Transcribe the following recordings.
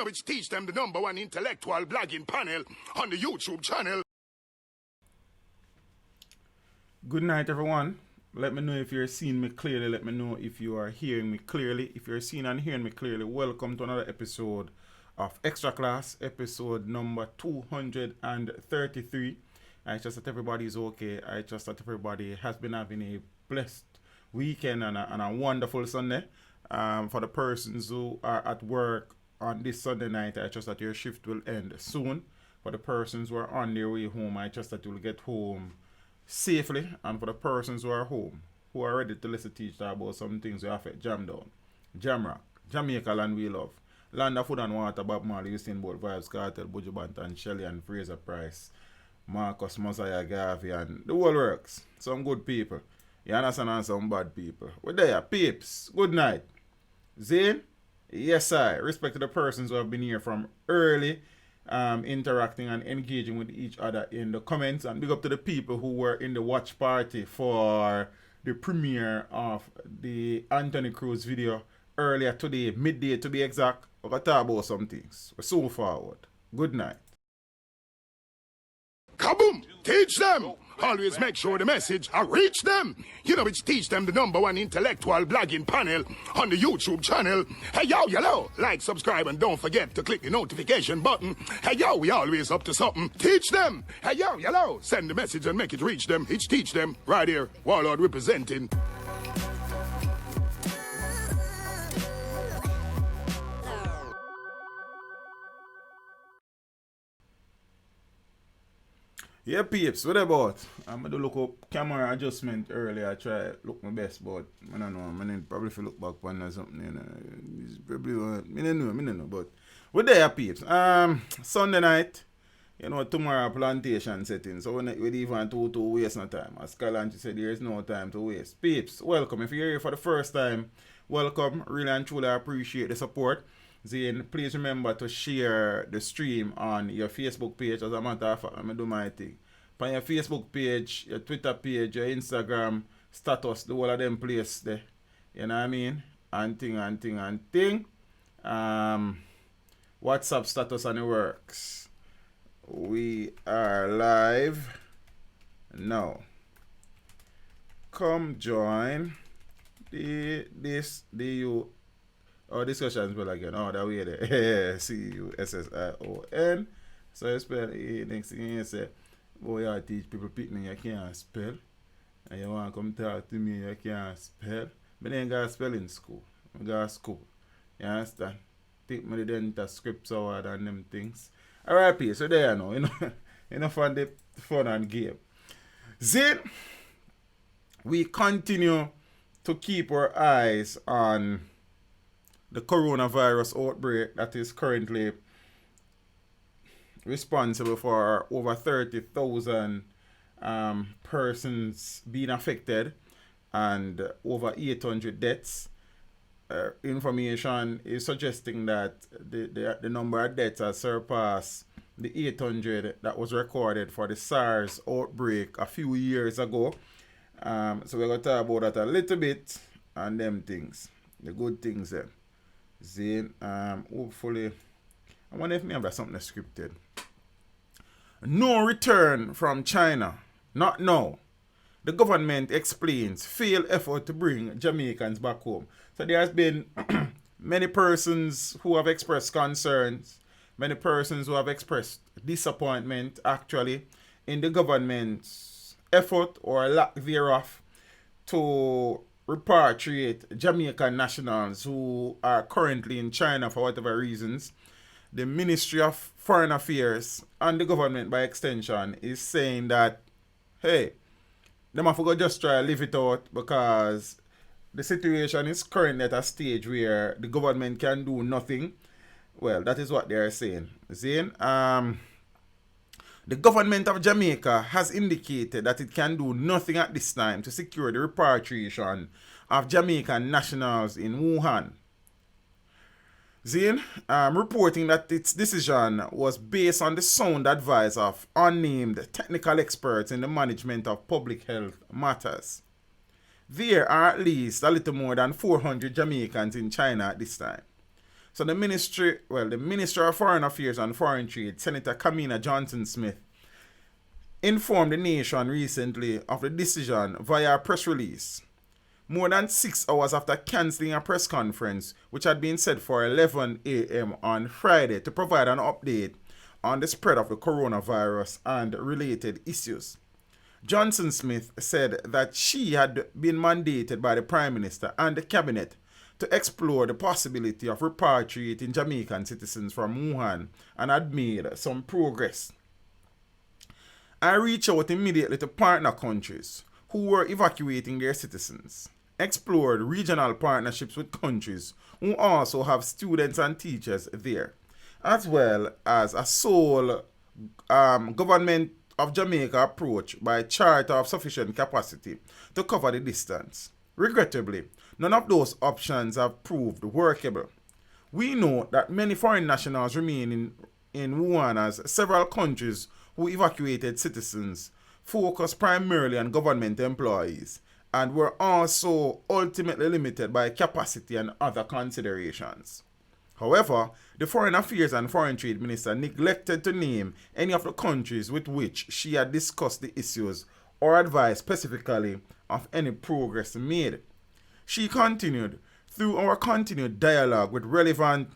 know, which teach them the #1 intellectual blogging panel on the YouTube channel. Good night, everyone. Let me know if you're seeing me clearly. Let me know if you are hearing me clearly. If you're seeing and hearing me clearly, welcome to another episode of Extra Class, episode number 233. I trust that everybody is okay. I trust that everybody has been having a blessed weekend and a wonderful Sunday. For the persons who are at work on this Sunday night, I trust that your shift will end soon. For the persons who are on their way home, I trust that you'll get home safely. And for the persons who are home, who are ready to listen to each other about some things we affect Jam Down, Jamrock, Jamaica Land We Love, Land of Food and Water, Bob Marley, Houston Boat Vibes, Kartel, Buju Banton, Shelley and Fraser Price, Marcus, Mosiah, Garvey, and the whole works. Some good people. You understand, and some bad people. We're there, peeps. Good night. Zane? Yes, I. Respect to the persons who have been here from early, interacting and engaging with each other in the comments. And big up to the people who were in the watch party for the premiere of the Anthony Cruz video earlier today, midday to be exact. We're going to talk about some things. We're soon forward. Good night. Kaboom! Teach them! Always make sure the message reach them. You know, which teach them the #1 intellectual blogging panel on the YouTube channel. Hey, yo, yellow. Like, subscribe, and don't forget to click the notification button. Hey, yo, we always up to something. Teach them. Hey, yo, yellow. Send the message and make it reach them. It's teach them. Right here. Warlord representing. Yeah, peeps, what about? I'm going to look up camera adjustment earlier. I try look my best, but I don't know. I need probably if you look back on or something. You know, it's probably, I don't know, but we're there, peeps. Sunday night, you know, tomorrow plantation setting. So we even to waste no time. As Kalanchi said, there is no time to waste. Peeps, welcome. If you're here for the first time, welcome. Really and truly appreciate the support. Zane, please remember to share the stream on your Facebook page. As a matter of fact, I'm going to do my thing. On your Facebook page, your Twitter page, your Instagram status, the whole of them place there. You know what I mean? And thing. WhatsApp status and it works. We are live now. Come join the discussions well again. Oh, that way there. CUSSION. So you spell it. Next thing you say, boy, I teach people picking you can't spell. And you want to come talk to me, you can't spell. But then got spell in school. I got school. You understand? Take me the dental scripts award and them things. Alright, P. So there you know. Enough on the fun and game. Then we continue to keep our eyes on the coronavirus outbreak that is currently responsible for over 30,000 persons being affected and over 800 deaths. Information is suggesting that the number of deaths has surpassed the 800 that was recorded for the SARS outbreak a few years ago. So we're going to talk about that a little bit and them things, the good things there. Zane, hopefully, I wonder if me have something scripted. No return from China. Not now. The government explains failed effort to bring Jamaicans back home. So there has been many persons who have expressed concerns, many persons who have expressed disappointment actually in the government's effort or lack thereof to repatriate Jamaican nationals who are currently in China for whatever reasons. The Ministry of Foreign Affairs and the government by extension is saying that, hey, them have to just try to live it out because the situation is currently at a stage where the government can do nothing. Well, that is what they are saying. Zane, the government of Jamaica has indicated that it can do nothing at this time to secure the repatriation of Jamaican nationals in Wuhan. Zane, reporting that its decision was based on the sound advice of unnamed technical experts in the management of public health matters. There are at least a little more than 400 Jamaicans in China at this time. So the Minister of Foreign Affairs and Foreign Trade, Senator Kamina Johnson-Smith, informed the nation recently of the decision via a press release, more than 6 hours after cancelling a press conference which had been set for 11 a.m. on Friday to provide an update on the spread of the coronavirus and related issues. Johnson-Smith said that she had been mandated by the Prime Minister and the Cabinet to explore the possibility of repatriating Jamaican citizens from Wuhan and had made some progress. I reached out immediately to partner countries who were evacuating their citizens, explored regional partnerships with countries who also have students and teachers there, as well as a sole government of Jamaica approach by charter of sufficient capacity to cover the distance. Regrettably, none of those options have proved workable. We know that many foreign nationals remain in Wuhan as several countries who evacuated citizens focus primarily on government employees and were also ultimately limited by capacity and other considerations. However, the Foreign Affairs and Foreign Trade Minister neglected to name any of the countries with which she had discussed the issues or advised specifically of any progress made. She continued, through our continued dialogue with relevant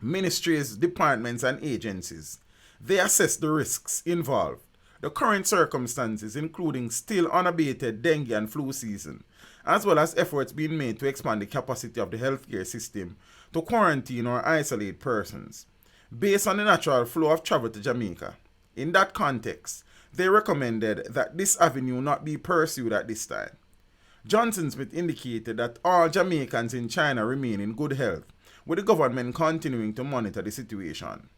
ministries, departments, and agencies, they assessed the risks involved, the current circumstances, including still unabated dengue and flu season, as well as efforts being made to expand the capacity of the healthcare system to quarantine or isolate persons, based on the natural flow of travel to Jamaica. In that context, they recommended that this avenue not be pursued at this time. Johnson-Smith indicated that all Jamaicans in China remain in good health, with the government continuing to monitor the situation.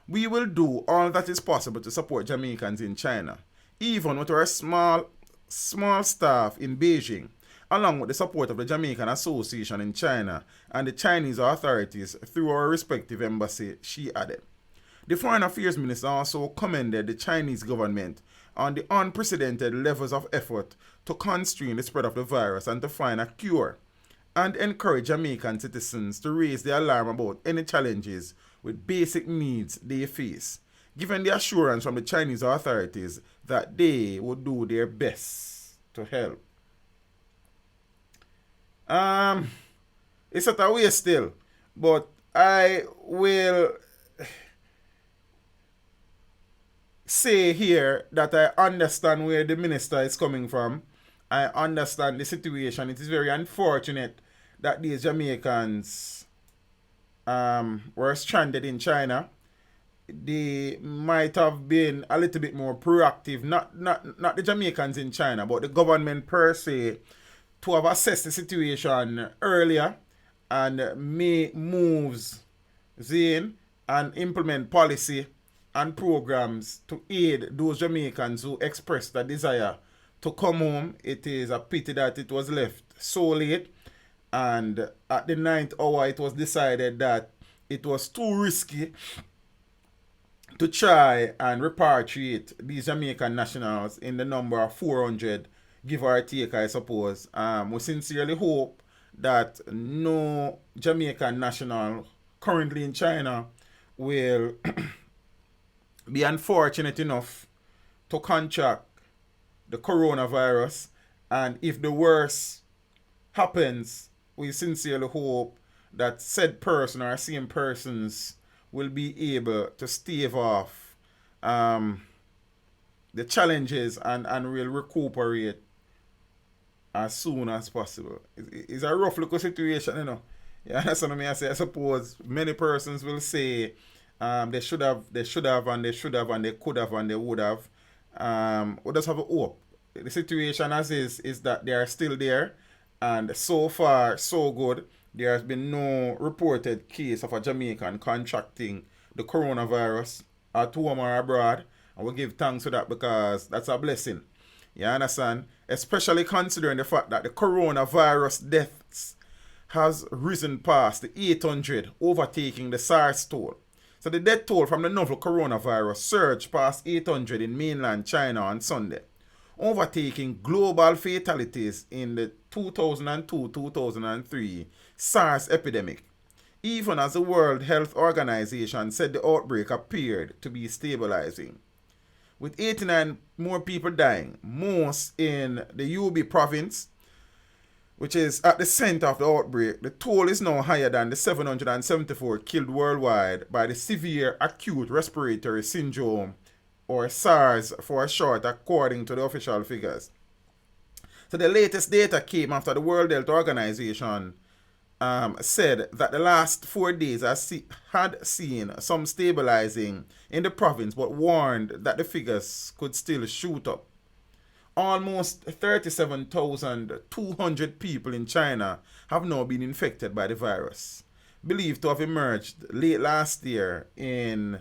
We will do all that is possible to support Jamaicans in China, even with our small staff in Beijing, along with the support of the Jamaican Association in China and the Chinese authorities through our respective embassy, she added. The Foreign Affairs Minister also commended the Chinese government on the unprecedented levels of effort to constrain the spread of the virus and to find a cure, and encourage Jamaican citizens to raise the alarm about any challenges with basic needs they face, given the assurance from the Chinese authorities that they would do their best to help. It's at a way still, but I will say here that I understand where the minister is coming from. I understand the situation. It is very unfortunate that these Jamaicans were stranded in China. They might have been a little bit more proactive, not the Jamaicans in China, but the government per se, to have assessed the situation earlier and make moves then and implement policy and programs to aid those Jamaicans who expressed a desire to come home. It is a pity that it was left so late, and at the 9th hour it was decided that it was too risky to try and repatriate these Jamaican nationals in the number of 400, give or take, I suppose. We sincerely hope that no Jamaican national currently in China will be unfortunate enough to contract the coronavirus, and if the worst happens, we sincerely hope that said person or same persons will be able to stave off the challenges and will recuperate as soon as possible. It's a rough little situation, you know. Yeah, that's what I say. I suppose many persons will say they should have, and they could have, and they would have. We just have a hope. The situation as is that they are still there, and so far so good. There has been no reported case of a Jamaican contracting the coronavirus at home or abroad, and we give thanks for that because that's a blessing. You understand? Especially considering the fact that the coronavirus deaths has risen past the 800, overtaking the SARS toll. So the death toll from the novel coronavirus surged past 800 in mainland China on Sunday, overtaking global fatalities in the 2002-2003 SARS epidemic. even as the World Health Organization said the outbreak appeared to be stabilizing. With 89 more people dying, most in the Hubei province, which is at the center of the outbreak, the toll is now higher than the 774 killed worldwide by the severe acute respiratory syndrome, or SARS for short, according to the official figures. So the latest data came after the World Health Organization said that the last 4 days had seen some stabilizing in the province, but warned that the figures could still shoot up. Almost 37,200 people in China have now been infected by the virus, believed to have emerged late last year in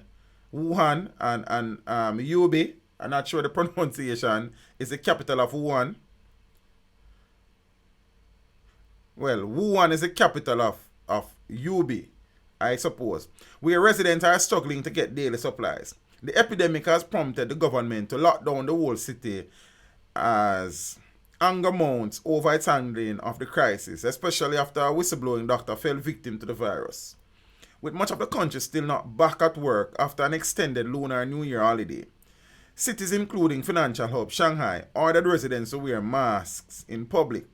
Wuhan and Hubei. I'm not sure the pronunciation is the capital of Wuhan. Well, Wuhan is the capital of Hubei, I suppose, where residents are struggling to get daily supplies. The epidemic has prompted the government to lock down the whole city as anger mounts over its handling of the crisis, especially after a whistleblowing doctor fell victim to the virus. With much of the country still not back at work after an extended Lunar New Year holiday, cities including financial hub Shanghai ordered residents to wear masks in public.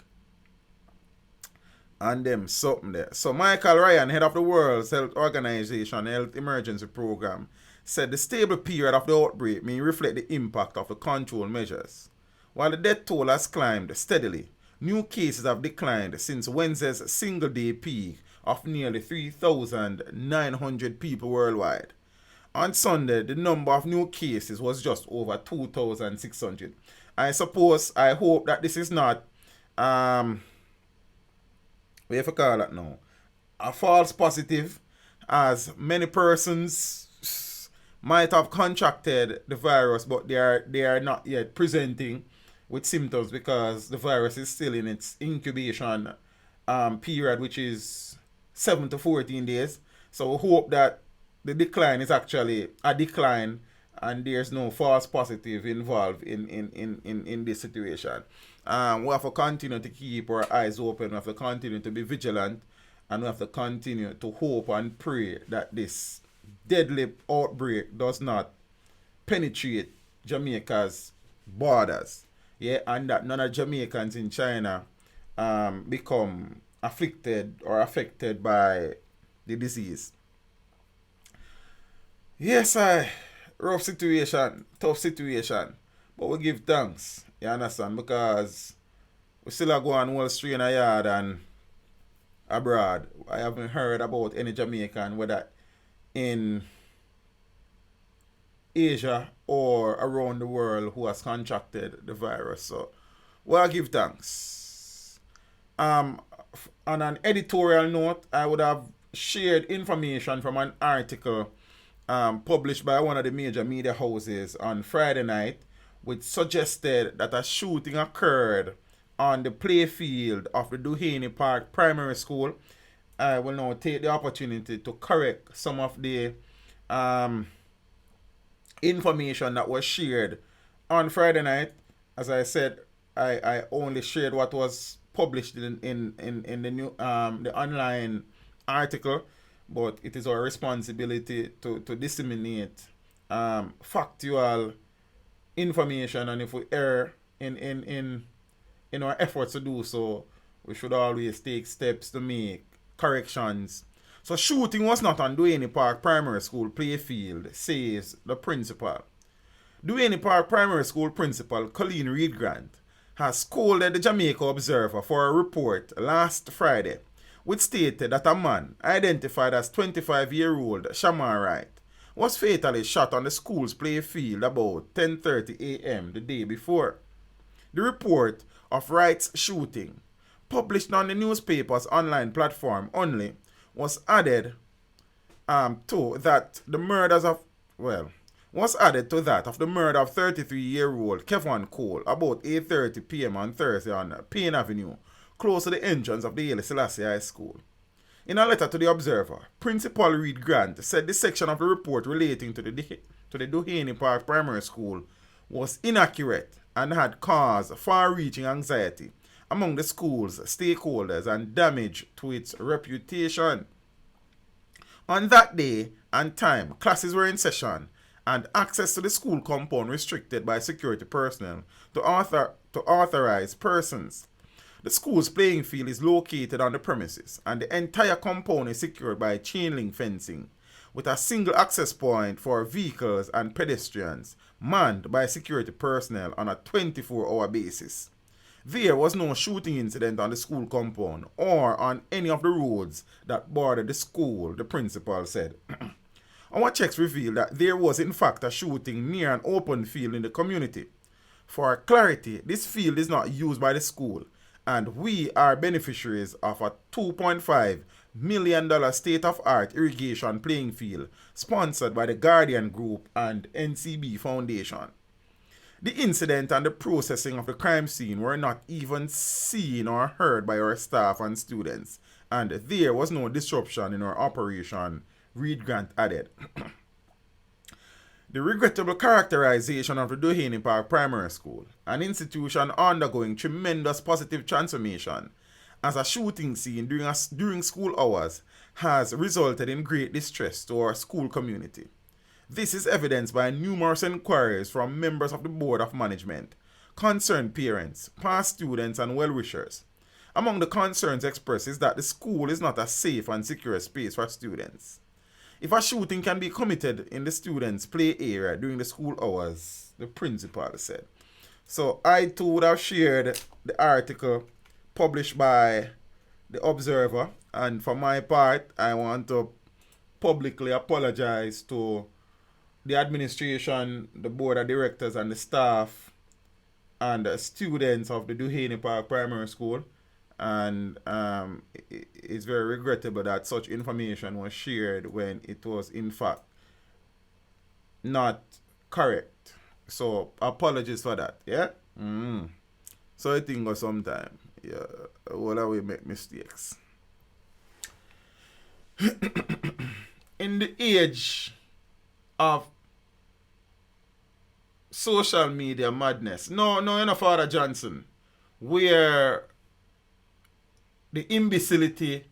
And them something there. So Michael Ryan, head of the World Health Organization Health Emergency Program, said the stable period of the outbreak may reflect the impact of the control measures. While the death toll has climbed steadily, new cases have declined since Wednesday's single-day peak of nearly 3,900 people worldwide. On Sunday, the number of new cases was just over 2,600. I hope that this is not, what you call that now, a false positive, as many persons might have contracted the virus, but they are not yet presenting with symptoms because the virus is still in its incubation period, which is 7 to 14 days. So we hope that the decline is actually a decline and there's no false positive involved in this situation. We have to continue to keep our eyes open. We have to continue to be vigilant, and we have to continue to hope and pray that this deadly outbreak does not penetrate Jamaica's borders. Yeah, and that none of Jamaicans in China become afflicted or affected by the disease. Yes, rough situation, tough situation, but we give thanks. You understand? Because we still are going Wall Street in a yard and abroad. I haven't heard about any Jamaican, whether in Asia or around the world, who has contracted the virus. So, well, I give thanks. On an editorial note, I would have shared information from an article published by one of the major media houses on Friday night, which suggested that a shooting occurred on the playfield of the Duhaney Park Primary School. I will now take the opportunity to correct some of the information that was shared on Friday night. As I said, I only shared what was published in the new the online article, but it is our responsibility to disseminate factual information, and if we err in our efforts to do so, we should always take steps to make corrections. So shooting was not on Duhaney Park Primary School playfield, says the principal. Duhaney Park Primary School principal Colleen Reed Grant has scolded the Jamaica Observer for a report last Friday which stated that a man identified as 25-year-old Shamar Wright was fatally shot on the school's playfield about 10:30 a.m. the day before. The report of Wright's shooting, published on the newspaper's online platform only, was added to that of the murder of 33-year-old Kevon Cole about 8:30 p.m. on Thursday on Payne Avenue, close to the entrance of the Haile Selassie High School. In a letter to the Observer, Principal Reed Grant said the section of the report relating to the Duhaney Park Primary School was inaccurate and had caused far-reaching anxiety among the school's stakeholders and damage to its reputation. On that day and time, classes were in session and access to the school compound restricted by security personnel to authorized persons. The school's playing field is located on the premises, and the entire compound is secured by chain link fencing, with a single access point for vehicles and pedestrians, manned by security personnel on a 24-hour basis. There was no shooting incident on the school compound or on any of the roads that bordered the school, the principal said. Our checks revealed that there was in fact a shooting near an open field in the community. For clarity, this field is not used by the school, and we are beneficiaries of a $2.5 million state-of-art irrigation playing field sponsored by the Guardian Group and NCB Foundation. The incident and the processing of the crime scene were not even seen or heard by our staff and students, and there was no disruption in our operation, Reed Grant added. The regrettable characterization of the Duhaney Park Primary School, an institution undergoing tremendous positive transformation, as a shooting scene during school hours, has resulted in great distress to our school community. This is evidenced by numerous inquiries from members of the Board of Management, concerned parents, past students, and well-wishers. Among the concerns expressed is that the school is not a safe and secure space for students. If a shooting can be committed in the students' play area during the school hours, the principal said. So I too would have shared the article published by the Observer, and for my part, I want to publicly apologize to the administration, the board of directors, and the staff and the students of the Duhaney Park Primary School. And it's very regrettable that such information was shared when it was in fact not correct. So apologies for that. Yeah. So I think sometime, yeah, well, we make mistakes. In the age of social media madness, no, Father Johnson, where the imbecility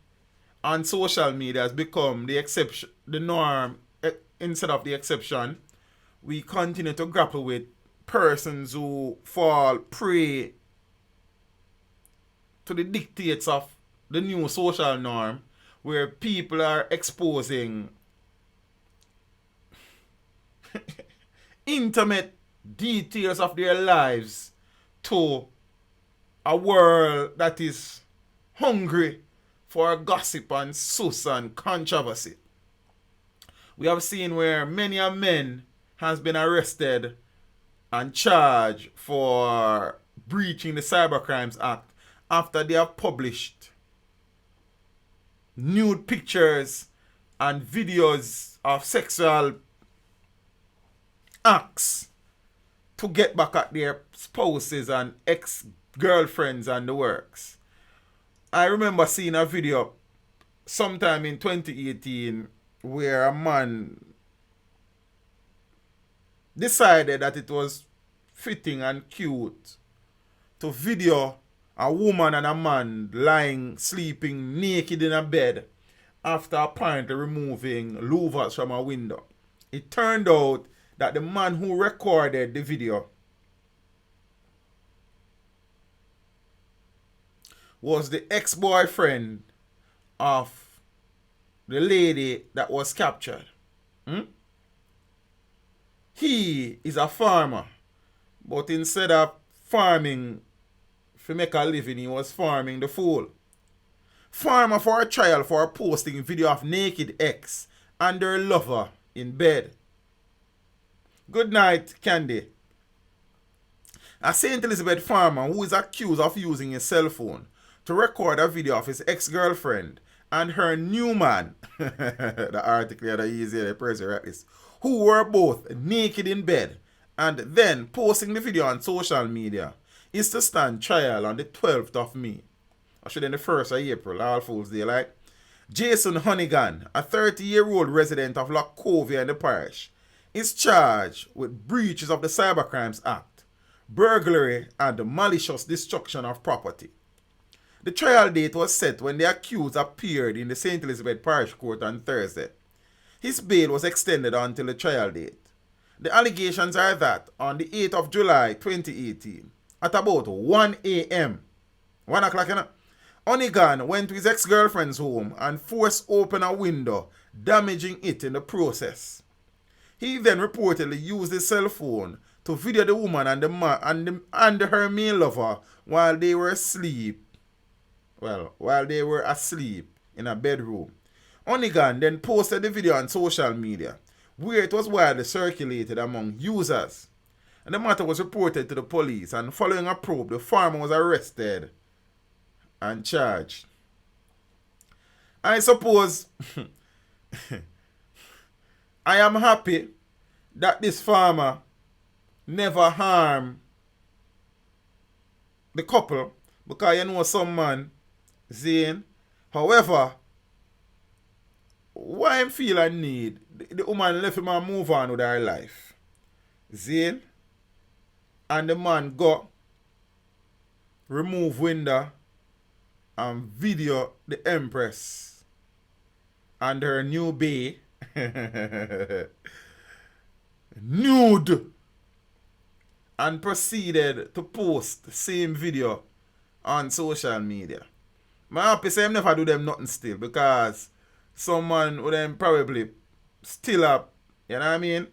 on social media has become the exception, the norm instead of the exception, we continue to grapple with persons who fall prey to the dictates of the new social norm, where people are exposing intimate details of their lives to a world that is hungry for gossip and sus and controversy. We have seen where many a men has been arrested and charged for breaching the Cybercrimes Act after they have published nude pictures and videos of sexual acts to get back at their spouses and ex-girlfriends and the works. I remember seeing a video sometime in 2018 where a man decided that it was fitting and cute to video a woman and a man sleeping naked in a bed after apparently removing louvers from a window. It turned out that the man who recorded the video was the ex-boyfriend of the lady that was captured. He is a farmer, but instead of farming to make a living, he was farming the fool. Farmer for a trial for posting video of naked ex and their lover in bed. Good night, Candy. A St. Elizabeth farmer who is accused of using his cell phone to record a video of his ex-girlfriend and her new man, the article had easier the person write this, who were both naked in bed and then posting the video on social media, is to stand trial on the 12th of May. Actually, in the 1st of April, All Fools Day, like. Jason Honeygan, a 30-year-old resident of Lockovia in the parish, is charged with breaches of the Cybercrimes Act, burglary, and malicious destruction of property. The trial date was set when the accused appeared in the St. Elizabeth Parish Court on Thursday. His bail was extended until the trial date. The allegations are that on the 8th of July 2018, at about 1 a.m., 1 o'clock, Onigan went to his ex-girlfriend's home and forced open a window, damaging it in the process. He then reportedly used his cell phone to video the woman and the man and her male lover while they were asleep. While they were asleep in a bedroom. Onigan then posted the video on social media, where it was widely circulated among users. And the matter was reported to the police, and following a probe, the farmer was arrested and charged. I suppose I am happy that this farmer never harmed the couple, because you know some man, Zane. However, why I feel I need, the woman left him and move on with her life. Zane. And the man go remove window and video the Empress and her new bae nude, and proceeded to post the same video on social media. My happy say him never do them nothing still, because someone would them probably still up, you know what I mean?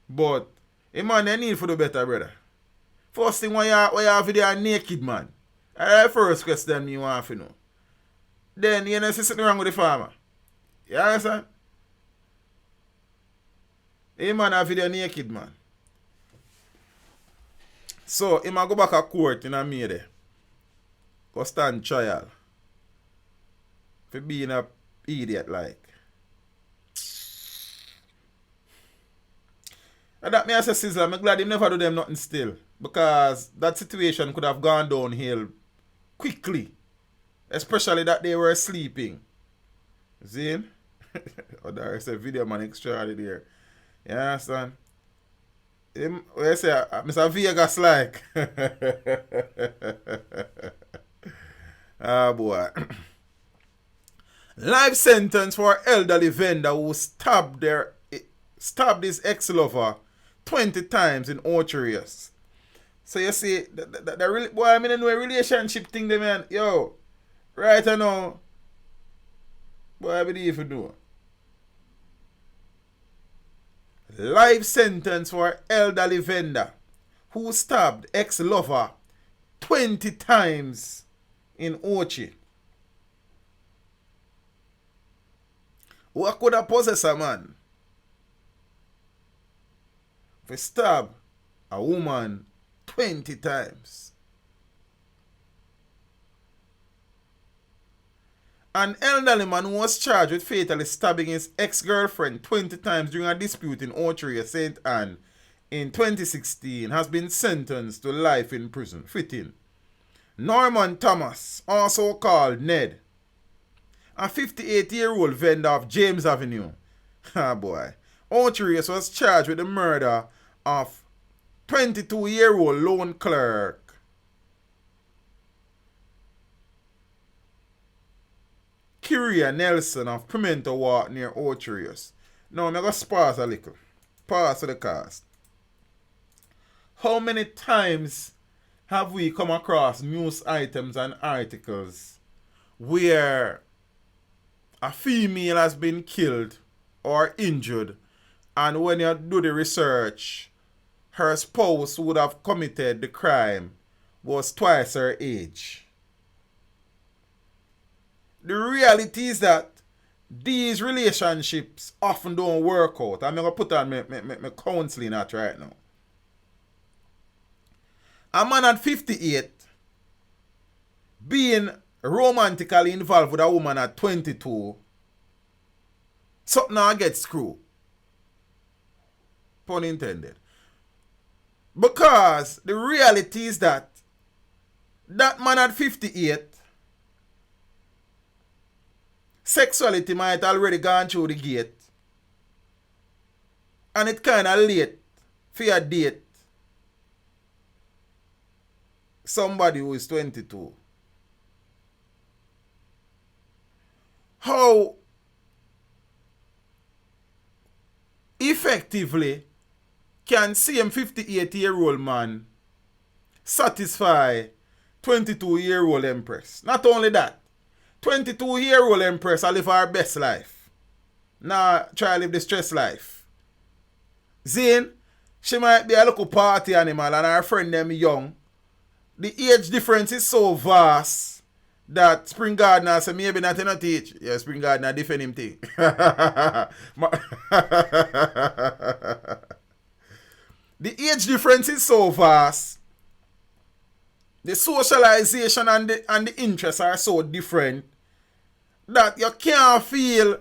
But a man they need for the better, brother. First thing when you have video naked man. That's the first question you want to know. Then you know see something wrong with the farmer. You understand? A man have video naked man. So he might go back to court in a May there. Go stand trial. For being a idiot like. And that me as a sizzler, I'm glad him never do them nothing still. Because that situation could have gone downhill quickly. Especially that they were sleeping. See? Oh, there's a video man extraordinary. You understand? Him, what you say, Mr. Vegas like. Ah, boy. Life sentence for elderly vendor who stabbed his ex-lover 20 times in Orcharius. So you see, the really, boy, I mean, no relationship thing, the man. Yo, right now, boy, I believe you do. Life sentence for elderly vendor who stabbed ex-lover 20 times in Ochi. What could have possessed a man to stab a woman 20 times? An elderly man who was charged with fatally stabbing his ex-girlfriend 20 times during a dispute in Orchard, St. Anne in 2016 has been sentenced to life in prison. Fitting. Norman Thomas, also called Ned, a 58-year-old vendor of James Avenue, boy, Orchard was charged with the murder of 22-year-old loan clerk Kyria Nelson of Pimento Walk near Orcharius. Now, I'm going to pause a little. Pause to the cast. How many times have we come across news items and articles where a female has been killed or injured, and when you do the research, her spouse who would have committed the crime was twice her age? The reality is that these relationships often don't work out. I'm going to put on my counseling at right now. A man at 58 being romantically involved with a woman at 22, something now gets screwed. Pun intended. Because the reality is that man at 58, sexuality might already gone through the gate, and it kind of late for your date somebody who is 22. how effectively can same 58-year-old man satisfy 22-year-old Empress. Not only that, 22-year-old Empress I live her best life. Now try to live the stress life. Zane, she might be a local party animal and her friend them young. The age difference is so vast that Spring Gardener say maybe not in a teach. Yeah, Spring Gardener defend him thing. The age difference is so vast. The socialization and the interests are so different that you can't feel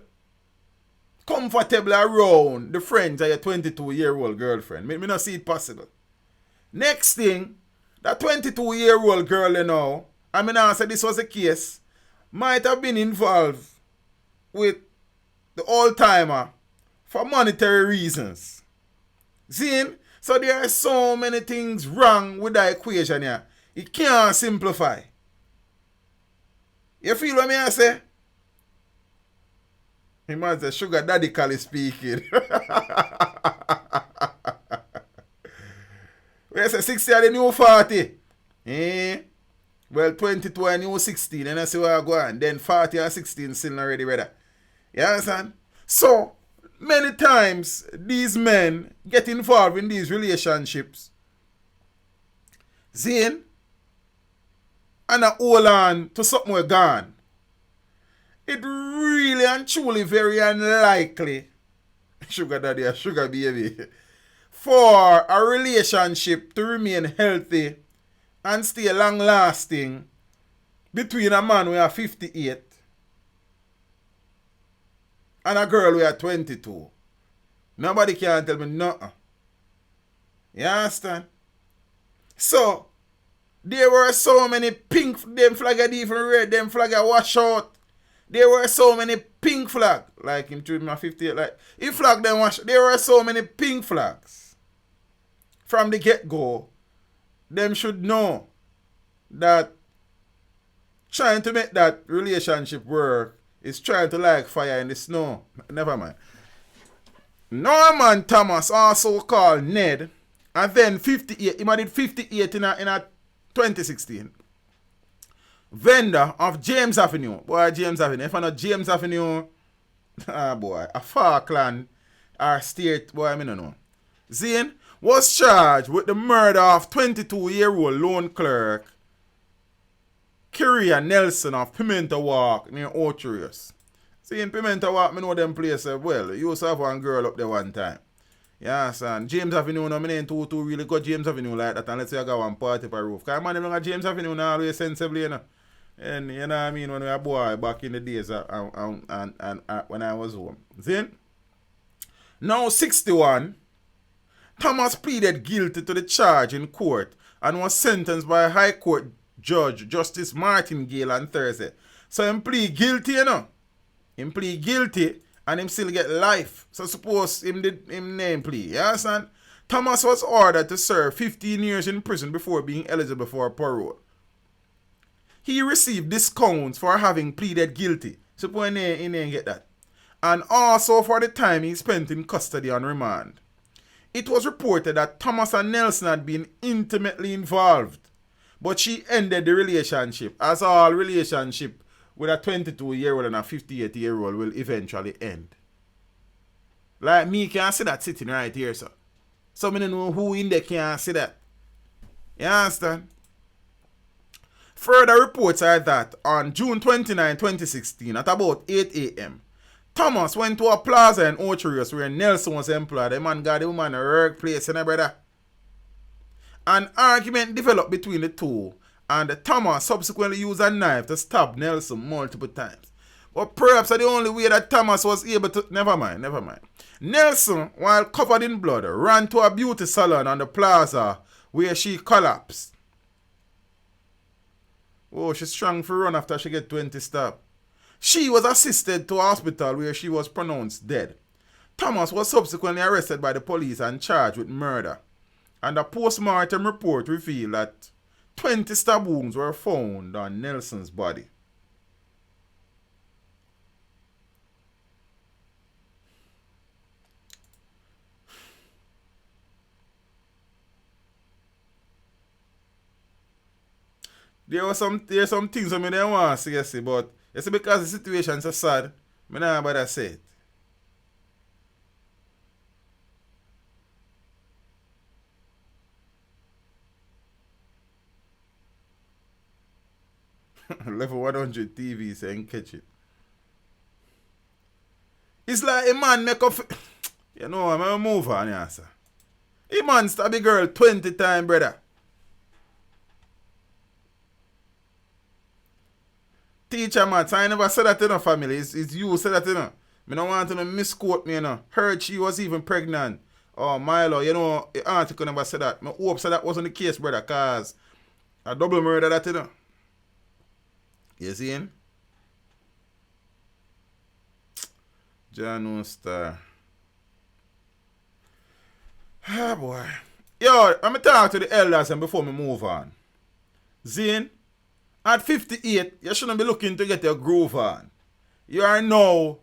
comfortable around the friends of your 22-year-old girlfriend. Me not see it possible. Next thing, that 22-year-old girl, you know, I mean, I said this was a case, might have been involved with the old-timer for monetary reasons. See? So there are so many things wrong with that equation here. It can't simplify. You feel what me I say? He must say sugar daddy Cali speaking. We say 60 are the new 40. Well, 22 are the new 16. And I see where I go on. Then 40 and 16 still not ready, brother. You understand? So, many times, these men get involved in these relationships. Zane, and I hold on to something we're gone. It really and truly very unlikely, sugar daddy or sugar baby, for a relationship to remain healthy and stay long lasting between a man who is 58 and a girl who is 22. Nobody can tell me nothing. You understand? So, there were so many pink, them flag are even red, them flag are wash out. There were so many pink flags, like him treat my 58, like, he flag them wash, there were so many pink flags. From the get-go, them should know that trying to make that relationship work is trying to like fire in the snow. Never mind. Norman Thomas, also called Ned, and then 58, he did 58 in a 2016. Vendor of James Avenue. Boy, James Avenue. If I know James Avenue, boy, a Falkland or state, boy, I don't know. Zane was charged with the murder of 22-year-old loan clerk Kyria Nelson of Pimento Walk near Otrius. See, in Pimento Walk, I know them places well. You used to have one girl up there one time. Yeah, son. James Avenue, no, I ain't too really got James Avenue like that. And let's say I got one party per roof. Because man, even James Avenue now always sensibly, you know. And you know what I mean, when we were a boy back in the days and when I was home. Then, now 61, Thomas pleaded guilty to the charge in court and was sentenced by a High Court Judge Justice Martin Gale on Thursday. So him plead guilty, you know. Him plead guilty and him still get life. So suppose him name plea. You understand? Thomas was ordered to serve 15 years in prison before being eligible for parole. He received discounts for having pleaded guilty. Suppose he didn't get that. And also for the time he spent in custody on remand. It was reported that Thomas and Nelson had been intimately involved. But she ended the relationship, as all relationship with a 22-year-old and a 58-year-old will eventually end. Like me can't see that sitting right here, sir. So I don't know who in there can't see that. You understand? Further reports are that on June 29, 2016, at about 8 a.m., Thomas went to a plaza in Otrius where Nelson was employed. The man got the woman a workplace, you know, brother. An argument developed between the two, and Thomas subsequently used a knife to stab Nelson multiple times. But perhaps the only way that Thomas was able to... Never mind. Nelson, while covered in blood, ran to a beauty salon on the plaza where she collapsed. Oh, she's strong for run after she get 20 stab. She was assisted to a hospital where she was pronounced dead. Thomas was subsequently arrested by the police and charged with murder. And a post-mortem report revealed that 20 stab wounds were found on Nelson's body. There's some things I mean I want to say, you see, but you see because the situation is so sad, I not bother say it. Level 100 TV saying catch it. It's like a man make up. You know, I'm gonna move on, yeah, sir. A man stab a girl 20 times, brother. Teacher, man, I never said that in a family. It's you said that, you know. I don't want to misquote me, you know. Heard she was even pregnant. Oh, Milo, you know, the auntie could never say that. I hope so that wasn't the case, brother, because a double murder that, you know. You see him? John Star. Ah, boy. Yo, I'm going to talk to the elders and before me move on. Zane, at 58, you shouldn't be looking to get your groove on. You are now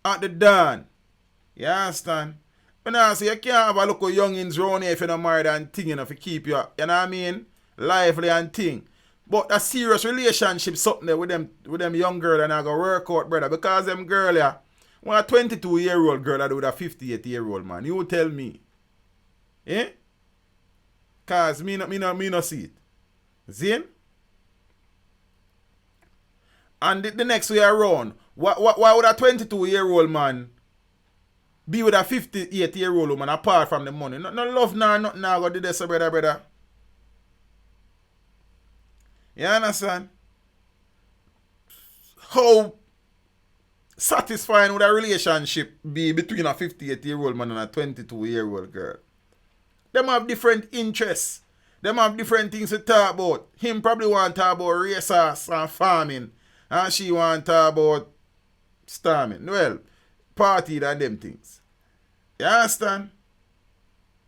at the dawn. You understand? But now, so you can't have a look of youngins around here if you're not married and thing, you know, to keep you know what I mean? Lively and thing. But a serious relationship something there with them young girl and I go work out, brother. Because them girl, yeah, when a 22-year-old girl I do with a 58-year-old man, you tell me. Eh? Cause me no see it. Zin? And the next way around, why would a 22-year-old man be with a 58-year-old woman apart from the money? No love nothing now go do this, brother. You understand? How satisfying would a relationship be between a 58-year-old man and a 22-year-old girl? Them have different interests. Them have different things to talk about. Him probably want to talk about racehorse and farming. And she want to talk about storming. Well, party and them things. You understand?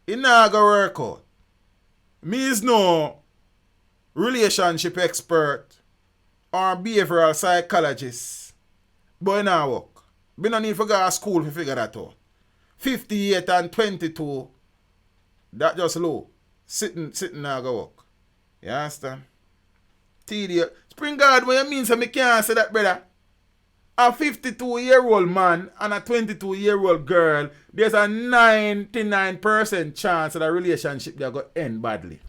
It not go work out. Me is no relationship expert or behavioral psychologist. But it not work. We don't need to go to school to figure that out. 58 and 22, that just low. Sitting now go work. You understand? Tedious. Spring God, what you mean so me can't say that, brother? A 52-year-old man and a 22-year-old girl, there's a 99% chance that a relationship they're going to end badly.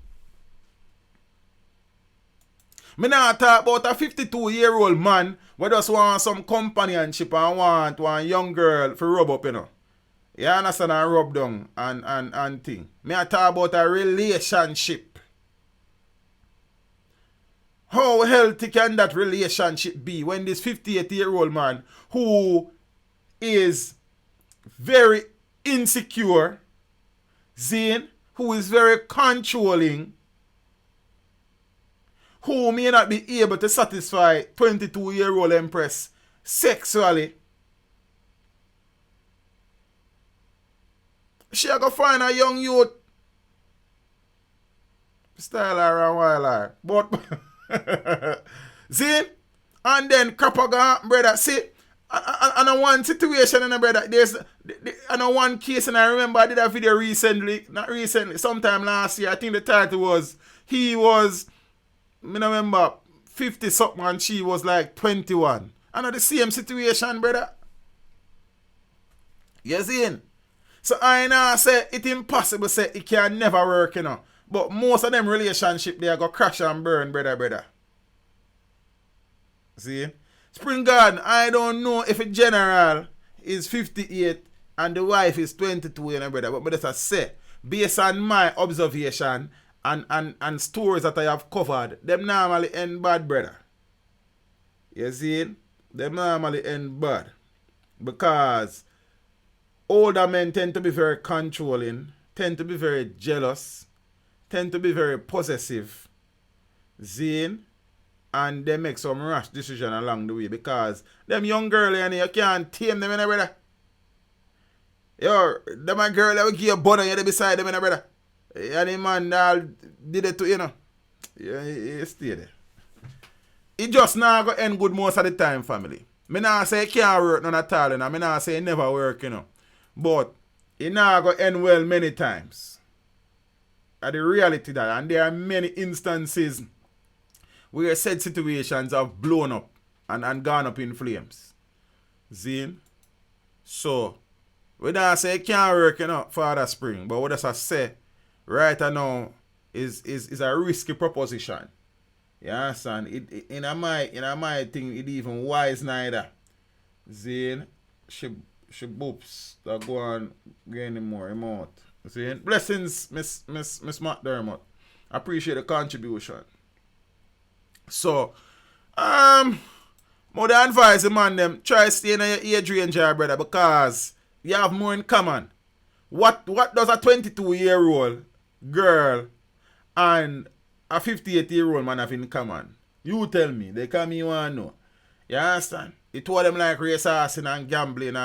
Me not talk about a 52-year-old man who just want some companionship and want one young girl to rub up, you know. You understand? And rub down and thing. Me I talk about a relationship. How healthy can that relationship be when this 58-year-old man who is very insecure, Zane, who is very controlling, who may not be able to satisfy 22-year-old Empress sexually, she a go find a young youth style her and while her. But see? And then Kapaga, brother, see? And a one situation, and brother, there's and a one case, and I remember I did a video recently, not recently, sometime last year. I think the title was, he was, I remember, 50 something and she was like 21. And the same situation, brother. You see? So I now say it impossible say it can never work, you know. But most of them relationship they are go crash and burn, brother. See? Spring Garden, I don't know if a general is 58 and the wife is 22, you know, brother. But that's a say. Based on my observation and stories that I have covered, them normally end bad, brother. You see? Them normally end bad. Because older men tend to be very controlling, tend to be very jealous, tend to be very possessive, Zane, and they make some rash decision along the way because them young girl and you can't tame them, in brother. Yo, them a girl that will give you a bun you beside them, brother. And the man that did it to you know. Yeah, he stay there. It just now go end good most of the time, family. Me not say it can't work none at all, you know. Me not say it never work, you know. But it now go end well many times. the reality that, and there are many instances where said situations have blown up and gone up in flames. See? So, we don't say it can't work, Father Spring, but what I say right now is a risky proposition. You understand? It in my thing, it even wise neither. Zane, she boops that go on getting more amount. Zane, blessings, Miss McDermott. I appreciate the contribution. So, more than advise the man them try stay in your age range, brother, because you have more in common. What does a 22-year-old girl and a 58-year-old man have in common? You tell me. They come me want to know. You understand? It told them like race horsing and gambling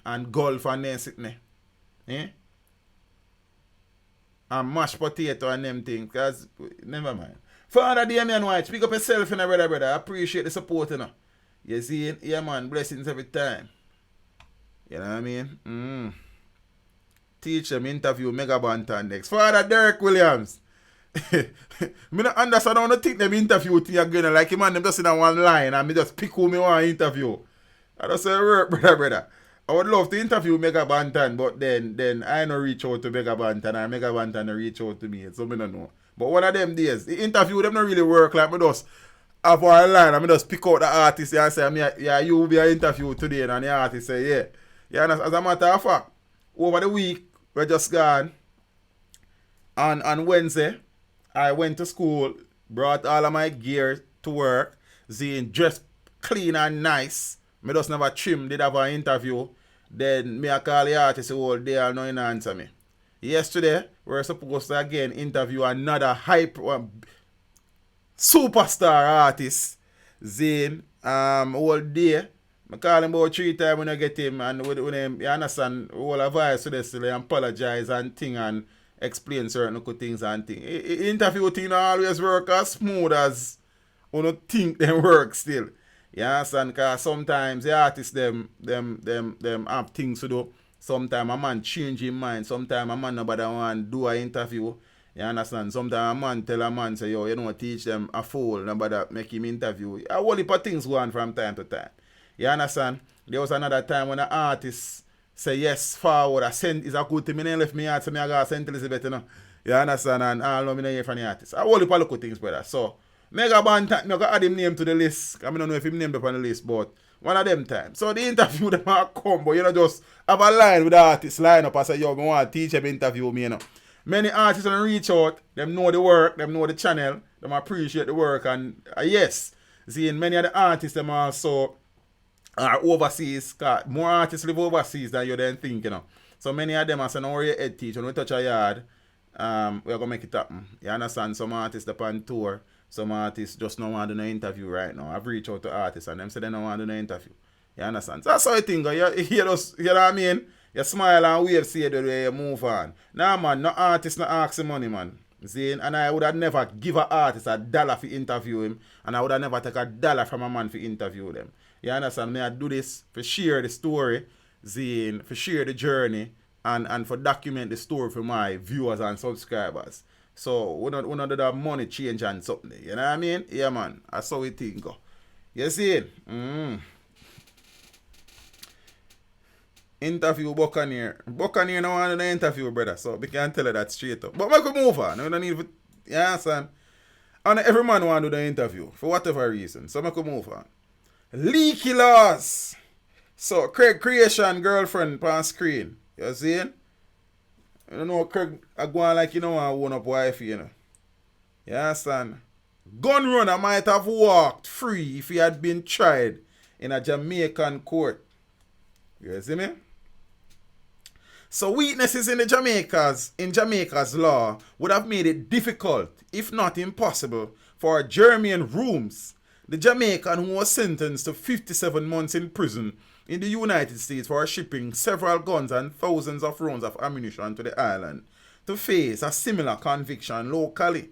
and golf and then sitting. Eh? And mashed potato and them things. Because, never mind. Father Damian White, speak up yourself, brother. I appreciate the support, You see? Yeah, man. Blessings every time. You know what I mean? Teach them interview Mega Bantan next. Father Derek Williams. I don't understand how to think them interview thing again. Like, man, them just in one line and me just pick who me want to interview. I just say, brother. I would love to interview Mega Bantan, but then I don't reach out to Mega Bantan and Mega Bantan don't reach out to me. So I don't know. But one of them days, the interview them don't really work. Like, me just have one line and me just pick out the artist and say, yeah, you will be an interview today. And the artist say, yeah. Yeah, and as a matter of fact, over the week, we're just gone. On Wednesday, I went to school, brought all of my gear to work, dressed clean and nice. Me just never trim, did have an interview. Then me I call the artist all day and no answer me. Yesterday, we were supposed to again interview another superstar artist, Zane, all day. I call him about 3 times when I get him, and with him, you understand, all advice to this, they apologize and thing and explain certain things and thing. Interview thing always work as smooth as you don't think them work still. You understand? Because sometimes the artists them have things to do. Sometimes a man change his mind. Sometimes a man nobody want to do an interview. You understand? Sometimes a man tell a man say, yo, you don't teach them a fool, nobody make him interview. A whole heap of things go on from time to time. You understand? There was another time when an artist say yes forward. I send is a good thing. I left me out, so I got St. Elizabeth, You understand? And I don't know from the artist. I whole heap of good things, brother. So Mega Bantan, I got add him name to the list. I don't know if him named up on the list, but one of them times. So the interview them are come, but just have a line with the artist, line up and say, yo, I want to teach him interview me, Many artists don't reach out, them know the work, them know the channel, them appreciate the work, and yes, seeing many of the artists them also are overseas, cause more artists live overseas than you then think, So many of them are saying, no, your head teach, when we touch a yard, we're going to make it happen. You understand? Some artists up on tour, some artists just don't want to do no interview right now. I've reached out to artists and them say they don't want to do no interview. You understand? So that's how I think. You know what I mean? You smile and wave, see the way you move on. Nah, man, no artist no ask the money, man. See? And I would have never give an artist $1 for interview him, and I would have never take $1 from a man for interview them. You understand? Me I do this for share the story, Zane, for share the journey, and for document the story for my viewers and subscribers. So we don't do that money change and something. You know what I mean? Yeah, man. That's how we think. You see? Interview Buccaneer. Buccaneer no want to interview, brother. So we can tell her that straight up. But we could move on. We don't need to, you understand? And every man want to do the interview for whatever reason. So we could move on. Leaky laws. So Craig Creation girlfriend on screen. You see? You don't know Craig I go on like I own up wife, You understand? Gun runner might have walked free if he had been tried in a Jamaican court. You see me? So weaknesses in Jamaica's law would have made it difficult, if not impossible, for Jermaine Rooms, the Jamaican who was sentenced to 57 months in prison in the United States for shipping several guns and thousands of rounds of ammunition to the island, to face a similar conviction locally.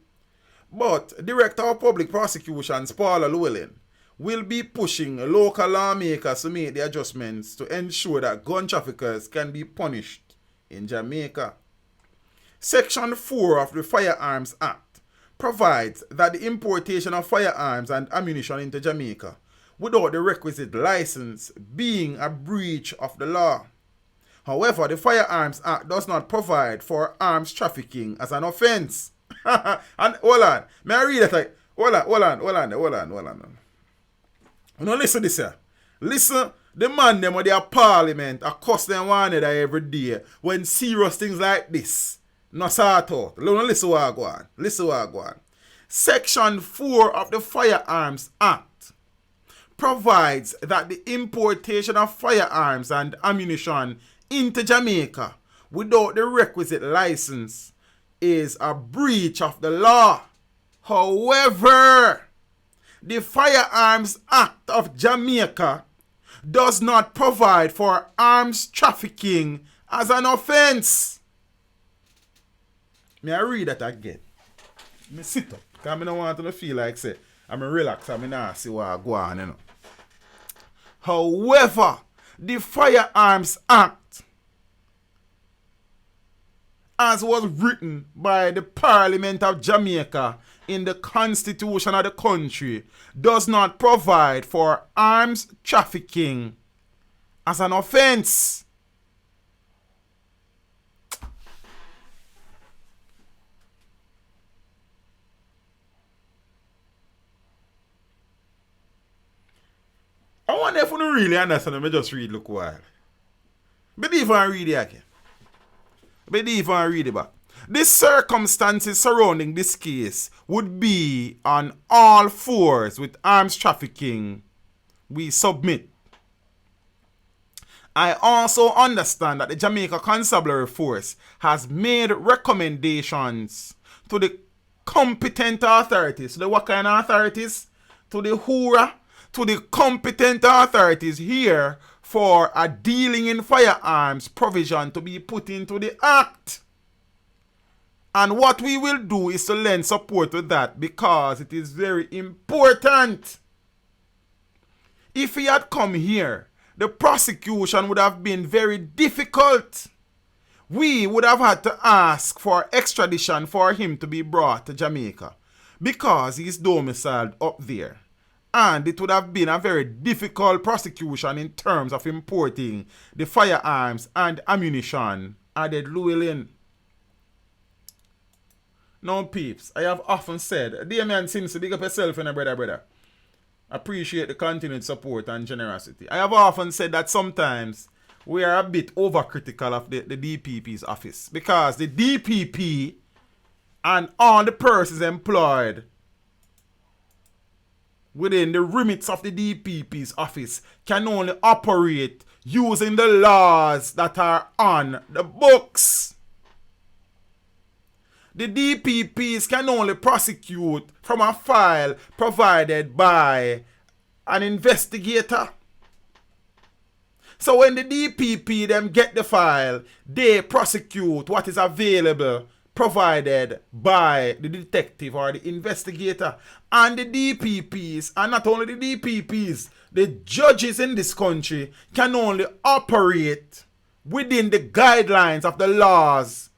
But Director of Public Prosecutions Paula Llewellyn will be pushing local lawmakers to make the adjustments to ensure that gun traffickers can be punished in Jamaica. Section 4 of the Firearms Act provides that the importation of firearms and ammunition into Jamaica without the requisite license being a breach of the law. However, the Firearms Act does not provide for arms trafficking as an offense. And hold on, may I read it? Like, hold on. Now listen this here. Listen, the man them when they are parliament, I cuss them one another every day when serious things like this no sort out. Listen what I go on. Listen what I go on. Section 4 of the Firearms Act provides that the importation of firearms and ammunition into Jamaica without the requisite license is a breach of the law. However, the Firearms Act of Jamaica does not provide for arms trafficking as an offense. May I read that again? Me sit up, because I don't want to feel like say I'm relaxed, I'm not see what I go on, you know. However, the Firearms Act, as was written by the Parliament of Jamaica in the Constitution of the country, does not provide for arms trafficking as an offense. I wonder if you don't really understand. Let me just read look while. Believe I read it again. Believe I read it back. The circumstances surrounding this case would be on all fours with arms trafficking we submit. I also understand that the Jamaica Constabulary Force has made recommendations to the competent authorities. To the what kind of authorities? To the HURA, to the competent authorities here for a dealing in firearms provision to be put into the act. And what we will do is to lend support to that because it is very important. If he had come here, the prosecution would have been very difficult. We would have had to ask for extradition for him to be brought to Jamaica because he's domiciled up there. And it would have been a very difficult prosecution in terms of importing the firearms and ammunition added Llewellyn. Now, peeps, I have often said, dear man, since big up yourself and brother. Appreciate the continued support and generosity. I have often said that sometimes we are a bit overcritical of the DPP's office because the DPP and all the persons employed within the remits of the DPP's office can only operate using the laws that are on the books. The DPPs can only prosecute from a file provided by an investigator. So when the DPP them get the file, they prosecute what is available provided by the detective or the investigator. And the DPPs, and not only the DPPs, the judges in this country can only operate within the guidelines of the laws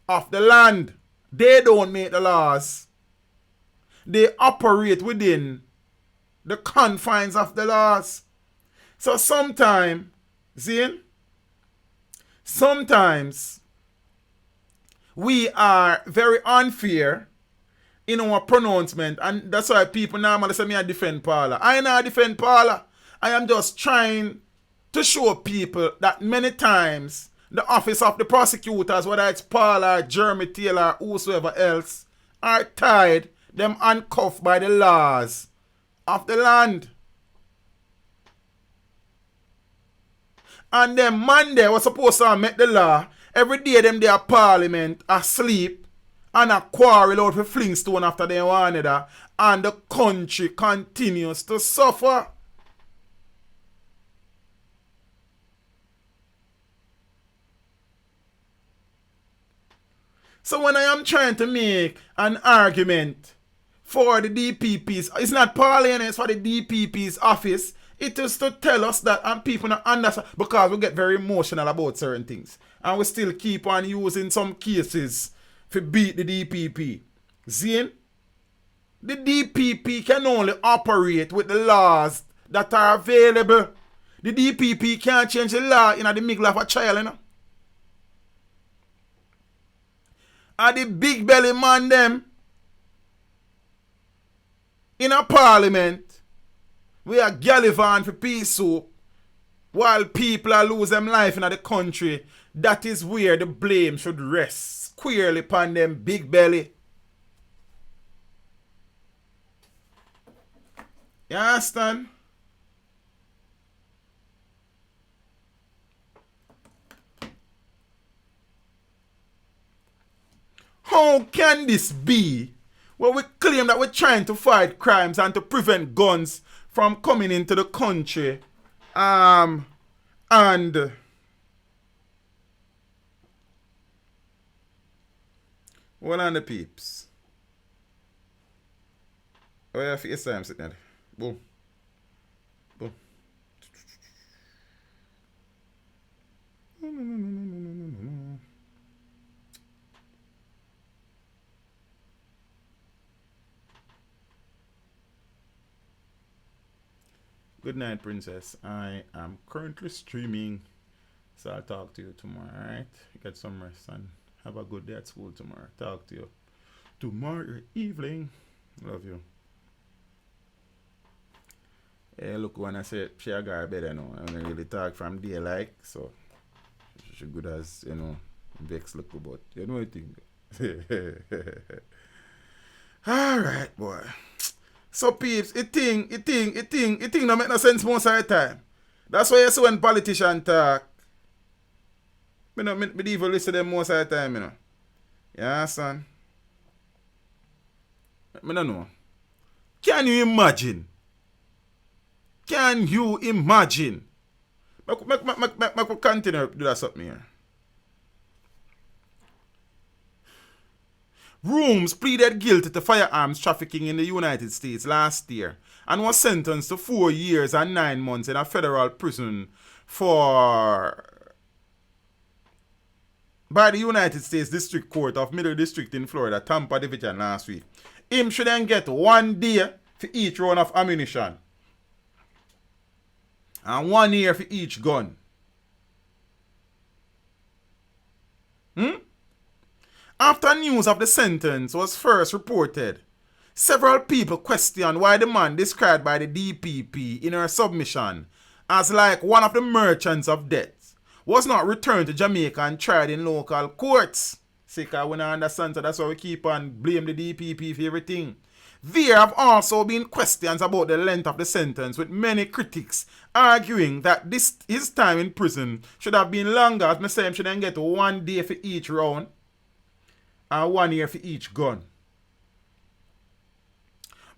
of the land. They don't make the laws. They operate within the confines of the laws. So sometimes we are very unfair in our pronouncement, and that's why people normally say me I defend Paula. I not defend Paula. I am just trying to show people that many times the office of the prosecutors, whether it's Paula, Jeremy Taylor, whosoever else, are tied, them handcuffed by the laws of the land. And them man there was supposed to make the law. Every day them there parliament asleep and a quarrel out for flingstone after they one another, and the country continues to suffer. So when I am trying to make an argument for the DPP's, it's not parliament, it's for the DPP's office. It is to tell us that, and people don't understand, because we get very emotional about certain things. And we still keep on using some cases to beat the DPP. Zane, the DPP can only operate with the laws that are available. The DPP can't change the law in the middle of a trial, you know. And the big belly man them in a parliament, we are gallivant for peace soup while people are losing them life in the country. That is where the blame should rest squarely upon them big belly. You understand? How can this be where we claim that we're trying to fight crimes and to prevent guns from coming into the country? And hold on the peeps. Oh yeah, for your time sitting there. Boom. Boom. Good night, princess. I am currently streaming, so I'll talk to you tomorrow, alright? Get some rest and have a good day at school tomorrow. Talk to you tomorrow evening. Love you. Hey, look, when I say she a guy better now, I don't really talk from daylight, so she good as, you know, vex look about. You know what I think? Alright, boy. So peeps, it thing don't make no sense most of the time. That's why you see when politicians talk, me even listen to them most of the time, you know. You understand? I don't know. Can you imagine? Can you imagine? I could continue to do that something here. Rooms pleaded guilty to firearms trafficking in the United States last year and was sentenced to 4 years and 9 months in a federal prison by the United States District Court of Middle District in Florida, Tampa Division last week. Him should then get 1 day for each round of ammunition and 1 year for each gun. After news of the sentence was first reported, several people questioned why the man described by the DPP in her submission as like one of the merchants of death was not returned to Jamaica and tried in local courts. See, because we don't understand, so that's why we keep on blame the DPP for everything. There have also been questions about the length of the sentence, with many critics arguing that his time in prison should have been longer, as I say, him should then get 1 day for each round and 1 year for each gun.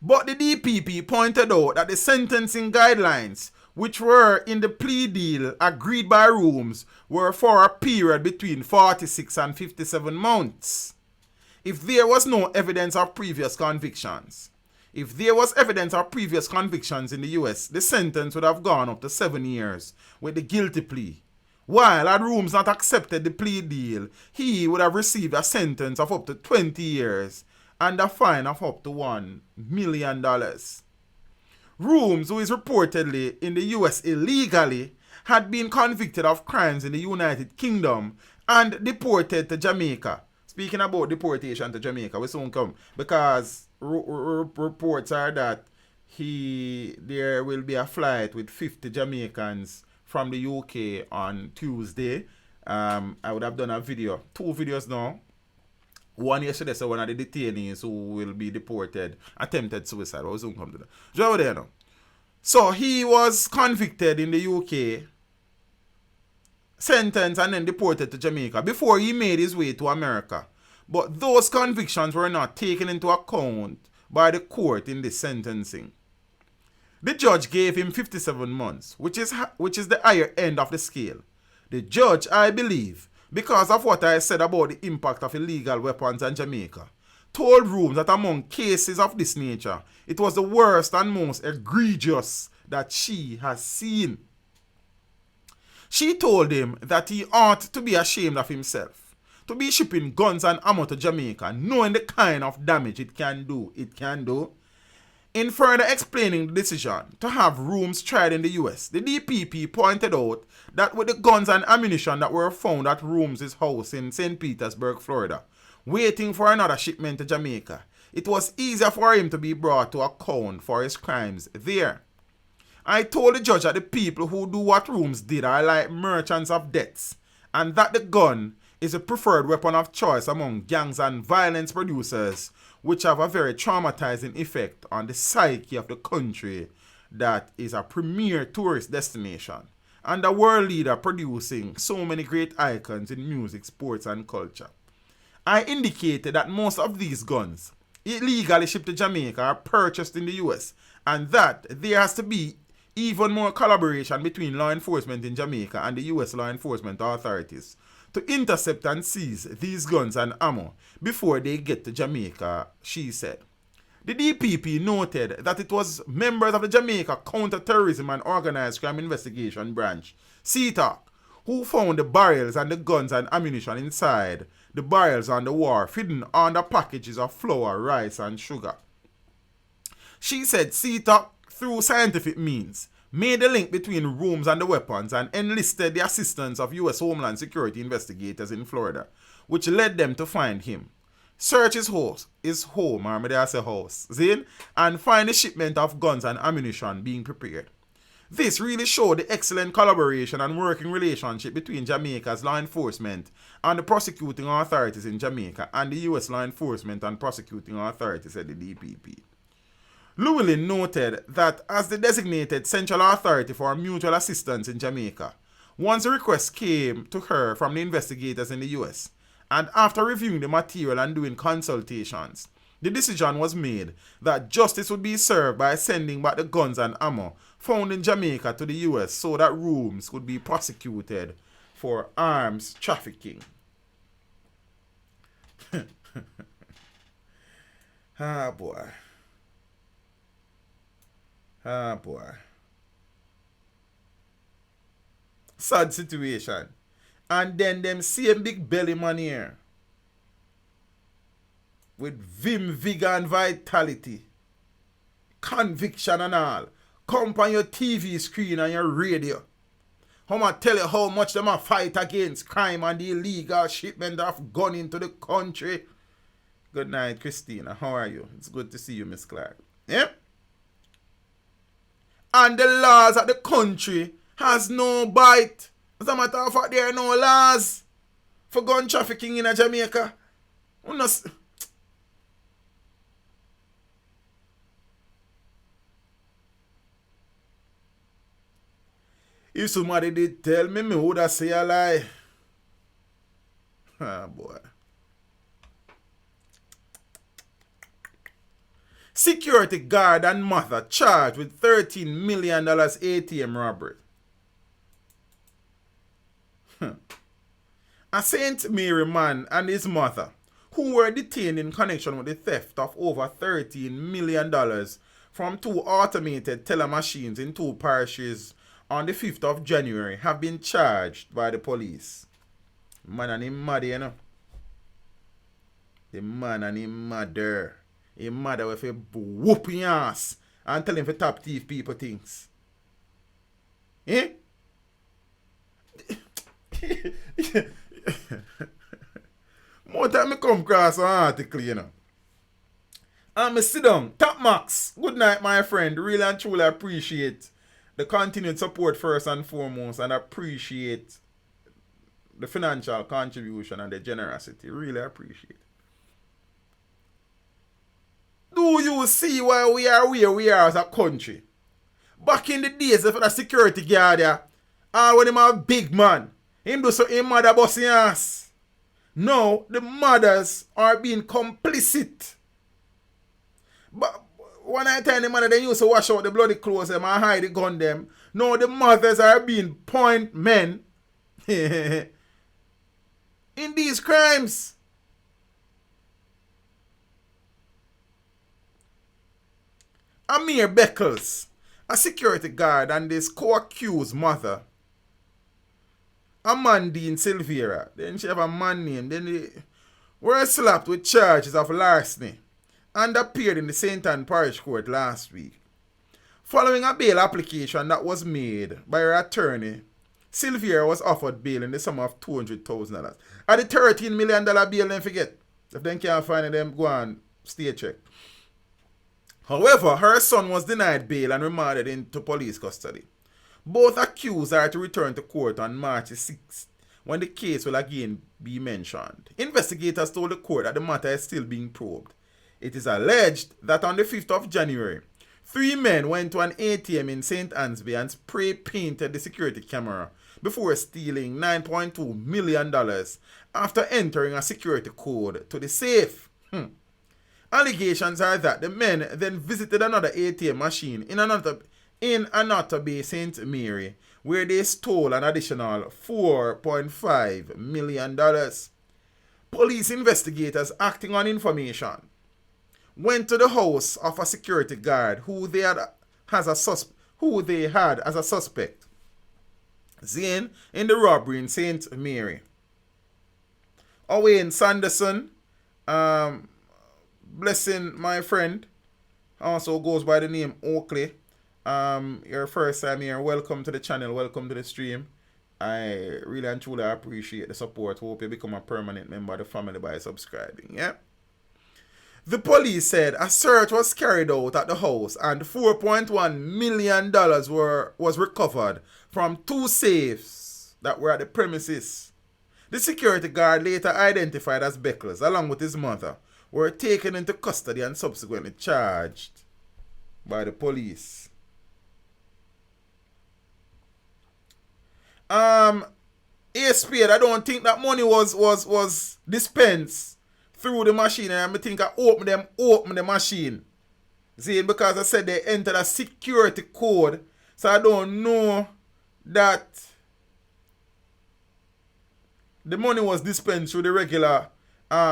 But the DPP pointed out that the sentencing guidelines, which were in the plea deal agreed by Rooms, were for a period between 46 and 57 months. If there was no evidence of previous convictions, if there was evidence of previous convictions in the US, the sentence would have gone up to 7 years with the guilty plea. While had Rooms not accepted the plea deal, he would have received a sentence of up to 20 years and a fine of up to $1 million. Rooms, who is reportedly in the US illegally, had been convicted of crimes in the United Kingdom and deported to Jamaica. Speaking about deportation to Jamaica, we soon come, because reports are that there will be a flight with 50 Jamaicans from the UK on Tuesday. I would have done a video, 2 videos now. One yesterday, so one of the detainees who will be deported attempted suicide. I will soon come to that. Joe there now. So he was convicted in the UK, sentenced and then deported to Jamaica before he made his way to America. But those convictions were not taken into account by the court in this sentencing. The judge gave him 57 months, which is the higher end of the scale. The judge, I believe, because of what I said about the impact of illegal weapons in Jamaica, told Rooms that among cases of this nature, it was the worst and most egregious that she has seen. She told him that he ought to be ashamed of himself, to be shipping guns and ammo to Jamaica, knowing the kind of damage it can do. In further explaining the decision to have rooms tried in the US, the DPP pointed out that with the guns and ammunition that were found at Rooms' house in St. Petersburg, Florida, waiting for another shipment to Jamaica, it was easier for him to be brought to account for his crimes there. I told the judge that the people who do what Rooms did are like merchants of debts, and that the gun is a preferred weapon of choice among gangs and violence producers, which have a very traumatizing effect on the psyche of the country that is a premier tourist destination and a world leader producing so many great icons in music, sports, and culture. I indicated that most of these guns, illegally shipped to Jamaica, are purchased in the US, and that there has to be even more collaboration between law enforcement in Jamaica and the US law enforcement authorities to intercept and seize these guns and ammo before they get to Jamaica, she said. The DPP noted that it was members of the Jamaica Counter-Terrorism and Organized Crime Investigation Branch, CTOC, who found the barrels and the guns and ammunition inside the barrels on the wharf, hidden under packages of flour, rice, and sugar. She said CTOC, through scientific means, made a link between Rooms and the weapons and enlisted the assistance of U.S. Homeland Security investigators in Florida, which led them to find him, search his home, and find the shipment of guns and ammunition being prepared. This really showed the excellent collaboration and working relationship between Jamaica's law enforcement and the prosecuting authorities in Jamaica and the U.S. law enforcement and prosecuting authorities, said the DPP. Llewellyn noted that as the designated central authority for mutual assistance in Jamaica, once a request came to her from the investigators in the US, and after reviewing the material and doing consultations, the decision was made that justice would be served by sending back the guns and ammo found in Jamaica to the US so that Rooms could be prosecuted for arms trafficking. Ah, boy. Ah, boy. Sad situation. And then them same big belly man here, with vim, vigor, and vitality, conviction and all, come on your TV screen and your radio. I'm going to tell you how much them a fight against crime and the illegal shipment of gun into the country. Good night, Christina. How are you? It's good to see you, Miss Clark. Yep. And the laws of the country has no bite. As a matter of fact, there are no laws for gun trafficking in Jamaica. If somebody did tell me, me would have say a lie. Ah, boy. Security guard and mother charged with $13 million ATM robbery. A St. Mary man and his mother, who were detained in connection with the theft of over $13 million from two automated teller machines in two parishes on the 5th of January, have been charged by the police. Man and him mother, you know. The man and him mother. His mother with a whooping ass and tell him for top thief people things. Eh? More time I come across an article, you know. And I sit down. Top Max. Good night, my friend. Really and truly appreciate the continued support first and foremost, and appreciate the financial contribution and the generosity. Really appreciate it. Do you see why we are where we are as a country? Back in the days of the security guard there, when him a big man, him do so him mother busting ass. Now the mothers are being complicit. But one time the mother they used to wash out the bloody clothes them and hide the gun them. Now the mothers are being point men in these crimes. Amir Beckles, a security guard, and his co-accused mother Amandine Silvera. Then she have a man name. Then they were slapped with charges of larceny and appeared in the St. Anne Parish Court last week. Following a bail application that was made by her attorney, Silvera was offered bail in the sum of $200,000. At the $13 million bail, then forget. If they can't find them, go on stay check. However, her son was denied bail and remanded into police custody. Both accused are to return to court on March 6th, when the case will again be mentioned. Investigators told the court that the matter is still being probed. It is alleged that on the 5th of January, 3 men went to an ATM in St. Ansby and spray painted the security camera before stealing $9.2 million after entering a security code to the safe. Allegations are that the men then visited another ATM machine in Another Bay, St. Mary, where they stole an additional $4.5 million. Police investigators acting on information went to the house of a security guard who they had as a suspect, seen in the robbery in St. Mary. Owen Sanderson, blessing my friend, also goes by the name Oakley. Your first time here, welcome to the channel, welcome to the stream. I really and truly appreciate the support. Hope you become a permanent member of the family by subscribing. Yeah. The police said a search was carried out at the house and $4.1 million was recovered from 2 safes that were at the premises. The security guard, later identified as Beckles, along with his mother, were taken into custody and subsequently charged by the police. Spade, I don't think that money was dispensed through the machine, and I think I open the machine. See, because I said they entered a security code, so I don't know that the money was dispensed through the regular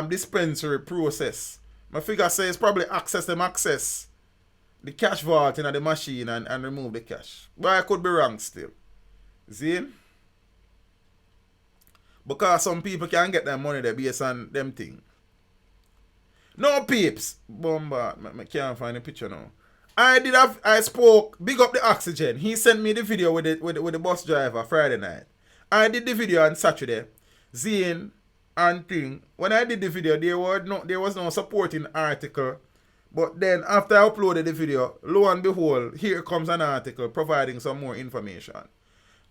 dispensary process. My figure says probably access the cash vault in the machine and remove the cash. But I could be wrong still. See? Because some people can get their money there based on them thing. No peeps. Bombard. I can't find the picture now. I spoke, big up the oxygen. He sent me the video with the bus driver Friday night. I did the video on Saturday. Zine and thing. When I did the video, there was no supporting article. But then after I uploaded the video, lo and behold, here comes an article providing some more information.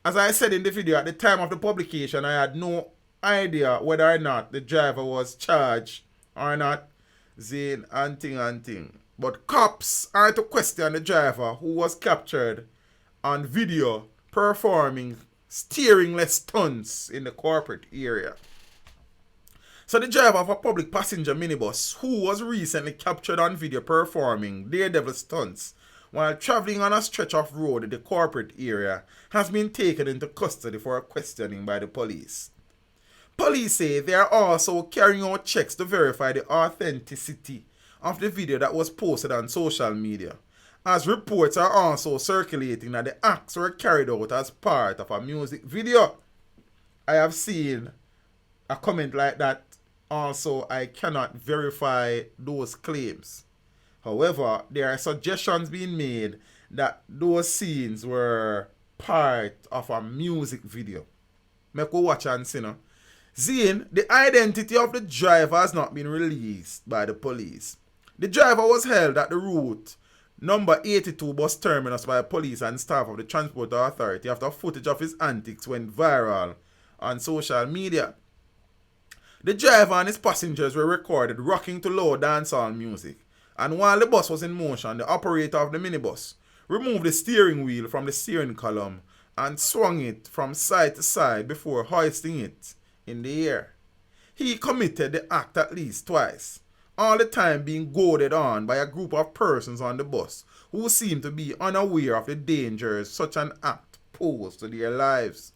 As I said in the video, at the time of the publication, I had no idea whether or not the driver was charged or not. Zine and thing. But cops are to question the driver who was captured on video performing steeringless stunts in the corporate area. So the driver of a public passenger minibus who was recently captured on video performing daredevil stunts while traveling on a stretch of road in the corporate area has been taken into custody for questioning by the police. Police say they are also carrying out checks to verify the authenticity of the video that was posted on social media, as reports are also circulating that the acts were carried out as part of a music video. I have seen a comment like that. Also, I cannot verify those claims. However, there are suggestions being made that those scenes were part of a music video. Make go watch and see now. Zine, the identity of the driver has not been released by the police. The driver was held at the route number 82 bus terminus by police and staff of the Transport Authority after footage of his antics went viral on social media. The driver and his passengers were recorded rocking to low dancehall music, and while the bus was in motion, the operator of the minibus removed the steering wheel from the steering column and swung it from side to side before hoisting it in the air. He committed the act at least twice, all the time being goaded on by a group of persons on the bus who seemed to be unaware of the dangers such an act posed to their lives.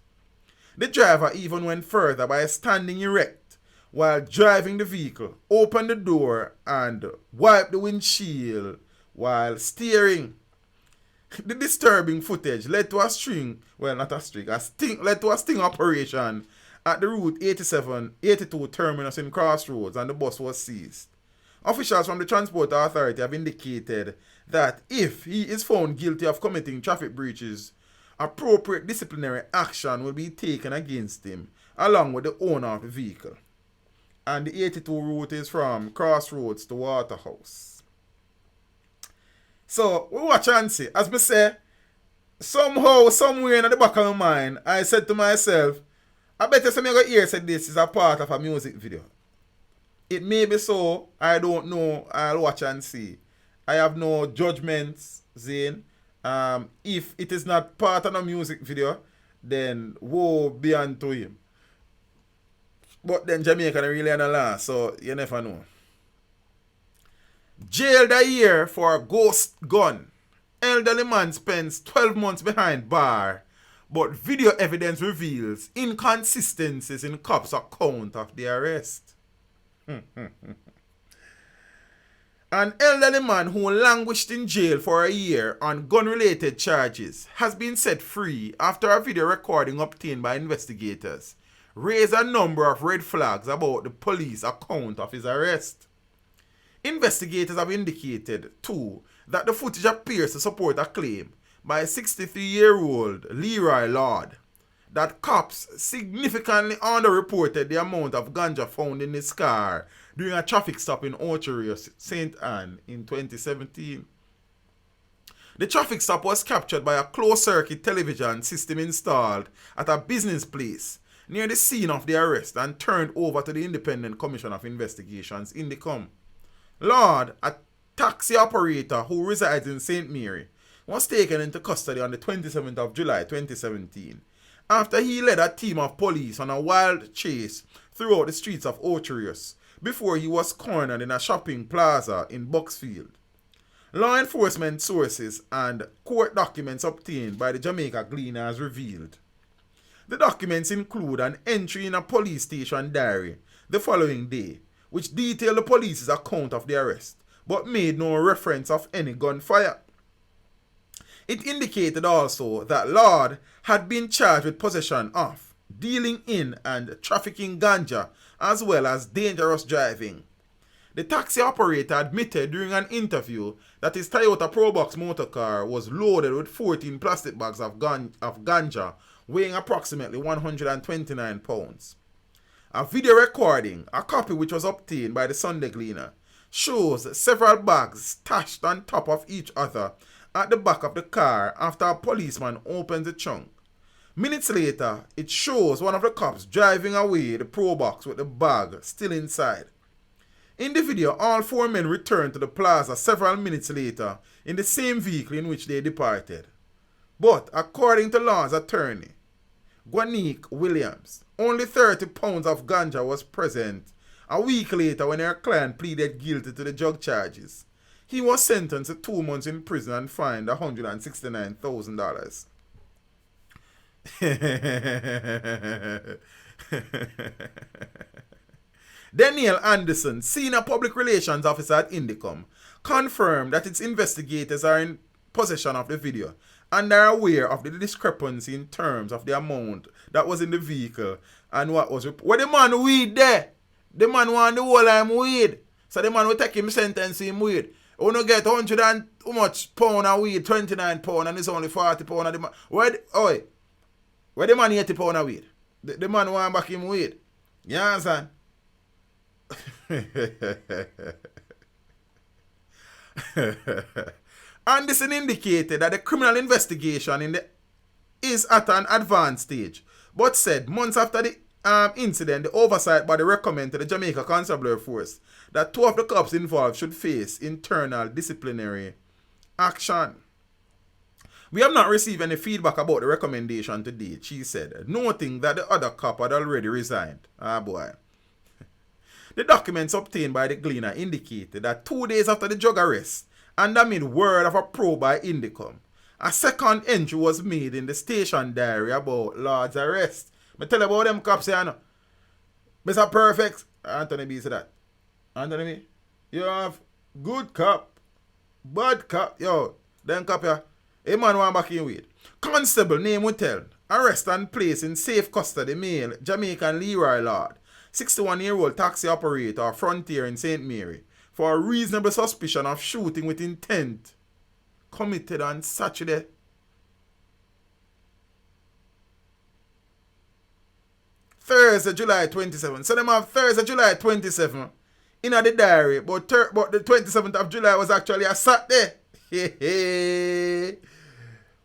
The driver even went further by standing erect while driving the vehicle, opened the door and wiped the windshield while steering. The disturbing footage led to a sting operation at the Route 82 terminus in Crossroads, and the bus was seized. Officials from the Transport Authority have indicated that if he is found guilty of committing traffic breaches, appropriate disciplinary action will be taken against him, along with the owner of the vehicle. And the 82 route is from Crossroads to Waterhouse. So, we watch and see. As me say, somehow, somewhere in the back of my mind, I said to myself, I bet you some of hear said this is a part of a music video. It may be so, I don't know, I'll watch and see. I have no judgments, Zane. If it is not part of a music video, then woe be unto him. But then Jamaica really on the last, so you never know. Jailed a year for a ghost gun. Elderly man spends 12 months behind bar, but video evidence reveals inconsistencies in cops' account of the arrest. An elderly man who languished in jail for a year on gun-related charges has been set free after a video recording obtained by investigators raised a number of red flags about the police account of his arrest. Investigators have indicated, too, that the footage appears to support a claim by 63-year-old Leroy Lord that cops significantly underreported the amount of ganja found in his car during a traffic stop in Orchard, St. Anne in 2017. The traffic stop was captured by a closed-circuit television system installed at a business place near the scene of the arrest and turned over to the Independent Commission of Investigations, INDECOM. Lord, a taxi operator who resides in St. Mary, was taken into custody on the 27th of July 2017 after he led a team of police on a wild chase throughout the streets of Orchard before he was cornered in a shopping plaza in Bucksfield. Law enforcement sources and court documents obtained by the Jamaica Gleaners revealed. The documents include an entry in a police station diary the following day, which detailed the police's account of the arrest, but made no reference of any gunfire. It indicated also that Lord had been charged with possession of, dealing in and trafficking ganja, as well as dangerous driving. The taxi operator admitted during an interview that his Toyota Probox motor car was loaded with 14 plastic bags of ganja weighing approximately 129 pounds. A video recording, a copy which was obtained by the Sunday Gleaner, shows several bags stashed on top of each other at the back of the car after a policeman opens the trunk. Minutes later, it shows one of the cops driving away the Probox with the bag still inside. In the video, all four men returned to the plaza several minutes later in the same vehicle in which they departed. But according to Lord's attorney, Guanique Williams, only 30 pounds of ganja was present a week later when her client pleaded guilty to the drug charges. He was sentenced to 2 months in prison and fined $169,000. Daniel Anderson, Senior Public Relations Officer at INDECOM, confirmed that its investigators are in possession of the video and are aware of the discrepancy in terms of the amount that was in the vehicle and what was... Where the man weed there? The man want the whole time weed. So the man will take him sentence him weed. We don't get 100 and how much pound of weed, 29 pound, and it's only 40 pound of the man. Where the man 80 pound of weed? The man want back him weed. You understand? Anderson indicated that the criminal investigation is at an advanced stage, but said months after the incident, the oversight body recommended to the Jamaica Constabulary Force that 2 of the cops involved should face internal disciplinary action. We have not received any feedback about the recommendation to date, she said, noting that the other cop had already resigned. Ah boy. The documents obtained by the Gleaner indicated that 2 days after the drug arrest, and amid word of a probe by INDECOM, a second entry was made in the station diary about Lord's arrest. I tell you about them cops here, no? Mr. Perfect. Anthony B said that. Anthony B, you have good cop, bad cop. Yo, them cop here, A man want back in weed. Constable name we tell. Arrest and place in safe custody male Jamaican Leroy Lord, 61-year-old taxi operator Frontier in St. Mary, for a reasonable suspicion of shooting with intent committed on Saturday. Thursday, July 27. So them have Thursday, July 27 in the diary, but the 27th of July was actually a Saturday.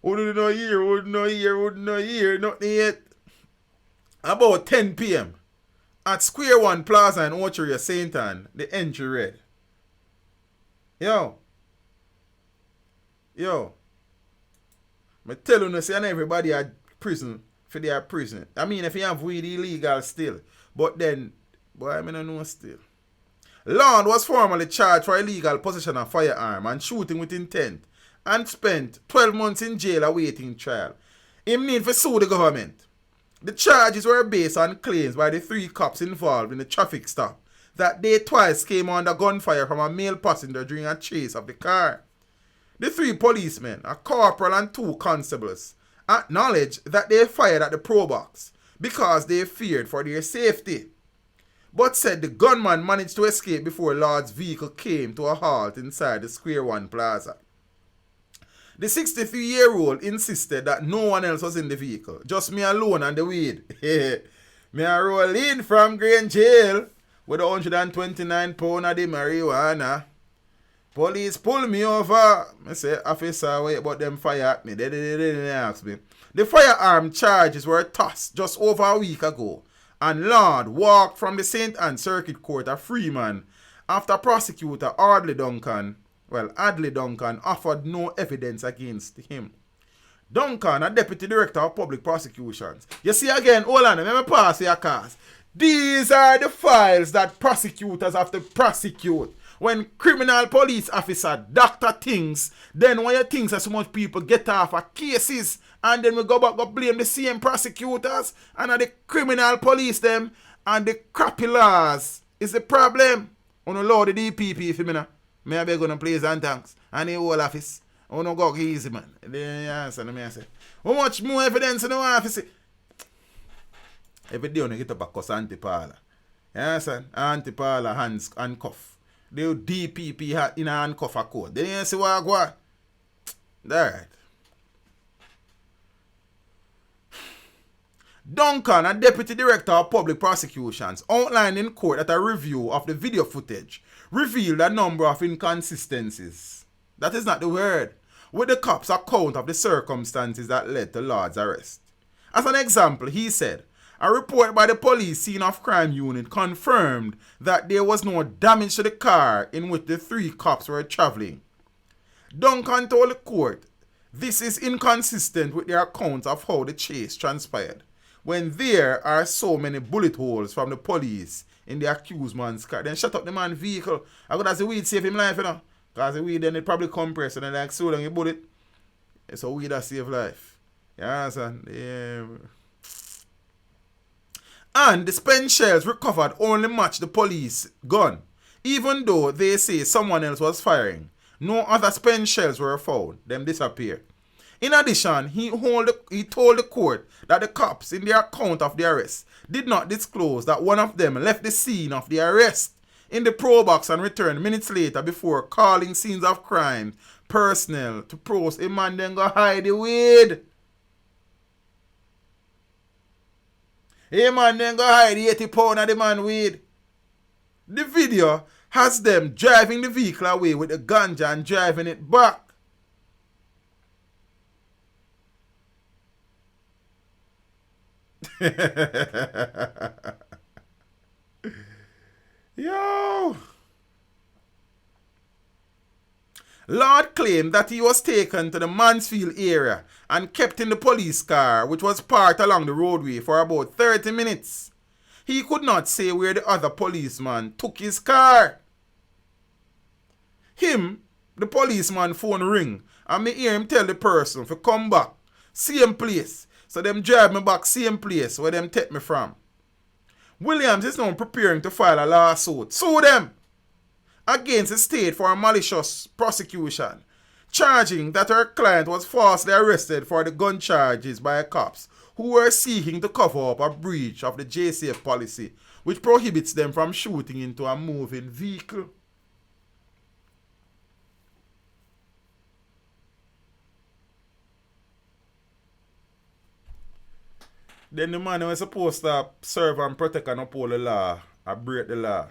Wouldn't know here, nothing yet. About 10 p.m. at Square One Plaza in Orchard, St. Anne, the entry read. Yo. I tell you, say everybody at prison for their prison. I mean, if you have weed illegal still. But then, boy, I don't know still. Lord was formerly charged for illegal possession of firearm and shooting with intent and spent 12 months in jail awaiting trial. Him need to sue the government. The charges were based on claims by the 3 cops involved in the traffic stop that they twice came under gunfire from a male passenger during a chase of the car. The 3 policemen, a corporal and 2 constables, acknowledged that they fired at the pro box because they feared for their safety, but said the gunman managed to escape before Lord's vehicle came to a halt inside the Square One Plaza. The 63-year-old insisted that no one else was in the vehicle, just me alone and the weed. Me a roll in from Green Jail with 129 pounds of the marijuana. Police pull me over. I say, officer, wait, but them fire at me. They ask me. The firearm charges were tossed just over a week ago, and Lord walked from the St. Anne Circuit Court of Freeman after prosecutor Adley Duncan offered no evidence against him. Duncan, a deputy director of public prosecutions. You see again, hold on, let me pass your cars. These are the files that prosecutors have to prosecute. When criminal police officer doctor things, then when you think that so much people get off of cases, and then we go back and blame the same prosecutors and the criminal police them and the crappy laws is the problem. On the law the DPP for me now. May I beg on please and thanks. And the whole office. Oh no go easy man. Then you answer me I say. How much more evidence in the office? Every day when you get up a cuss anti-parlor. You understand? Anti-parlor hands handcuff. The DPP in a handcuff a code. Then you see what I go on. Alright. Duncan, a deputy director of public prosecutions, outlined in court that a review of the video footage revealed a number of inconsistencies. That is not the word. With the cops' account of the circumstances that led to Lord's arrest. As an example, he said, a report by the police scene of crime unit confirmed that there was no damage to the car in which the 3 cops were traveling. Duncan told the court, this is inconsistent with their account of how the chase transpired, when there are so many bullet holes from the police in the accused man's car. Then shut up the man's vehicle. I got as the weed save him life, you know. Because the weed then it probably compress and then like so long you bullet. It's a weed that save life. You understand? Yeah. And the spent shells recovered only match the police gun, even though they say someone else was firing. No other spent shells were found. Them disappeared. In addition, he told the court that the cops in their account of the arrest did not disclose that one of them left the scene of the arrest in the pro box and returned minutes later before calling scenes of crime personnel to post a man then go hide the weed. Hey man, then go hide the 80 pound of the man weed. The video has them driving the vehicle away with the ganja and driving it back. Yo! Lord claimed that he was taken to the Mansfield area and kept in the police car, which was parked along the roadway for about 30 minutes. He could not say where the other policeman took his car. The policeman phone ring, and me hear him tell the person to come back, same place. So them drive me back same place where them take me from. Williams is now preparing to file a lawsuit. Sue them against the state for a malicious prosecution, charging that her client was falsely arrested for the gun charges by cops who were seeking to cover up a breach of the JCF policy, which prohibits them from shooting into a moving vehicle. Then the man who was supposed to serve and protect and uphold the law, I break the law.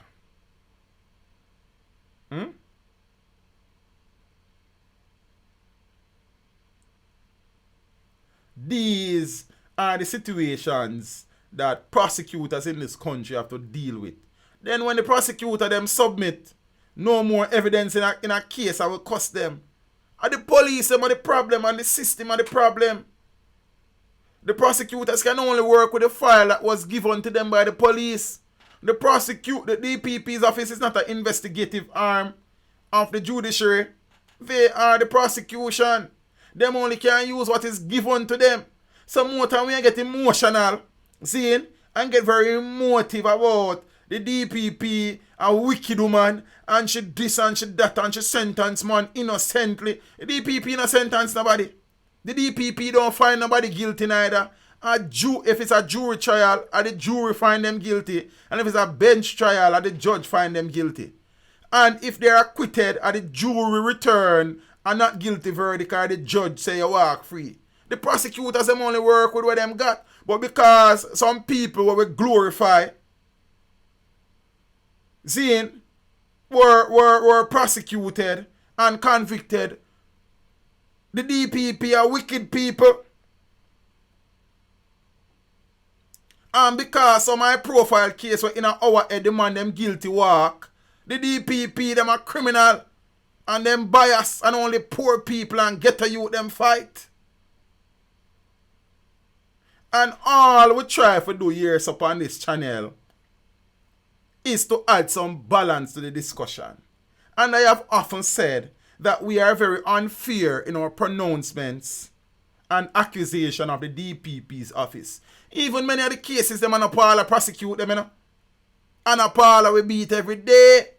These are the situations that prosecutors in this country have to deal with. Then when the prosecutor them submit no more evidence in a case, I will cost them. And the police them are the problem and the system are the problem. The prosecutors can only work with the file that was given to them by the police. The DPP's office is not an investigative arm of the judiciary. They are the prosecution. Them only can use what is given to them. Some more time we get emotional, seeing, and get very emotive about the DPP, a wicked woman, and she this and she that, and she sentence man innocently. The DPP no sentence nobody. The DPP don't find nobody guilty neither. If it's a jury trial, the jury find them guilty. And if it's a bench trial, the judge find them guilty. And if they're acquitted, the jury return a not guilty verdict, or the judge say you walk free. The prosecutors them only work with what them got. But because some people what we glorify, seeing, were prosecuted and convicted, the DPP are wicked people. And because of my profile case were in our head demand them guilty walk, the DPP them are criminal and them bias and only poor people and get a youth them fight. And all we try to do here upon this channel is to add some balance to the discussion. And I have often said that we are very unfair in our pronouncements and accusation of the DPP's office. Even many of the cases them and Apala prosecute them, you know. And Apala we beat every day.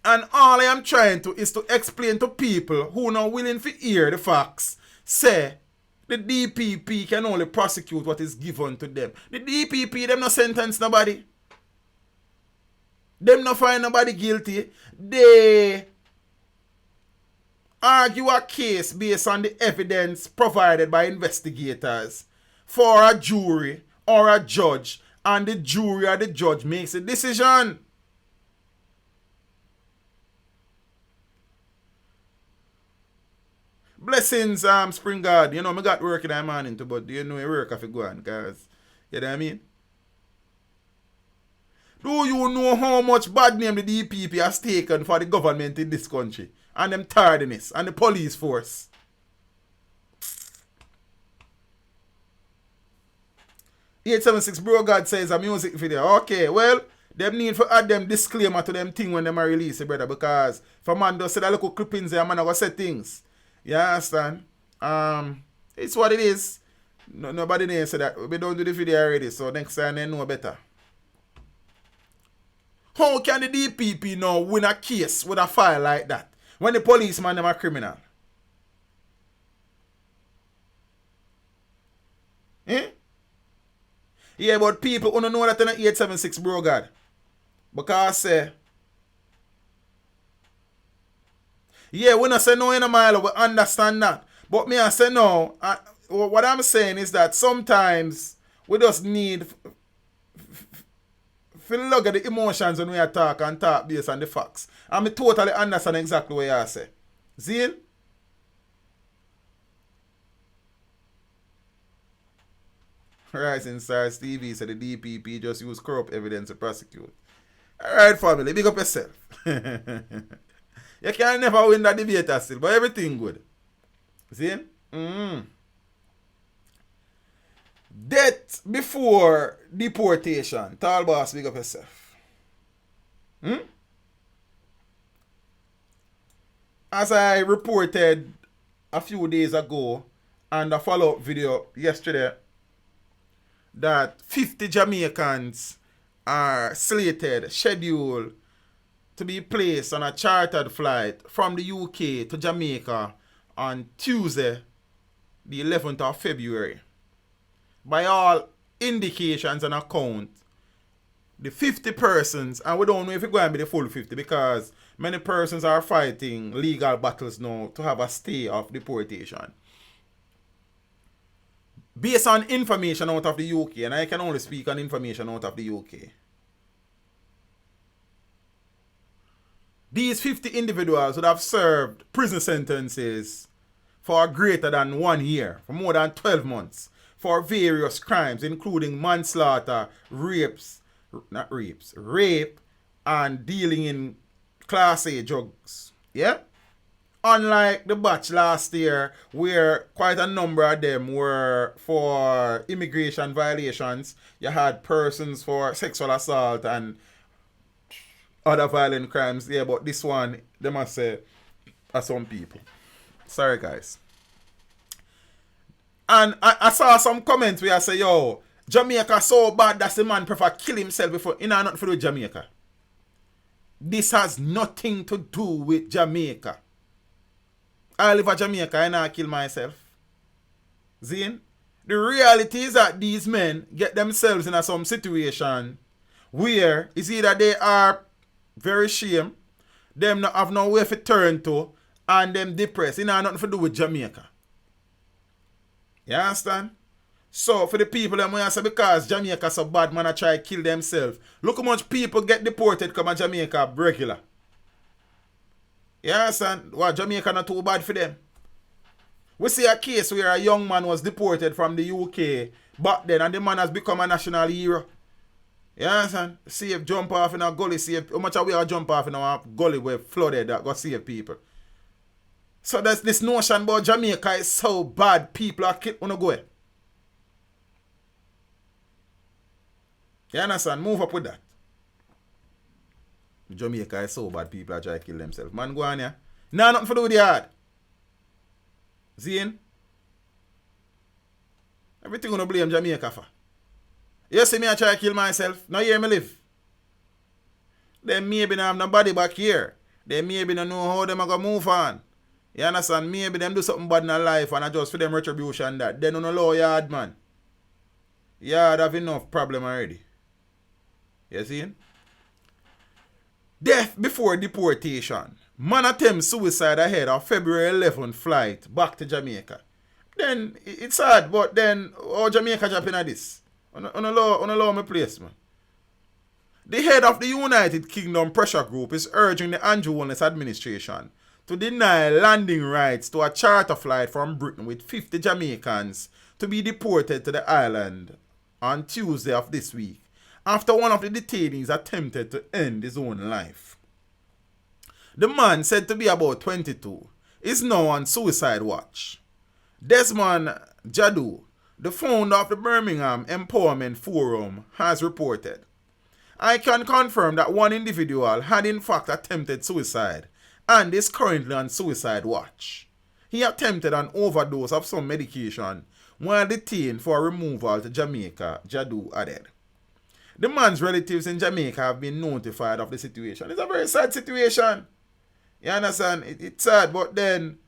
And all I am trying to is to explain to people who are not willing to hear the facts, say the DPP can only prosecute what is given to them. The DPP, them not sentence nobody. Them not find nobody guilty. They argue a case based on the evidence provided by investigators for a jury or a judge, and the jury or the judge makes a decision. Blessings, Spring God. You know, I got work in the morning too, but you know, I work if you go on, because, you know what I mean? Do you know how much bad name the DPP has taken for the government in this country? And them tardiness and the police force. $876 Bro God says a music video. Okay, well, them need to add them disclaimer to them thing when them are released, brother, because if a man does say that little clippings there, man, I go say things. You understand? It's what it is. Nobody needs to say that. We don't do the video already, so next time they know better. How can the DPP now win a case with a file like that when the policeman them are criminal? Eh? Yeah, but people who don't know that in 876 Bro God. Because yeah, when I say no in a mile, we understand that. But me I say no. What I'm saying is that sometimes we just need to look at the emotions when we talk and talk based on the facts. And I totally understand exactly what you say. See? Rising Stars TV said the DPP just use corrupt evidence to prosecute. Alright, family, big up yourself. You can never win that debate still, but everything good. See? Death before deportation. Tall boss, big up yourself. As I reported a few days ago and a follow-up video yesterday, that 50 Jamaicans are scheduled to be placed on a chartered flight from the UK to Jamaica on Tuesday, the 11th of February. By all indications and account, the 50 persons, and we don't know if it's going to be the full 50 because many persons are fighting legal battles now to have a stay of deportation. Based on information out of the UK, and I can only speak on information out of the UK, these 50 individuals would have served prison sentences for greater than 1 year, for more than 12 months, for various crimes, including manslaughter, rape, and dealing in Class A drugs. Yeah? Unlike the batch last year, where quite a number of them were for immigration violations, you had persons for sexual assault and other violent crimes. Yeah, but this one, they must say, are some people. Sorry, guys. And I saw some comments where I say, yo, Jamaica so bad that the man prefer kill himself before. You know, nothing to do with Jamaica. This has nothing to do with Jamaica. I live in Jamaica and I kill myself. Zine? The reality is that these men get themselves in some situation where it's either they are very shame, them not have nowhere to turn to, and them depressed. It has nothing to do with Jamaica. You understand? So for the people them when I say because Jamaica so bad, man, I try to kill themselves. Look how much people get deported come to Jamaica regular. You understand? What, Jamaica not too bad for them? We see a case where a young man was deported from the UK back then and the man has become a national hero. You understand? Save jump off in a gully, save how much we are jump off in a gully where flooded that got save people. So there's this notion about Jamaica is so bad, people are wanna go. You understand? Move up with that. Jamaica is so bad, people are trying to kill themselves. Man, go on here. Nah, nothing to do with the hard. Zine? Everything gonna blame Jamaica for. You see me I try to kill myself. Now hear me live. Then maybe not have nobody back here. Then maybe don't know how them are gonna move on. You understand? Maybe them do something bad in their life and I just for them retribution that. They don't know yard, man. Yard have enough problem already. You see? Death before deportation. Man attempt suicide ahead of February 11th flight back to Jamaica. Then it's sad, but then how Jamaica jumping at this? On allow me place, man. The head of the United Kingdom pressure group is urging the Andrew Holness administration to deny landing rights to a charter flight from Britain with 50 Jamaicans to be deported to the island on Tuesday of this week, after one of the detainees attempted to end his own life. The man, said to be about 22, is now on suicide watch. Desmond Jadu, the founder of the Birmingham Empowerment Forum, has reported, I can confirm that one individual had in fact attempted suicide and is currently on suicide watch. He attempted an overdose of some medication while detained for removal to Jamaica, Jadu added. The man's relatives in Jamaica have been notified of the situation. It's a very sad situation. You understand? It's sad, but then,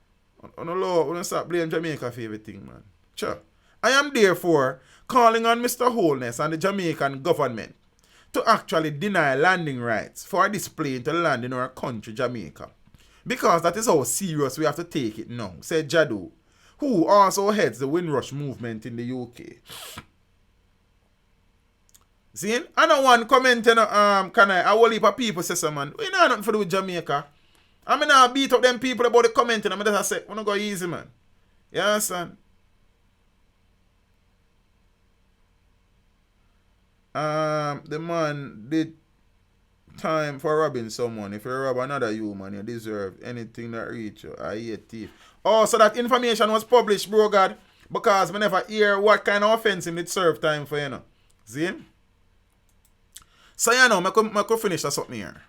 on the law, we don't stop blaming Jamaica for everything, man. Sure. I am therefore calling on Mr. Holness and the Jamaican government to actually deny landing rights for this plane to land in our country, Jamaica. Because that is how serious we have to take it now, said Jadu, who also heads the Windrush movement in the UK. See, I know one commenting, I will heap of people say, man, we know nothing to do with Jamaica. I mean, I beat up them people about the commenting. I mean, that's I say, we don't go easy, man. You understand? The man did time for robbing someone. If you rob another human, you deserve anything that reach you. I hate thief. Oh, so that information was published, bro, God, because we never hear what kind of offense him did serve time for, you know. See? So, you know, I could finish that something here.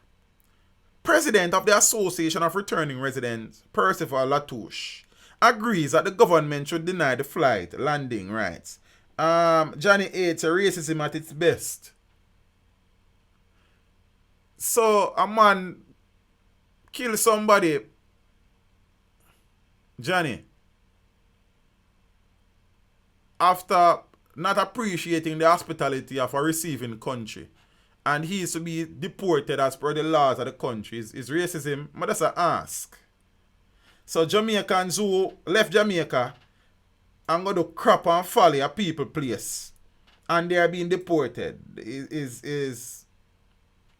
President of the Association of Returning Residents, Percival Latouche, agrees that the government should deny the flight landing rights. Johnny hates racism at its best. So a man kill somebody, Johnny, after not appreciating the hospitality of a receiving country, and he is to be deported as per the laws of the country. Is racism? But that's a ask. So Jamaicans who left Jamaica and go to crap and folly a people place, and they are being deported, is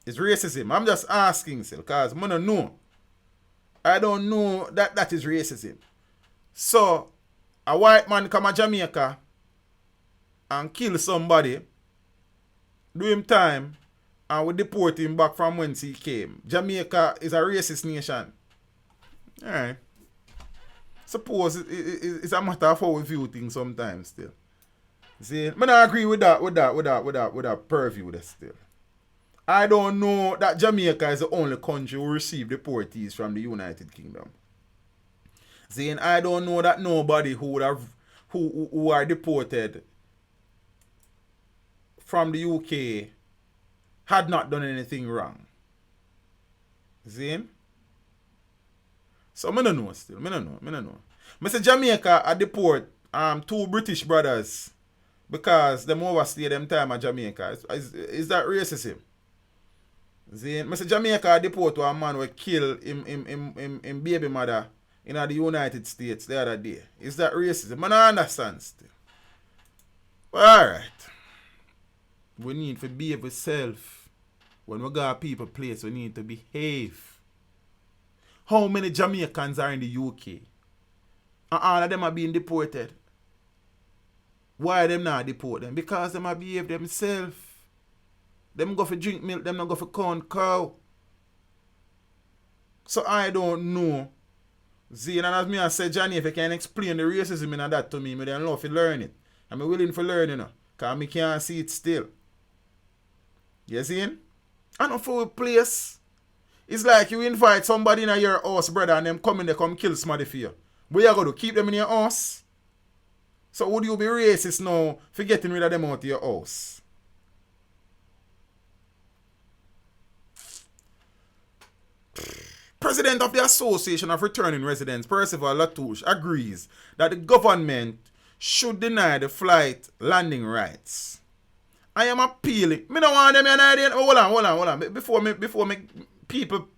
racism. I'm just asking, because I don't know. I don't know that is racism. So a white man come to Jamaica and kill somebody, do him time, and we deport him back from whence he came. Jamaica is a racist nation. Alright. Suppose it's a matter of how we view things sometimes still. See, I don't agree with that purview there still. I don't know that Jamaica is the only country who received deportees from the United Kingdom. See, and I don't know that nobody who are deported from the UK had not done anything wrong. See? So I don't know still. I don't know. I say Jamaica I deport 2 British brothers because them overstay them time at Jamaica. Is that racism? See? I say Jamaica I deport a man who killed him baby mother in the United States the other day. Is that racism? I don't understand still. Alright. We need to behave ourselves. When we got people place, we need to behave. How many Jamaicans are in the UK? And all of them are being deported. Why them not deport them? Because them are behave themselves. Them go for drink milk, them not go for corn cow. So I don't know. See, and as me I said, Johnny, if you can explain the racism in that to me, I don't love to learn it. I'm willing to learn, you know. Because I can't see it still. You see? I don't for a place. It's like you invite somebody in your house, brother, and them come in, they come kill somebody for you. But you got to keep them in your house. So would you be racist now for getting rid of them out of your house? President of the Association of Returning Residents, Percival Latouche, agrees that the government should deny the flight landing rights. I am appealing. Me don't want them an idea. Hold on. Before me people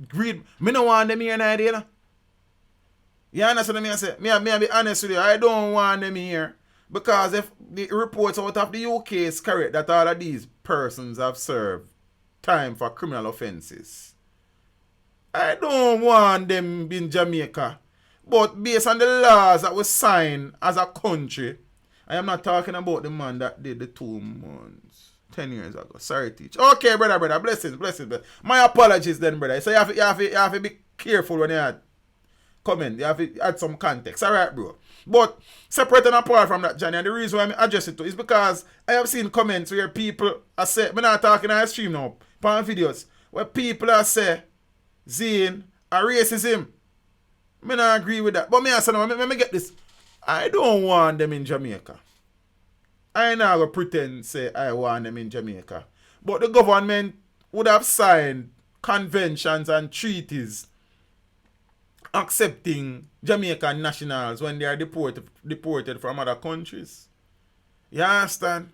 greed, me don't want them here an idea. You understand me? I say, me be honest with you. I don't want them here. Because if the reports out of the UK is correct that all of these persons have served time for criminal offences, I don't want them in Jamaica. But based on the laws that we signed as a country, I am not talking about the man that did the 2 months, 10 years ago. Sorry, teacher. Okay, brother. Blessings. My apologies then, brother. So you have to be careful when you comment. You have to add some context. Alright, bro. But separate and apart from that, Johnny, and the reason why I address it to is because I have seen comments where people are saying, I'm not talking on stream now, on videos, where people are saying, Zane, a racism. I don't agree with that. But me say, let me get this. I don't want them in Jamaica. I not going to pretend say I want them in Jamaica. But the government would have signed conventions and treaties accepting Jamaican nationals when they are deported from other countries. You understand?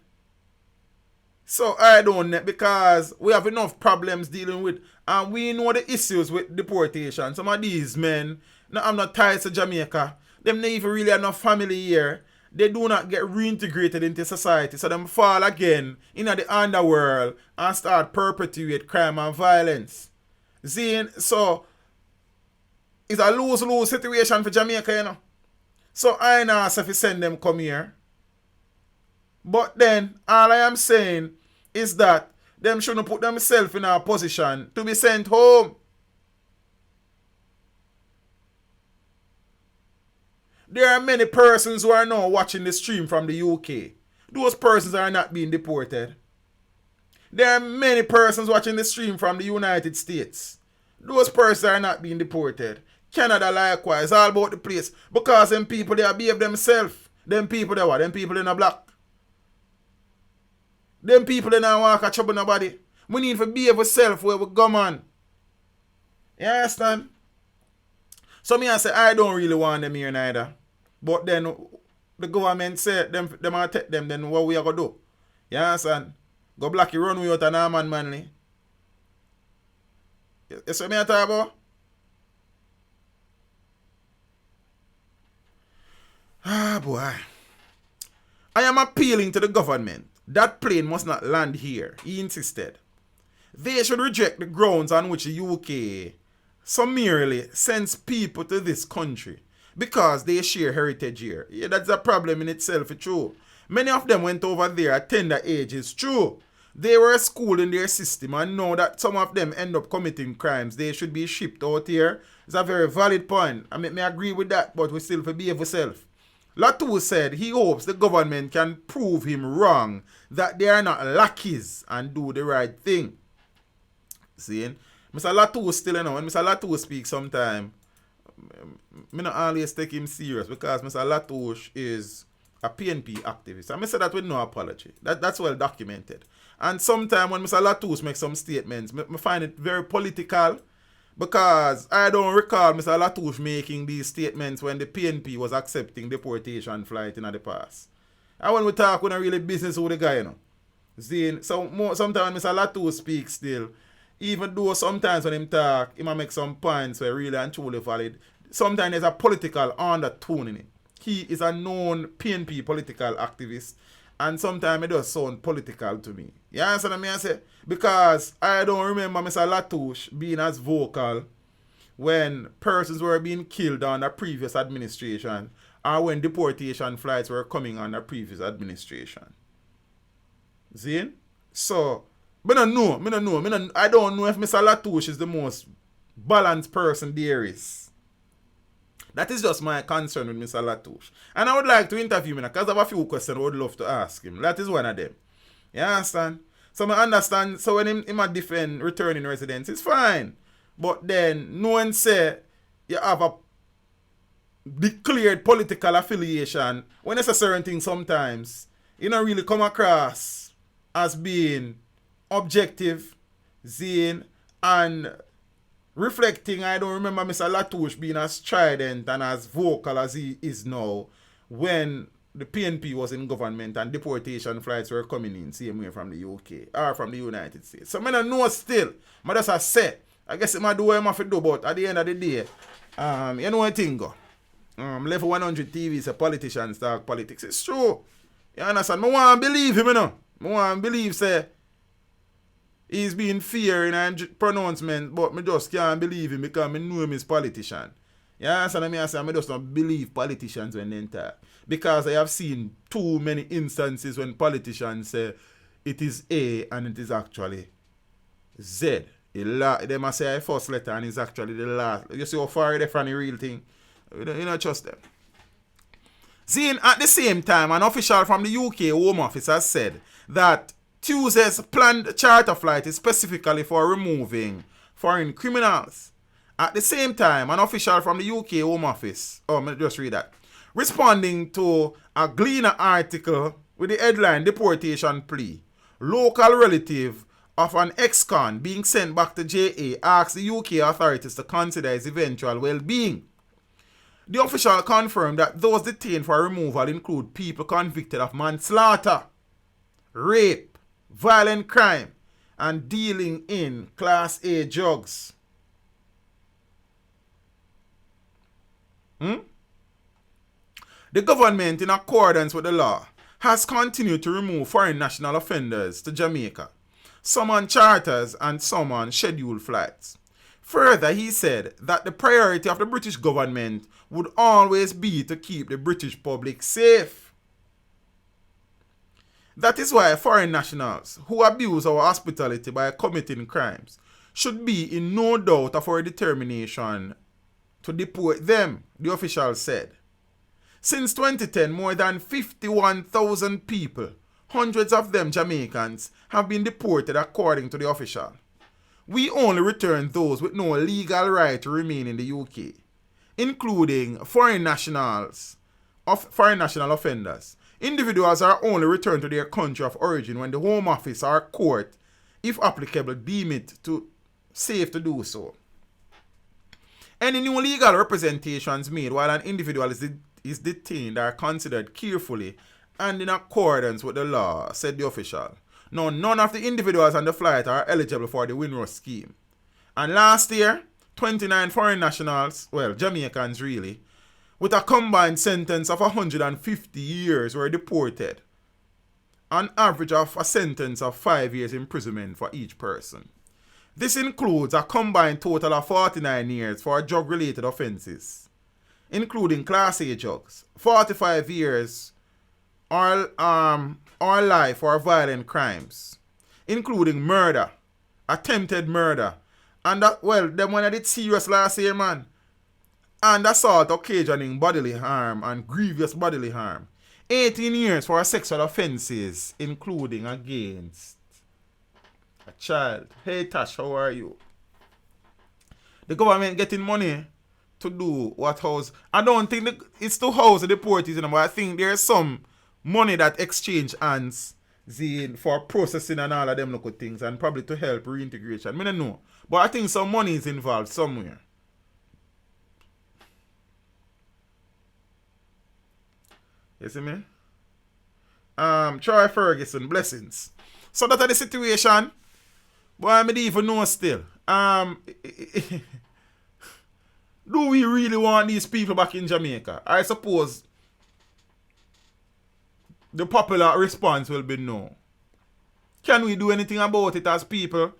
So I don't know, because we have enough problems dealing with, and we know the issues with deportation. Some of these men, now I'm not tied to Jamaica. Them not even really enough family here. They do not get reintegrated into society. So them fall again into the underworld and start perpetuate crime and violence. See, so it's a lose-lose situation for Jamaica, you know. So I know if you send them come here. But then all I am saying is that them shouldn't put themselves in a position to be sent home. There are many persons who are now watching the stream from the UK. Those persons are not being deported. There are many persons watching the stream from the United States. Those persons are not being deported. Canada likewise, all about the place. Because them people, they behave themselves. Them people, they what? Them people in a black. Them people, they don't want to trouble nobody. We need to behave ourselves where we go, man. You understand? So me I say, I don't really want them here neither. But then, the government say, them are take them, then what we are going to do? You understand? Go black you run out of Norman Manley. You see me I talk about? Ah, boy. I am appealing to the government. That plane must not land here, he insisted. They should reject the grounds on which the UK summarily sends people to this country because they share heritage here. Yeah, that's a problem in itself, it's true. Many of them went over there at tender age, it's true. They were schooled in their system and know that some of them end up committing crimes. They should be shipped out here. It's a very valid point. I may agree with that, but we still behave ourselves. Latour said he hopes the government can prove him wrong, that they are not lackeys and do the right thing. See, Mr. Latour still, you know, when Mr. Latour speaks sometime, me not always take him serious because Mr. Latour is a PNP activist. And I say that with no apology. That's well documented. And sometimes when Mr. Latour makes some statements, I find it very political because I don't recall Mr. Latour making these statements when the PNP was accepting deportation flight in the past. And when we talk, we don't really business with the guy, you know. See, so sometimes Mr. Latour speaks still, even though sometimes when him talk, he might make some points where really and truly valid. Sometimes there's a political undertone in it. He is a known PNP political activist, and sometimes it does sound political to me. You understand what I say? Because I don't remember Mr. Latouche being as vocal when persons were being killed under previous administration or when deportation flights were coming under previous administration. See? So, I don't know if Mr. Latouche is the most balanced person there is. That is just my concern with Mr. Latouche. And I would like to interview him because I have a few questions I would love to ask him. That is one of them. You understand? So I understand. So when him defend returning residents, it's fine. But then no one say you have a declared political affiliation. When it's a certain thing sometimes, you don't really come across as being objective, zine, and reflecting. I don't remember Mr. Latouche being as strident and as vocal as he is now when the PNP was in government and deportation flights were coming in same way from the UK or from the United States. So I don't know still. I just say, I guess it might do what I have to do, but at the end of the day, you know what I think go. Level 100 TV say politicians talk politics. It's true. You understand? I want to believe him, you know. I want to believe, say, he's being fair in a pronouncement, but I just can't believe him because I know him is politician. You understand what I say? I just don't believe politicians when they talk. Because I have seen too many instances when politicians say it is A and it is actually Z. They must say a first letter and it's actually the last. You see how far they're from the real thing? You don't trust them. Seeing at the same time, an official from the UK Home Office has said that Tuesday's planned charter flight is specifically for removing foreign criminals. At the same time, an official from the UK Home Office, let me just read that, responding to a Gleaner article with the headline Deportation Plea, local relative of an ex-con being sent back to JA asked the UK authorities to consider his eventual well-being. The official confirmed that those detained for removal include people convicted of manslaughter, rape, violent crime, and dealing in Class A drugs. The government, in accordance with the law, has continued to remove foreign national offenders to Jamaica, some on charters and some on scheduled flights. Further, he said that the priority of the British government would always be to keep the British public safe. That is why foreign nationals who abuse our hospitality by committing crimes should be in no doubt of our determination to deport them, the official said. Since 2010, more than 51,000 people, hundreds of them Jamaicans, have been deported according to the official. We only return those with no legal right to remain in the UK, including foreign national offenders. Individuals are only returned to their country of origin when the Home Office or court if applicable, deem it to safe to do so. Any new legal representations made while an individual is detained are considered carefully and in accordance with the law, said the official. Now, none of the individuals on the flight are eligible for the Windrush scheme. And last year, 29 foreign nationals, well, Jamaicans really, with a combined sentence of 150 years were deported. An average of a sentence of 5 years imprisonment for each person. This includes a combined total of 49 years for drug-related offenses, including Class A drugs, 45 years or life for violent crimes, including murder, attempted murder, and that, well, them one I did serious last year, man, and assault occasioning bodily harm and grievous bodily harm. 18 years for sexual offenses, including against a child. Hey Tash, how are you? The government getting money to do what house. I don't think it's to house the deportees, but I think there's some money that exchange hands for processing and all of them local things, and probably to help reintegration. I don't know. But I think some money is involved somewhere. You see me? Troy Ferguson, blessings. So that's the situation. But I don't even know still. Do we really want these people back in Jamaica? I suppose the popular response will be no. Can we do anything about it as people?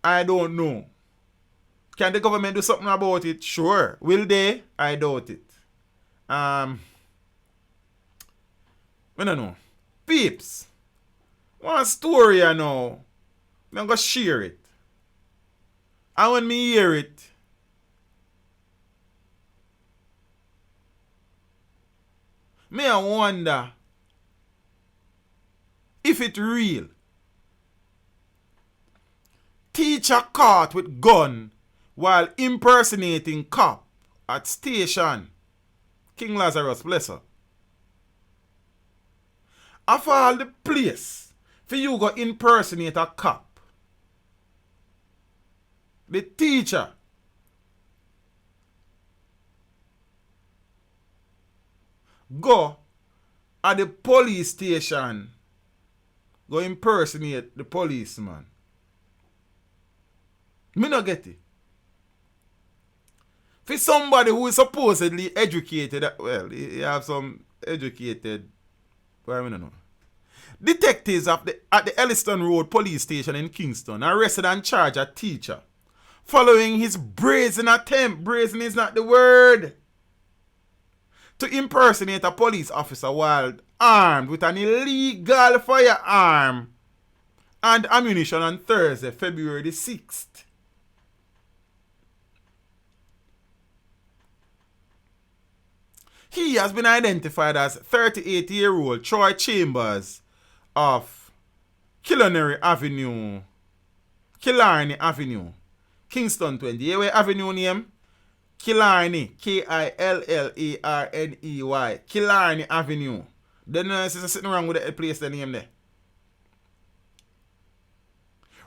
I don't know. Can the government do something about it? Sure. Will they? I doubt it. I don't know. Peeps, one story I know. I'm going to share it. And when me hear it, me I wonder if it real. Teacher caught with gun while impersonating cop at station. King Lazarus, bless her. Of all the place for you go impersonate a cop, the teacher go at the police station, go impersonate the policeman. Me not get it. For somebody who is supposedly educated, well, he have some educated, well, I don't know. Detectives at the Elliston Road police station in Kingston arrested and charged a teacher following his brazen attempt, brazen is not the word, to impersonate a police officer while armed with an illegal firearm and ammunition on Thursday, February the 6th. He has been identified as 38-year-old Troy Chambers of Killarney Avenue, Kingston 20. You know avenue name? Killarney, Killarney, Killarney Avenue. The nurses are sitting around with the place the name there.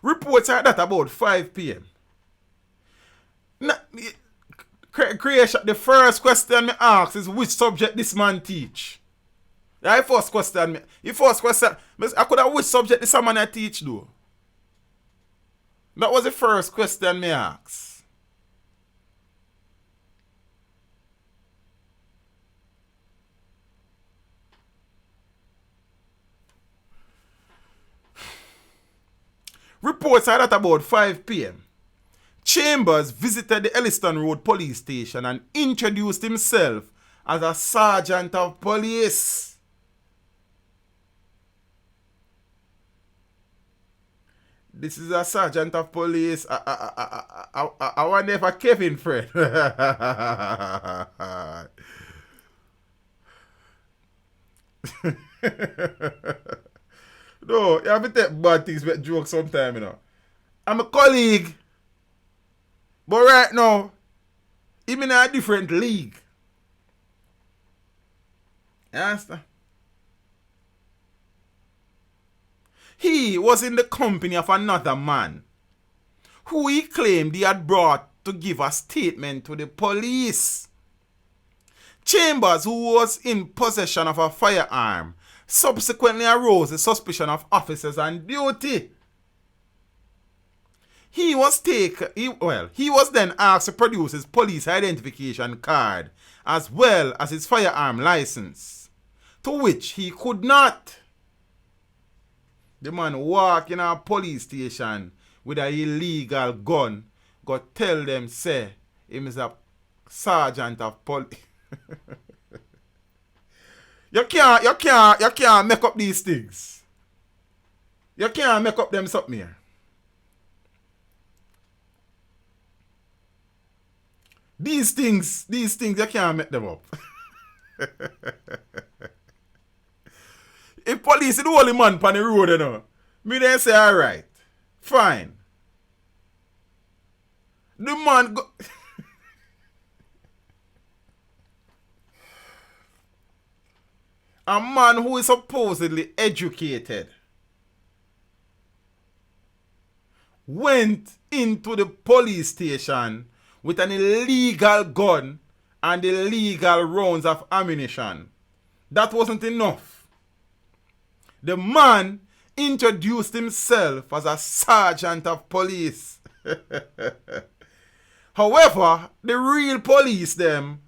Reports are that about 5 p.m. Creation, the first question me ask is which subject this man teach. The first question, I could have which subject this man I teach though. That was the first question me ask. Reports are that about 5 p.m. Chambers visited the Elliston Road police station and introduced himself as a sergeant of police. This is a sergeant of police. I wonder if a Kevin friend. No, you have to take bad things with jokes sometimes, you know. I'm a colleague. But right now, I'm in a different league. You understand? He was in the company of another man who he claimed he had brought to give a statement to the police. Chambers, who was in possession of a firearm, subsequently arose the suspicion of officers on duty. He was then asked to produce his police identification card as well as his firearm license, to which he could not. The man walk in a police station with an illegal gun, go tell them say him is a sergeant of police. You can't make up these things. You can't make up them something here. These things, you can't make them up. If police is the only man on the road, you know, me then say, alright, fine. The man go... A man who is supposedly educated went into the police station with an illegal gun and illegal rounds of ammunition. That wasn't enough. The man introduced himself as a sergeant of police. However, the real police them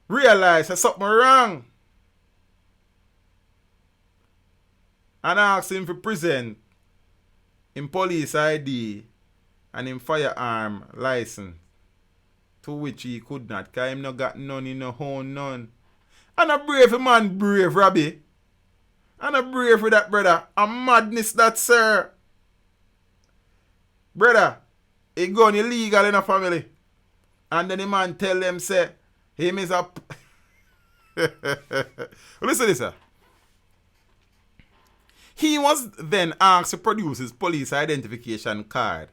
realized there's something wrong and asked him to present him police ID and him firearm license, to which he could not, because him no got none in no home, none. And a brave man, brave, Robbie. And a brave with that, brother. A madness that, sir. Brother, he gone illegal in a family. And then the man tell them, say, him is a... Listen to this, sir. He was then asked to produce his police identification card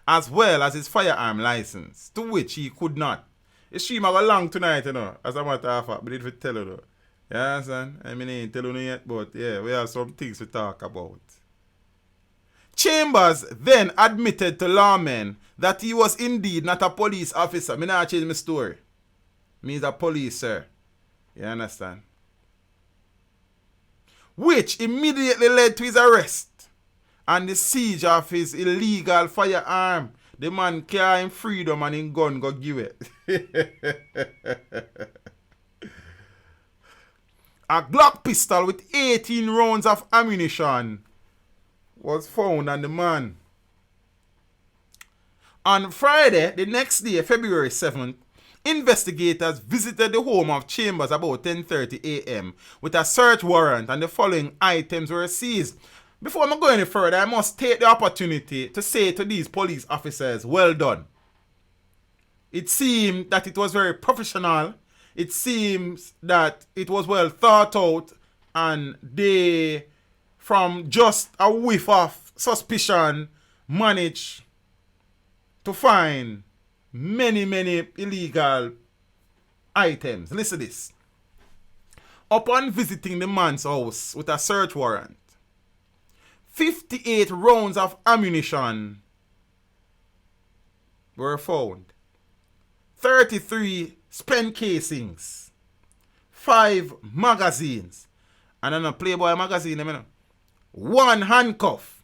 as well as his firearm license, to which he could not. The stream have a long tonight, you know, as a matter of fact, but it tell you though. You understand? I mean, I ain't telling you yet, but yeah, we have some things to talk about. Chambers then admitted to lawmen that he was indeed not a police officer. Me not change my story. Me is a police, sir. You understand? Which immediately led to his arrest and the siege of his illegal firearm. The man carrying freedom and in gun go give it. A Glock pistol with 18 rounds of ammunition was found on the man. On Friday, the next day, February 7th, investigators visited the home of Chambers about 10:30 a.m. with a search warrant, and the following items were seized. Before I go any further, I must take the opportunity to say to these police officers, well done. It seemed that it was very professional. It seems that it was well thought out, and they, from just a whiff of suspicion, managed to find many illegal items. Listen to this. Upon visiting the man's house with a search warrant, 58 rounds of ammunition were found. 33 spent casings. 5 magazines. And then a Playboy magazine, you know. 1 handcuff.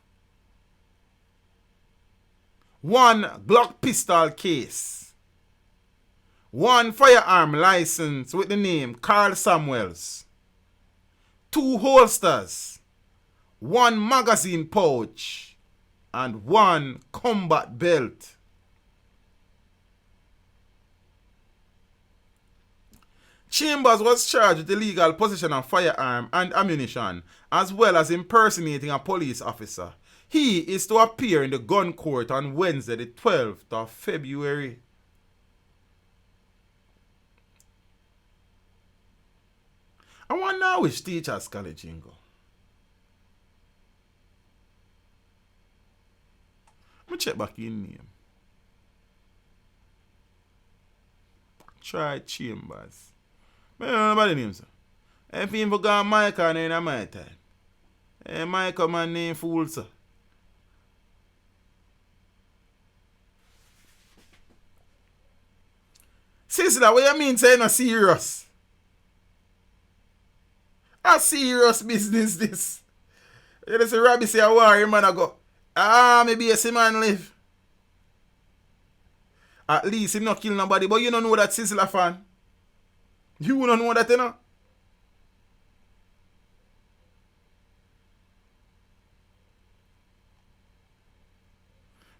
1 Glock pistol case. 1 firearm license with the name Carl Samuels. 2 holsters. 1 magazine pouch. And 1 combat belt. Chambers was charged with illegal possession of firearm and ammunition, as well as impersonating a police officer. He is to appear in the gun court on Wednesday, the 12th of February. I wonder which teacher's college you go. Let me check back in name. Try Chambers. I don't know about the name, sir. If you go on my car in my time. Michael man name fool, sir. Sister, what you mean say no serious? A serious business this. You just say Robbie say a war, man I go. Maybe a man live. At least him not kill nobody, but you don't know that Sizzler fan. You don't know that, you know?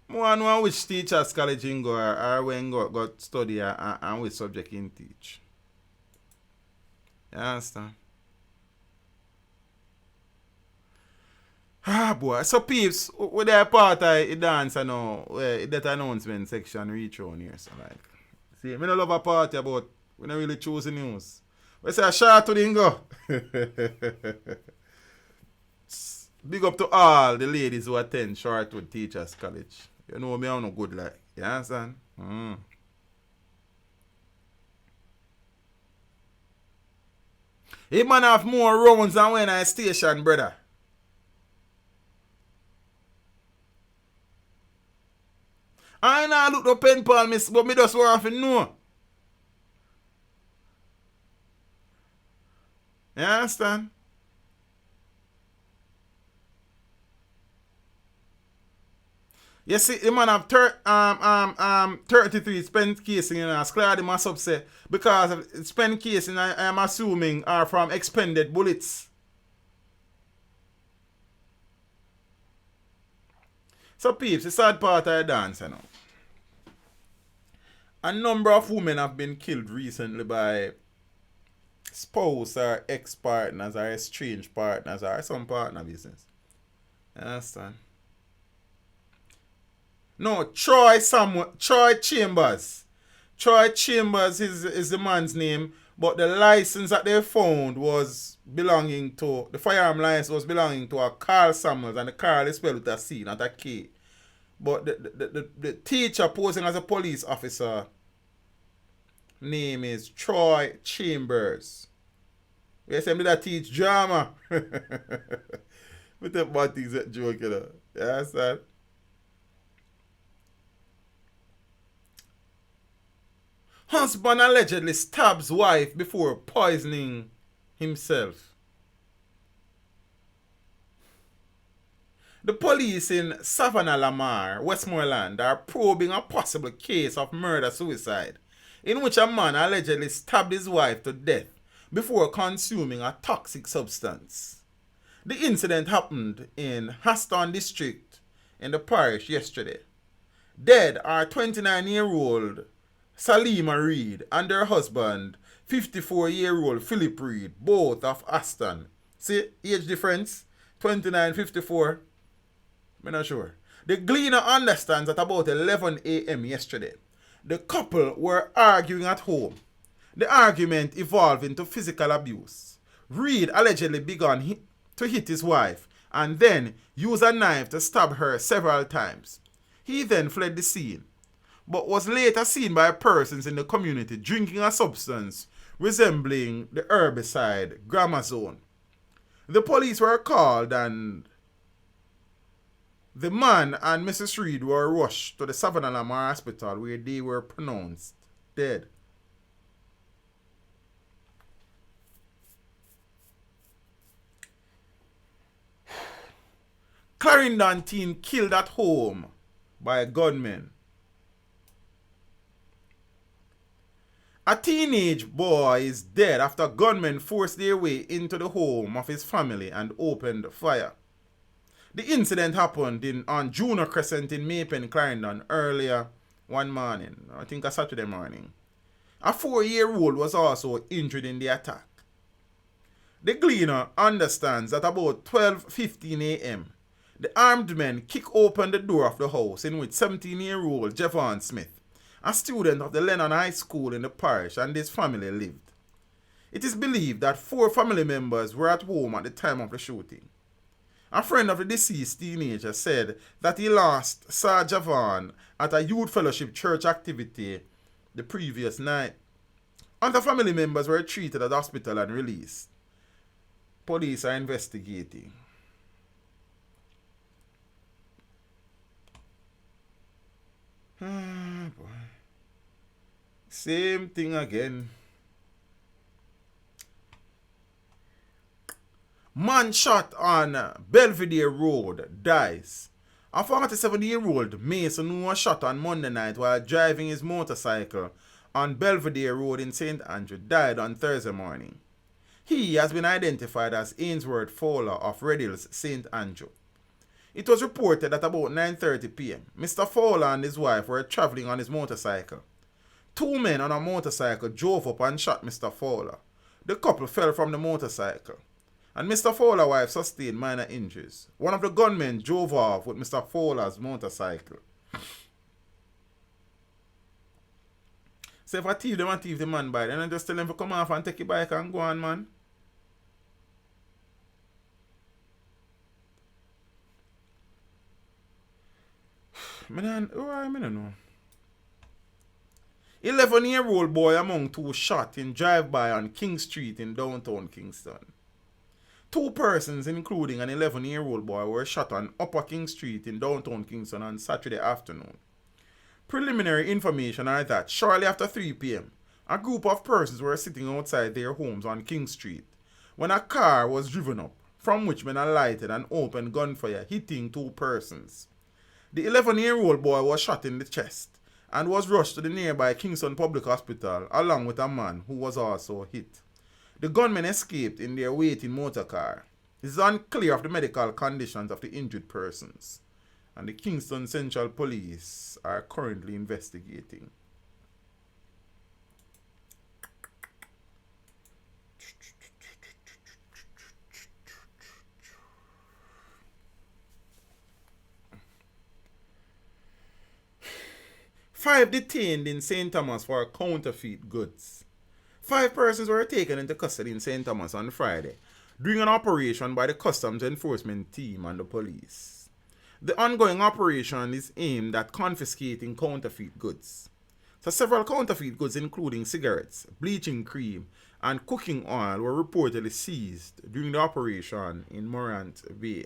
I know which teachers college in go or when go study and which subject in teach. You understand? Boy. So peeps, with that part of the dance now, that announcement section reach on here. So like, see, I don't love a party about we don't really choose the news. We say a shout to the Ingo. Big up to all the ladies who attend Shortwood Teachers College. You know me, I'm no good like. You understand? He man have more rounds than when I station, brother. I now look the pen pal, miss, but me just want to know. You understand? You see, the man have 33 spent casing, you know, Sclad must up say, because of spent casing, I am assuming, are from expended bullets. So, peeps, the sad part of the dance, you know. A number of women have been killed recently by spouse or ex-partners or estranged partners or some partner business. You understand? No, Troy Chambers. Troy Chambers is the man's name, but the license that they found was belonging to, the firearm license was belonging to a Carl Samuels, and the Carl is spelled with a C, not a K. But the teacher posing as a police officer name is Troy Chambers. Yes, I'm that teach drama. With the bad things that joke, you know. Yes, sir. Husband allegedly stabs wife before poisoning himself. The police in Savannah-Lamar, Westmoreland, are probing a possible case of murder-suicide in which a man allegedly stabbed his wife to death before consuming a toxic substance. The incident happened in Haston District in the parish yesterday. Dead are 29-year-old Salima Reed and her husband, 54-year-old Philip Reed, both of Aston. See, age difference, 29, 54. I'm not sure. The Gleaner understands that about 11 a.m. yesterday, the couple were arguing at home. The argument evolved into physical abuse. Reed allegedly began to hit his wife and then used a knife to stab her several times. He then fled the scene, but was later seen by persons in the community drinking a substance resembling the herbicide Gramazone. The police were called and the man and Mrs. Reed were rushed to the Savannah-Lamar Hospital where they were pronounced dead. Clarendon teen killed at home by a gunman. A teenage boy is dead after gunmen forced their way into the home of his family and opened fire. The incident happened on Juno Crescent in Maypen, Clarendon earlier one morning, I think a Saturday morning. A 4-year-old was also injured in the attack. The Gleaner understands that about 12:15 a.m., the armed men kicked open the door of the house in which 17-year-old Javon Smith, a student of the Lennon High School in the parish, and his family lived. It is believed that 4 family members were at home at the time of the shooting. A friend of the deceased teenager said that he last saw Javon at a youth fellowship church activity the previous night. Other family members were treated at the hospital and released. Police are investigating. Ah, boy. Same thing again. Man shot on Belvedere Road dies. A 47-year-old Mason who was shot on Monday night while driving his motorcycle on Belvedere Road in St. Andrew died on Thursday morning. He has been identified as Ainsworth Fowler of Red Hills, St. Andrew. It was reported that about 9:30 p.m., Mr. Fowler and his wife were traveling on his motorcycle. Two men on a motorcycle drove up and shot Mr. Fowler. The couple fell from the motorcycle, and Mr. Fowler's wife sustained minor injuries. One of the gunmen drove off with Mr. Fowler's motorcycle. So if I thief them and thief the man by then I just tell them to come off and take your bike and go on, man. I don't know. 11-year-old boy among two shot in drive-by on King Street in downtown Kingston. Two persons, including an 11-year-old boy, were shot on Upper King Street in downtown Kingston on Saturday afternoon. Preliminary information are that shortly after 3 p.m., a group of persons were sitting outside their homes on King Street when a car was driven up, from which men alighted and opened gunfire, hitting two persons. The 11-year-old boy was shot in the chest and was rushed to the nearby Kingston Public Hospital along with a man who was also hit. The gunmen escaped in their waiting motor car. It is unclear of the medical conditions of the injured persons, and the Kingston Central Police are currently investigating. Five detained in St. Thomas for counterfeit goods. 5 persons were taken into custody in St. Thomas on Friday during an operation by the Customs Enforcement Team and the police. The ongoing operation is aimed at confiscating counterfeit goods. So several counterfeit goods including cigarettes, bleaching cream, and cooking oil were reportedly seized during the operation in Morant Bay.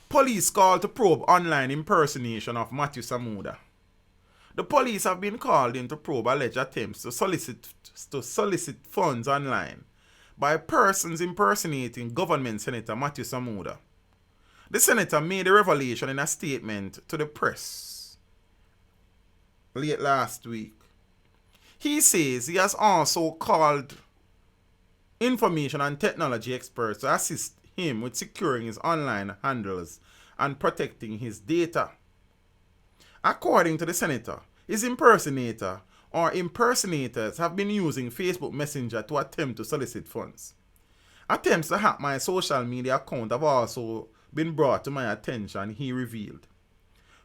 Police called to probe online impersonation of Matthew Samuda. The police have been called in to probe alleged attempts to solicit funds online by persons impersonating Government Senator Matthew Samuda. The senator made the revelation in a statement to the press late last week. He says he has also called information and technology experts to assist him with securing his online handles and protecting his data. According to the senator, his impersonator or impersonators have been using Facebook Messenger to attempt to solicit funds. Attempts to hack my social media account have also been brought to my attention, he revealed.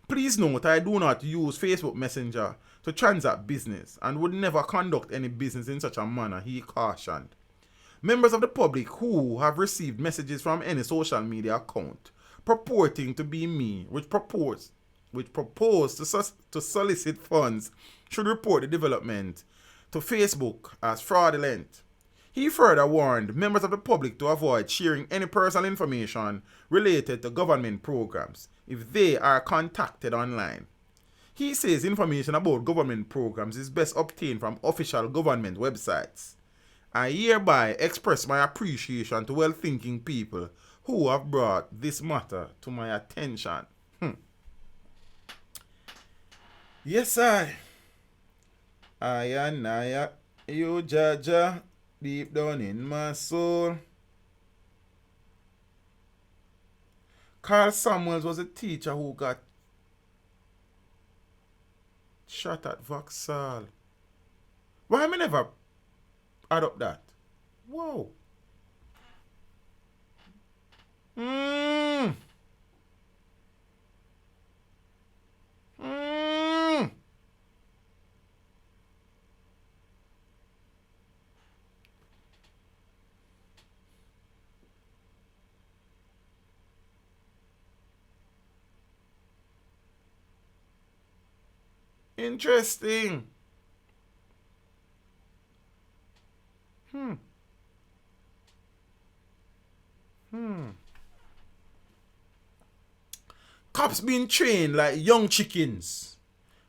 Please note I do not use Facebook Messenger to transact business and would never conduct any business in such a manner, he cautioned. Members of the public who have received messages from any social media account purporting to be me, which propose to solicit funds, should report the development to Facebook as fraudulent. He further warned members of the public to avoid sharing any personal information related to government programs if they are contacted online. He says information about government programs is best obtained from official government websites. I hereby express my appreciation to well-thinking people who have brought this matter to my attention. Yes, I and you, Jaja, deep down in my soul. Carl Samuels was a teacher who got shot at Vauxhall. Why am I never add up that? Whoa. Interesting. Cops being trained like young chickens.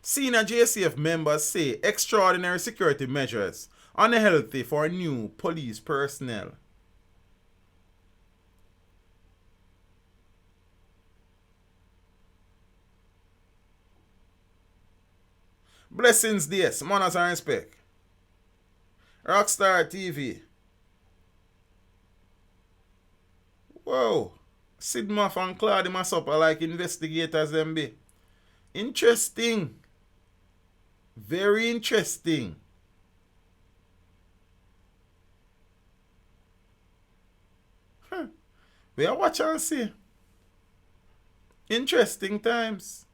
Senior JCF members say extraordinary security measures unhealthy for new police personnel. Blessings, DS, manners and respect. Rockstar TV. Whoa. Sid Muff and Claude Massop are like investigators them be. Interesting. Very interesting. We are watch and see. Interesting times.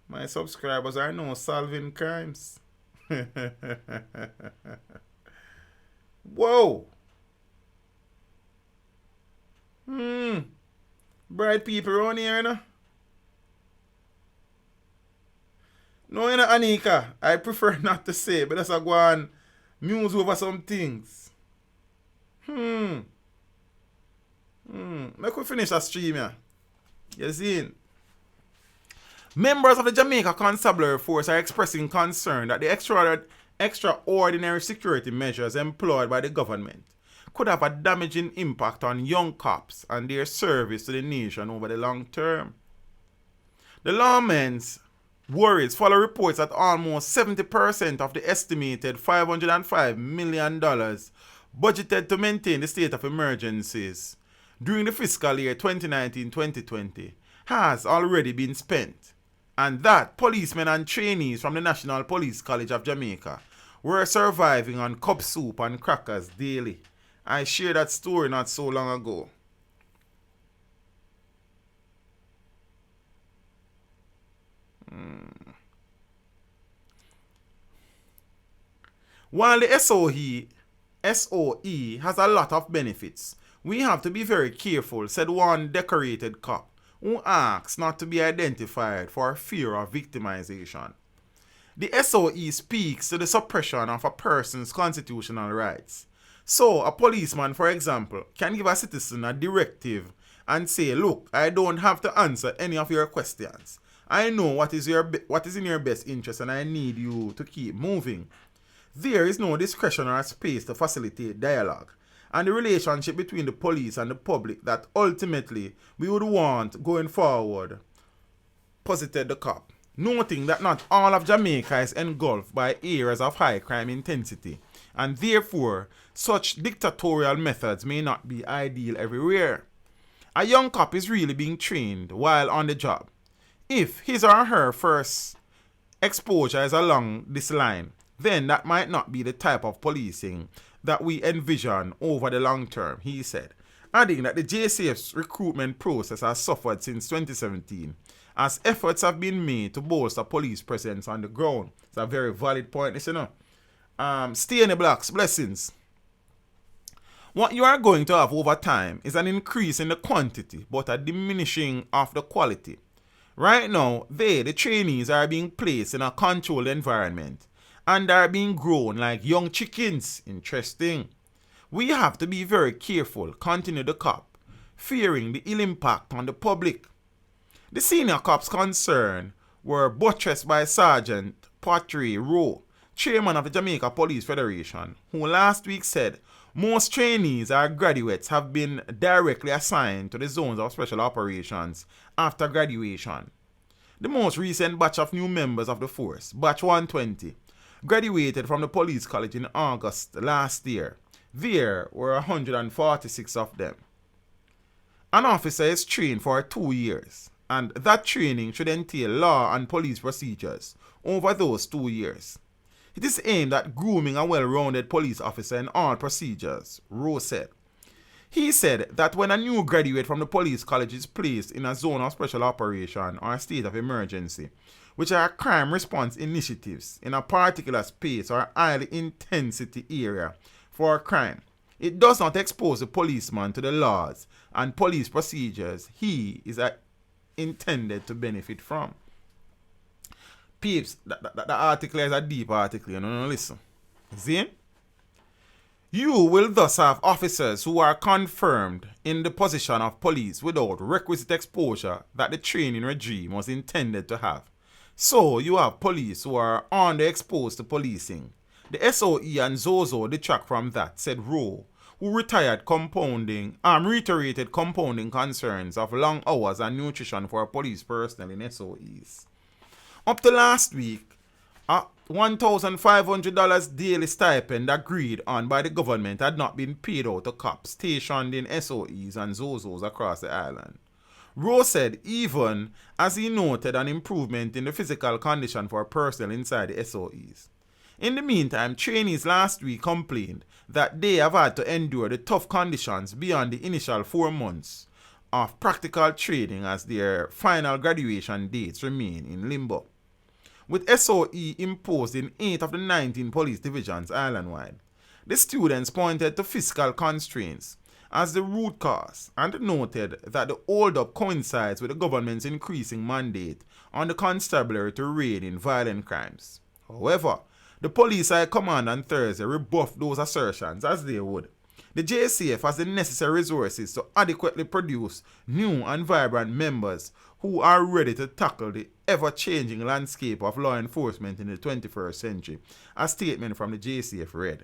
My subscribers are now solving crimes. Whoa. Bright people around here, you know? No, you know, Anika, I prefer not to say, but that's a go on muse over some things. Make we finish a stream, yeah. You see? Members of the Jamaica Constabulary Force are expressing concern that the extraordinary security measures employed by the government could have a damaging impact on young cops and their service to the nation over the long term. The lawmen's worries follow reports that almost 70% of the estimated $505 million budgeted to maintain the state of emergencies during the fiscal year 2019-2020 has already been spent, and that policemen and trainees from the National Police College of Jamaica were surviving on cup soup and crackers daily. I shared that story not so long ago. While the SOE has a lot of benefits, we have to be very careful, said one decorated cop who asks not to be identified for fear of victimization. The SOE speaks to the suppression of a person's constitutional rights. So, a policeman, for example, can give a citizen a directive and say, look, I don't have to answer any of your questions. I know what is in your best interest and I need you to keep moving. There is no discretion or space to facilitate dialogue and the relationship between the police and the public that ultimately we would want going forward, posited the cop, noting that not all of Jamaica is engulfed by areas of high crime intensity, and therefore such dictatorial methods may not be ideal everywhere. A young cop is really being trained while on the job. If his or her first exposure is along this line, then that might not be the type of policing that we envision over the long term, he said, adding that the JCF's recruitment process has suffered since 2017 as efforts have been made to bolster police presence on the ground. It's a very valid point, you know. Stay in the blocks, blessings. What you are going to have over time is an increase in the quantity but a diminishing of the quality. Right now, the trainees, are being placed in a controlled environment and are being grown like young chickens. Interesting. We have to be very careful, continued the cop, fearing the ill impact on the public. The senior cop's concern were buttressed by Sergeant Patrick Rowe, chairman of the Jamaica Police Federation, who last week said most trainees or graduates have been directly assigned to the zones of special operations after graduation. The most recent batch of new members of the force, batch 120, graduated from the police college in August last year. There were 146 of them. An officer is trained for 2 years, and that training should entail law and police procedures over those 2 years. It is aimed at grooming a well-rounded police officer in all procedures, Rowe said. He said that when a new graduate from the police college is placed in a zone of special operation or a state of emergency, which are crime response initiatives in a particular space or high intensity area for a crime, it does not expose the policeman to the laws and police procedures he is intended to benefit from. Peeps, the article is a deep article, you know, listen. See? You will thus have officers who are confirmed in the position of police without requisite exposure that the training regime was intended to have. So you have police who are underexposed to policing. The SOE and Zozo detract from that, said Rowe, who reiterated compounding concerns of long hours and nutrition for police personnel in SOEs. Up to last week, a $1,500 daily stipend agreed on by the government had not been paid out to cops stationed in SOEs and Zozos across the island. Rowe said even as he noted an improvement in the physical condition for personnel inside the SOEs. In the meantime, trainees last week complained that they have had to endure the tough conditions beyond the initial 4 months of practical training as their final graduation dates remain in limbo. With SOE imposed in 8 of the 19 police divisions island-wide, the students pointed to fiscal constraints as the root cause and noted that the hold-up coincides with the government's increasing mandate on the constabulary to raid in violent crimes. However, the police high command on Thursday rebuffed those assertions as they would. The JCF has the necessary resources to adequately produce new and vibrant members who are ready to tackle the ever-changing landscape of law enforcement in the 21st century, a statement from the JCF read.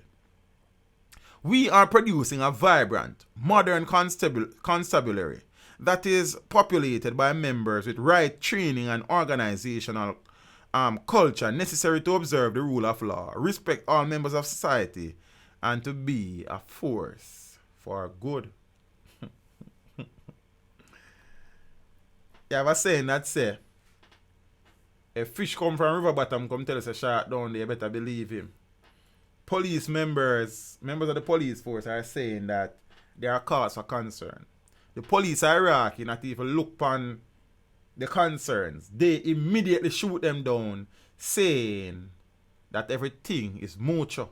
We are producing a vibrant, modern constabulary that is populated by members with right training and organizational culture necessary to observe the rule of law, respect all members of society, and to be a force for good. You have a saying that say, a fish come from river bottom come tell us a shark down there, you better believe him. Police members of the police force are saying that there are cause for concern. The police hierarchy not even look upon the concerns. They immediately shoot them down, saying that everything is mutual.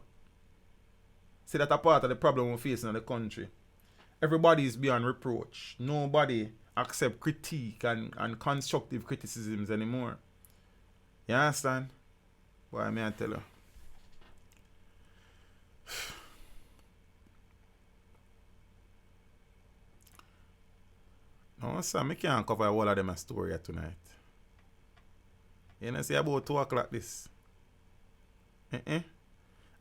See, that's a part of the problem we're facing in the country. Everybody is beyond reproach. Nobody accept critique and constructive criticisms anymore. You understand? Boy, may I tell you. No, sir, I can't cover all of them a story tonight. You know, see about 2 o'clock this. Alright,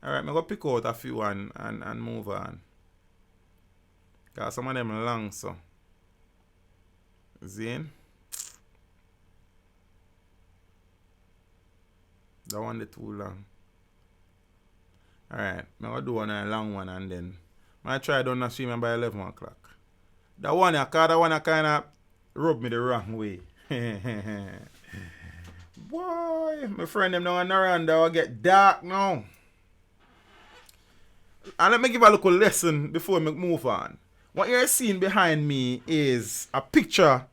I'm going to pick out a few and move on. Because some of them long, so. Zane. That one the too long. Alright, I'm going to do one a long one and then I try down the stream by 11 o'clock. That one, kind of rub me the wrong way. Boy, my friend them down on the veranda will get dark now. And let me give a little lesson before we move on. What you're seeing behind me is a picture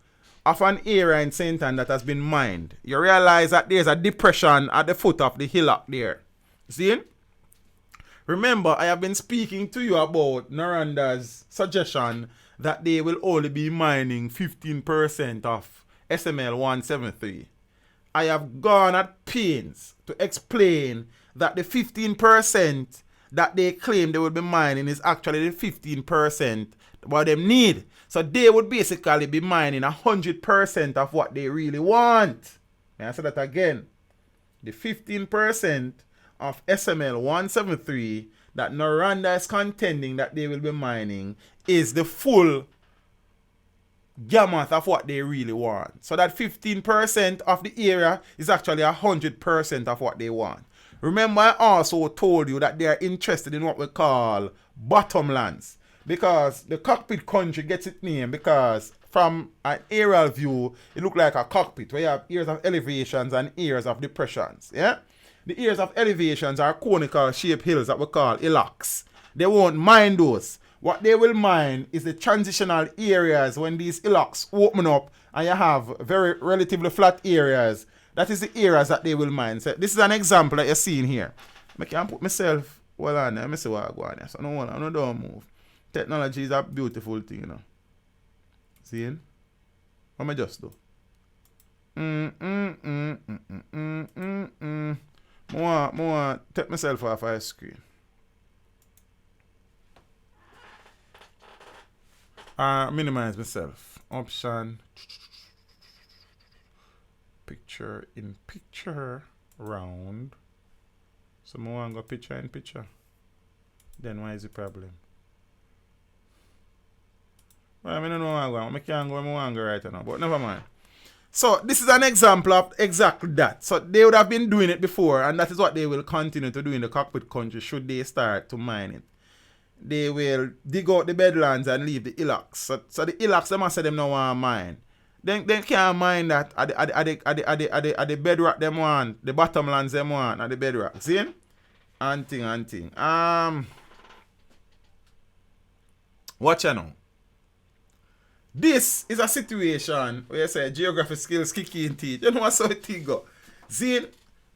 of an area in St. Ann that has been mined. You realize that there's a depression at the foot of the hillock there. See? Remember, I have been speaking to you about Naranda's suggestion that they will only be mining 15% of SML 173. I have gone at pains to explain that the 15% that they claim they will be mining is actually the 15% what they need. So they would basically be mining 100% of what they really want. And I say that again. The 15% of SML 173 that Noranda is contending that they will be mining is the full gamut of what they really want. So that 15% of the area is actually 100% of what they want. Remember, I also told you that they are interested in what we call bottomlands. Because the cockpit country gets its name because from an aerial view, it looks like a cockpit where you have areas of elevations and areas of depressions. Yeah? The areas of elevations are conical shaped hills that we call hillocks. They won't mine those. What they will mine is the transitional areas when these hillocks open up and you have very relatively flat areas. That is the areas that they will mine. So this is an example that you're seeing here. I can put myself well on there. Let me see what I go on there. So I don't move. Technology is a beautiful thing, you know. See? What am I just do? I want take myself off my screen. Minimize myself. Option. Picture in picture. Round. So I want to go picture in picture. Then why is the problem? Well, I don't know where I can't go where I want to go right now. But never mind. So this is an example of exactly that. So they would have been doing it before, and that is what they will continue to do in the cockpit country should they start to mine it. They will dig out the bedlands and leave the hillocks. So the hillocks, they must say them no want mine. Then they can't mine that at the bedrock them want, the bottomlands them want at the bedrock. See? And thing. Watch you now. This is a situation where you say geography skills kick in teeth. You know what so it go? See?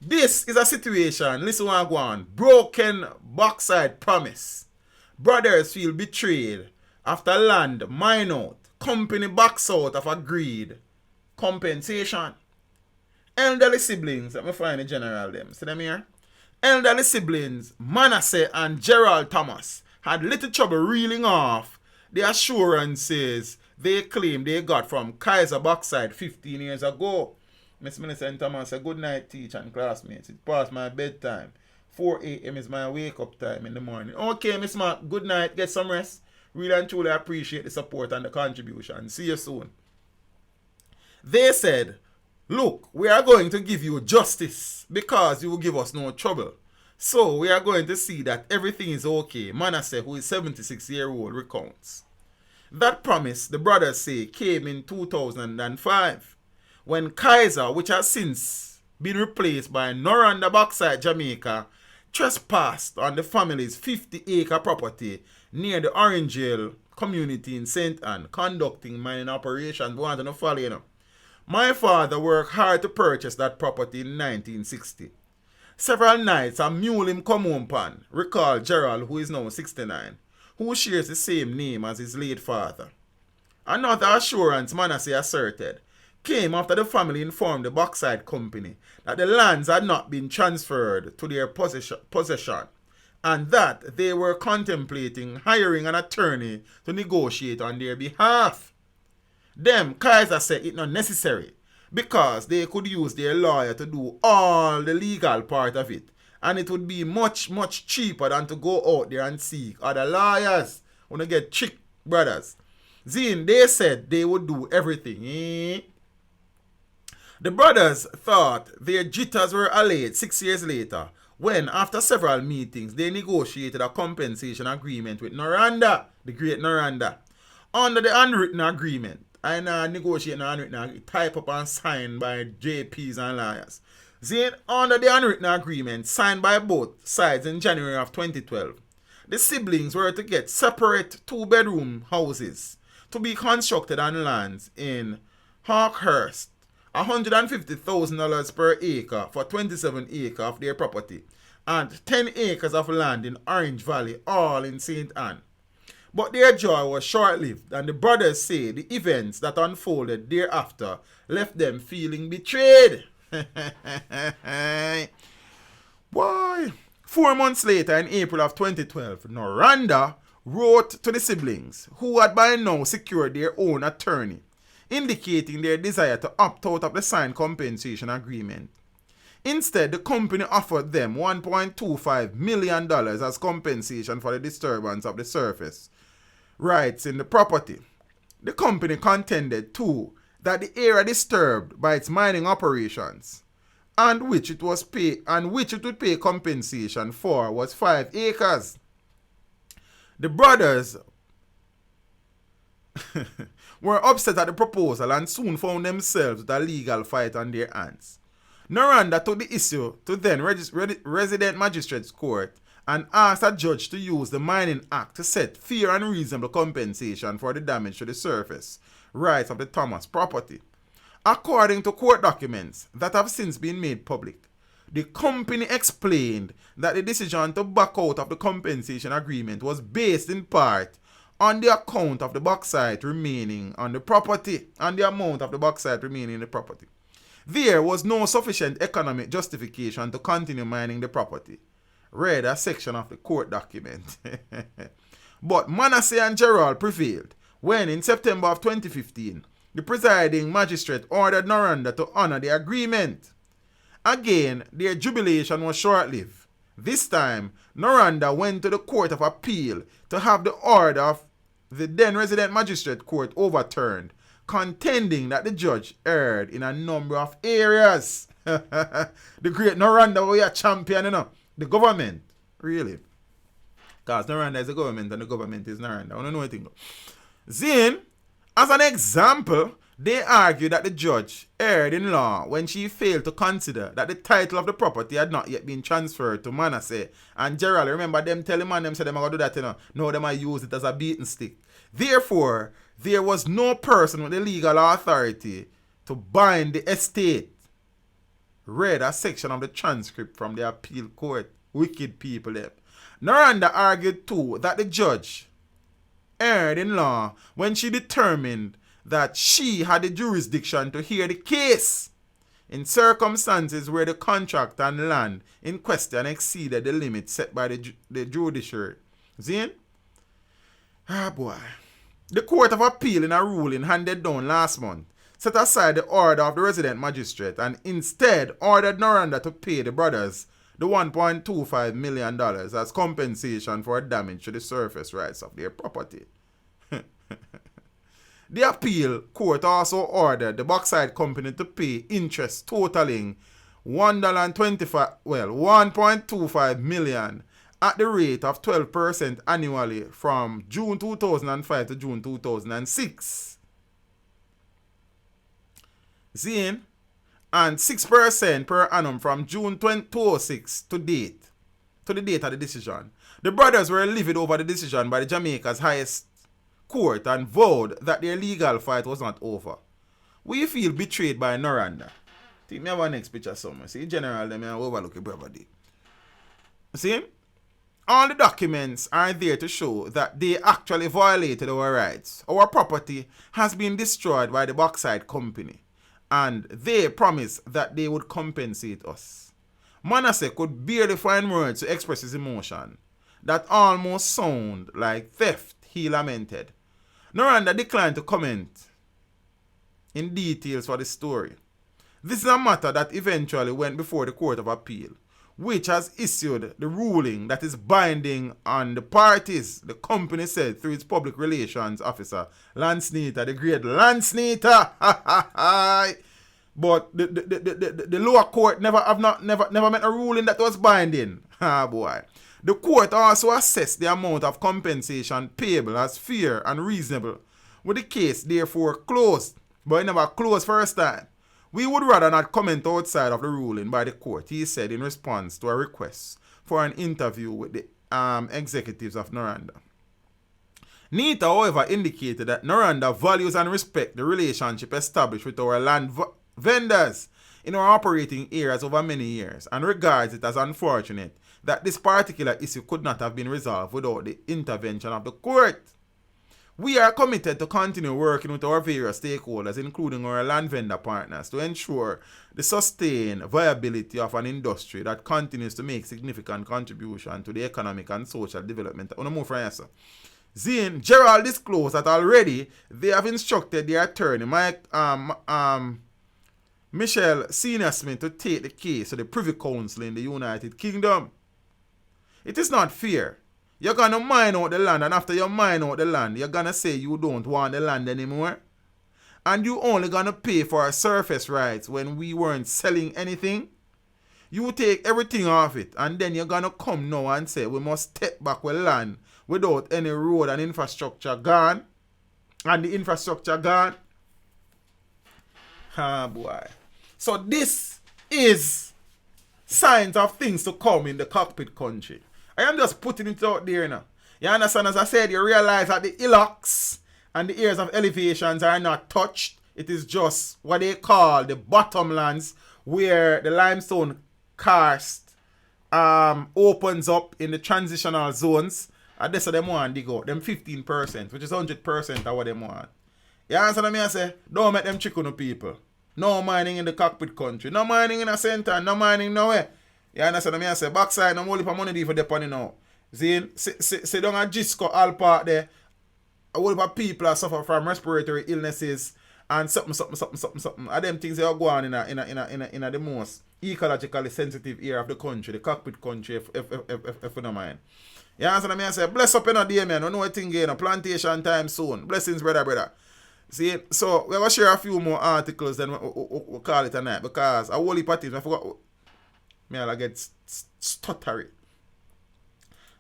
This is a situation. Listen what I go on. Broken bauxite promise. Brothers feel betrayed after land mine out. Company backs out of agreed compensation. Elderly siblings, let me find the general them. See them here? Elderly siblings, Manasseh and Gerald Thomas, had little trouble reeling off the assurances they claim they got from Kaiser Bauxite 15 years ago. Miss Minister and Thomas said, good night, teacher and classmates. It's past my bedtime. 4 a.m. is my wake-up time in the morning. Okay, Miss Mark, good night. Get some rest. Really and truly appreciate the support and the contribution. See you soon. They said, look, we are going to give you justice because you will give us no trouble. So we are going to see that everything is okay. Manasseh, who is 76-year-old, recounts. That promise, the brothers say, came in 2005 when Kaiser, which has since been replaced by Noranda Bauxite Jamaica, trespassed on the family's 50-acre property near the Orangeville community in St. Anne, conducting mining operations. We want to follow, you know. My father worked hard to purchase that property in 1960. Several nights a mule him come home pan, recalled Gerald, who is now 69, who shares the same name as his late father. Another assurance Manasseh asserted came after the family informed the bauxite company that the lands had not been transferred to their possession and that they were contemplating hiring an attorney to negotiate on their behalf. Them, Kaiser said it not necessary because they could use their lawyer to do all the legal part of it, and it would be much, much cheaper than to go out there and seek other lawyers. Wanna get tricked, brothers. Zine, they said they would do everything. The brothers thought their jitters were allayed 6 years later when, after several meetings, they negotiated a compensation agreement with Noranda, the great Noranda. Under the unwritten agreement, I now negotiate an unwritten agreement, type up and signed by JPs and lawyers. Then, under the unwritten agreement signed by both sides in January of 2012, the siblings were to get separate 2-bedroom houses to be constructed on lands in Hawkhurst, $150,000 per acre for 27 acres of their property, and 10 acres of land in Orange Valley, all in St. Anne. But their joy was short-lived, and the brothers say the events that unfolded thereafter left them feeling betrayed. Boy. 4 months later, in April of 2012, Noranda wrote to the siblings, who had by now secured their own attorney, indicating their desire to opt out of the signed compensation agreement. Instead, the company offered them $1.25 million as compensation for the disturbance of the surface rights in the property. The company contended too that the area disturbed by its mining operations and which it would pay compensation for was 5 acres. The brothers were upset at the proposal and soon found themselves with a legal fight on their hands. Noranda took the issue to then resident magistrates court and asked a judge to use the Mining Act to set fair and reasonable compensation for the damage to the surface rights of the Thomas property. According to court documents that have since been made public, the company explained that the decision to back out of the compensation agreement was based in part on the account of the bauxite remaining on the property and the amount of the bauxite remaining in the property. There was no sufficient economic justification to continue mining the property. Read a section of the court document. But Manasseh and Gerald prevailed, when in September of 2015, the presiding magistrate ordered Noranda to honor the agreement. Again, their jubilation was short-lived. This time, Noranda went to the Court of Appeal to have the order of the then resident magistrate court overturned, contending that the judge erred in a number of areas. The great Noranda, we are champion, you know. The government, really. Because Noranda is the government and the government is Noranda. I don't know anything. Then, as an example, they argue that the judge erred in law when she failed to consider that the title of the property had not yet been transferred to Manasseh and Gerald. Remember them telling man them said them are going to do that, you know. No, them might use it as a beating stick. Therefore, there was no person with the legal authority to bind the estate. Read a section of the transcript from the appeal court. Wicked people there. Noranda argued too that the judge erred in law when she determined that she had the jurisdiction to hear the case in circumstances where the contract and land in question exceeded the limit set by the judiciary. See? Ah, boy. The Court of Appeal in a ruling handed down last month set aside the order of the resident magistrate and instead ordered Noranda to pay the brothers the $1.25 million as compensation for damage to the surface rights of their property. The appeal court also ordered the Bauxite Company to pay interest totaling $1.25 million at the rate of 12% annually from June 2005 to June 2006. Zine, and 6% per annum from June 2006 to the date of the decision. The brothers were livid over the decision by the Jamaica's highest court and vowed that their legal fight was not over. We feel betrayed by Noranda. Take me have a next picture somewhere. See, general, them overlook it, brother. See? All the documents are there to show that they actually violated our rights. Our property has been destroyed by the Bauxite Company, and they promised that they would compensate us. Manasseh could barely find words to express his emotion. That almost sound like theft, he lamented. Noranda declined to comment in details for the story. This is a matter that eventually went before the Court of Appeal, which has issued the ruling that is binding on the parties, the company said through its public relations officer, Lance Neater, the great Lance Neater. But the lower court never made a ruling that was binding. Ah, boy. The court also assessed the amount of compensation payable as fair and reasonable, with the case therefore closed, but it never closed first time. We would rather not comment outside of the ruling by the court, he said in response to a request for an interview with the executives of Noranda. Neater, however, indicated that Noranda values and respects the relationship established with our land vendors in our operating areas over many years and regards it as unfortunate that this particular issue could not have been resolved without the intervention of the court. We are committed to continue working with our various stakeholders, including our land vendor partners, to ensure the sustained viability of an industry that continues to make significant contribution to the economic and social development. I want to move from here, sir. Zane, Gerald disclosed that already they have instructed their attorney, Michelle Senior Smith, to take the case to the Privy Council in the United Kingdom. It is not fair. You're going to mine out the land, and after you mine out the land, you're going to say you don't want the land anymore. And you only going to pay for our surface rights when we weren't selling anything. You take everything off it, and then you're going to come now and say we must step back with land without any road and infrastructure gone. And the infrastructure gone. Ah, boy. So this is signs of things to come in the cockpit country. I am just putting it out there now. You understand? As I said, you realize that the hillocks and the areas of elevations are not touched. It is just what they call the bottomlands, where the limestone karst opens up in the transitional zones. And that's what they want to dig out. Them 15%, which is 100% of what they want. You understand me? I say, don't make them trick on the people. No mining in the cockpit country. No mining in the center. No mining nowhere. You understand me? I say, backside, no more money for the money now. See, don't a Gisco all part there. a whole lot of people are suffer from respiratory illnesses and something. And them things they are going in the most ecologically sensitive area of the country, the cockpit country, if you don't mind. You understand me? I say, bless up in a day, man. I know a thing again, a plantation time soon. Blessings, brother. See, so we're going to share a few more articles, then we'll call it a night, because a whole heap of things, I forgot, I get stuttery.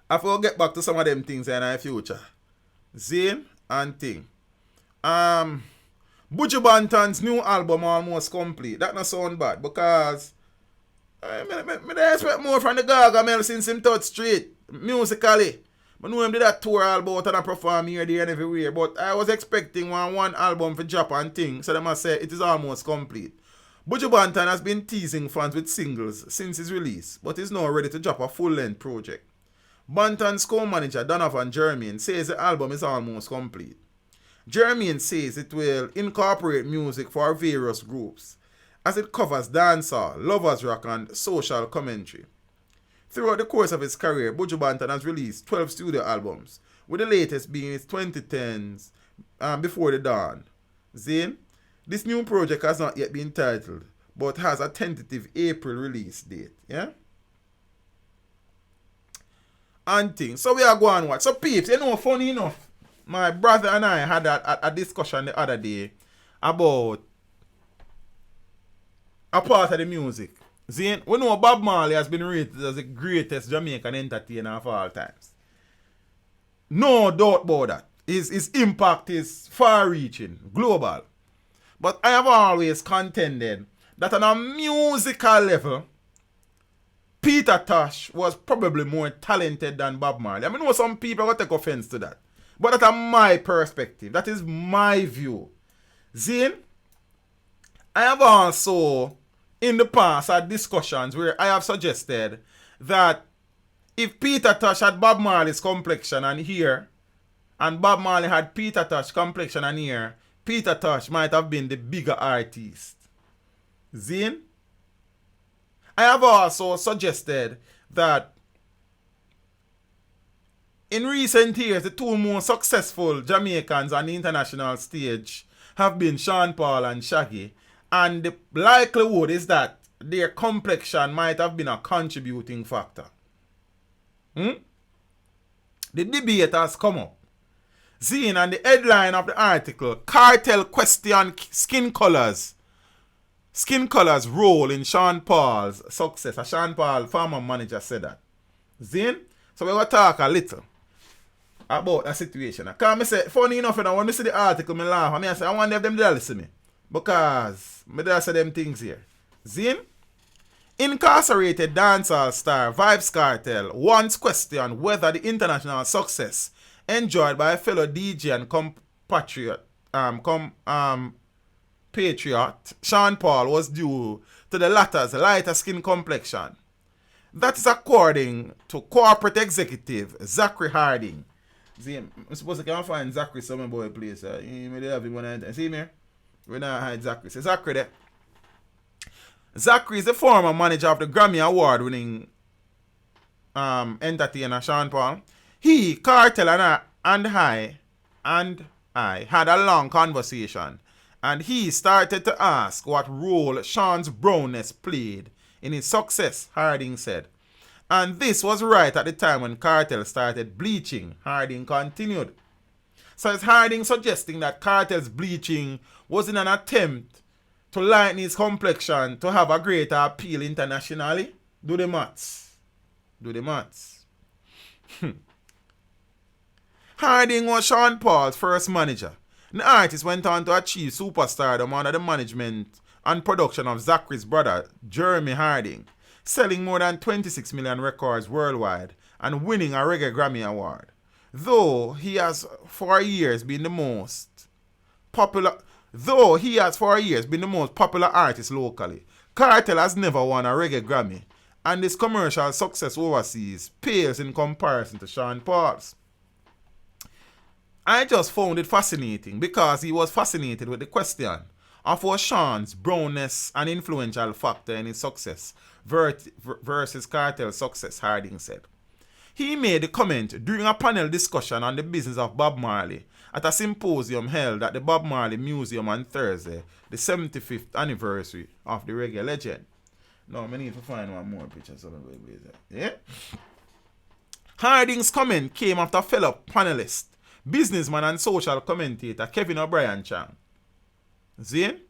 I forgot to get back to some of them things in the future. Zane and thing. Buju Banton's new album almost complete. That not sound bad, because I expect more from the Gargamel since him touch street, musically. I know him did that tour all about and I perform here, there and everywhere. But I was expecting one album for Japan thing. So they must say it is almost complete. Buju Banton has been teasing fans with singles since his release, but is now ready to drop a full-length project. Banton's co-manager Donovan Jermaine says the album is almost complete. Jermaine says it will incorporate music for various groups, as it covers dancehall, lovers rock and social commentary. Throughout the course of his career, Buju Banton has released 12 studio albums, with the latest being his 2010's Before the Dawn. Zane, this new project has not yet been titled, but has a tentative April release date. Yeah? And things. So we are going to watch. So peeps, you know, funny enough, my brother and I had a discussion the other day about a part of the music. See, we know Bob Marley has been rated as the greatest Jamaican entertainer of all times. No doubt about that. His impact is far-reaching, global. But I have always contended that on a musical level, Peter Tosh was probably more talented than Bob Marley. I mean, some people will take offense to that. But that's my perspective. That is my view. Zane, I have also in the past had discussions where I have suggested that if Peter Tosh had Bob Marley's complexion and hair, and Bob Marley had Peter Tosh complexion and hair, Peter Tosh might have been the bigger artist. Zane? I have also suggested that in recent years, the two most successful Jamaicans on the international stage have been Sean Paul and Shaggy. And the likelihood is that their complexion might have been a contributing factor. The debate has come up. Seeing on the headline of the article, Kartel question skin colors role in Sean Paul's success. A Sean Paul former manager said that. Zine? So we're going to talk a little about that situation. Because I say, funny enough, when I see the article, I laugh. I say, I wonder if them did listen to me. Because I did say them things here. Zine? Incarcerated dancehall star Vybz Kartel once questioned whether the international success enjoyed by a fellow DJ and patriot Sean Paul was due to the latter's lighter skin complexion. That is according to corporate executive Zachary Harding. See, I'm supposed to come find Zachary somewhere boy place. You may have him when I see me. We're not hide Zachary. Say Zachary there. Zachary is the former manager of the Grammy Award winning entertainer Sean Paul. He, Kartel and I had a long conversation, and he started to ask what role Sean's brownness played in his success, Harding said. And this was right at the time when Kartel started bleaching, Harding continued. So is Harding suggesting that Kartel's bleaching was in an attempt to lighten his complexion to have a greater appeal internationally? Do the maths. Harding was Sean Paul's first manager. The artist went on to achieve superstardom under the management and production of Zachary's brother, Jeremy Harding, selling more than 26 million records worldwide and winning a Reggae Grammy Award. Though he has for years been the most popular artist locally, Kartel has never won a Reggae Grammy, and his commercial success overseas pales in comparison to Sean Paul's. I just found it fascinating because he was fascinated with the question of how Sean's brownness an influential factor in his success versus Kartel's success, Harding said. He made the comment during a panel discussion on the business of Bob Marley at a symposium held at the Bob Marley Museum on Thursday, the 75th anniversary of the reggae legend. Now, I need to find one more picture. Yeah? Harding's comment came after fellow panelist, businessman and social commentator Kevin O'Brien Chang. Zane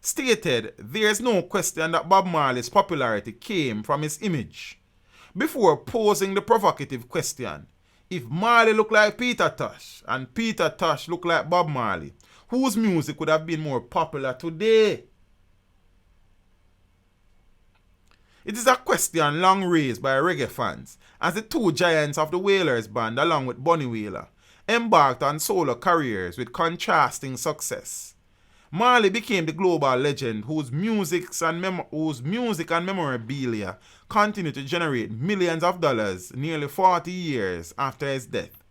stated there is no question that Bob Marley's popularity came from his image, before posing the provocative question, if Marley looked like Peter Tosh and Peter Tosh looked like Bob Marley, whose music would have been more popular today? It is a question long raised by reggae fans, as the two giants of the Wailers band, along with Bunny Wailer, embarked on solo careers with contrasting success. Marley became the global legend whose music and memorabilia continue to generate millions of dollars nearly 40 years after his death.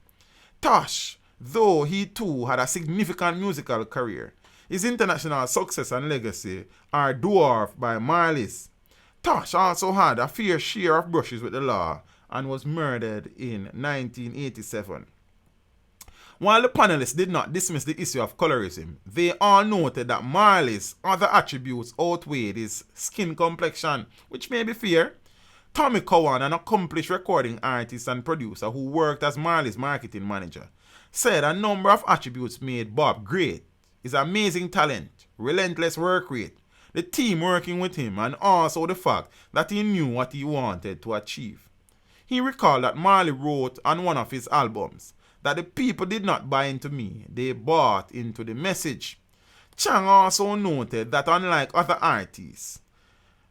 Tosh, though he too had a significant musical career, his international success and legacy are dwarfed by Marley's. Tosh also had a fair share of brushes with the law and was murdered in 1987. While the panelists did not dismiss the issue of colorism, they all noted that Marley's other attributes outweighed his skin complexion, which may be fair. Tommy Cowan, an accomplished recording artist and producer who worked as Marley's marketing manager, said a number of attributes made Bob great: his amazing talent, relentless work rate, the team working with him, and also the fact that he knew what he wanted to achieve. He recalled that Marley wrote on one of his albums that the people did not buy into me, they bought into the message. Chang also noted that unlike other artists,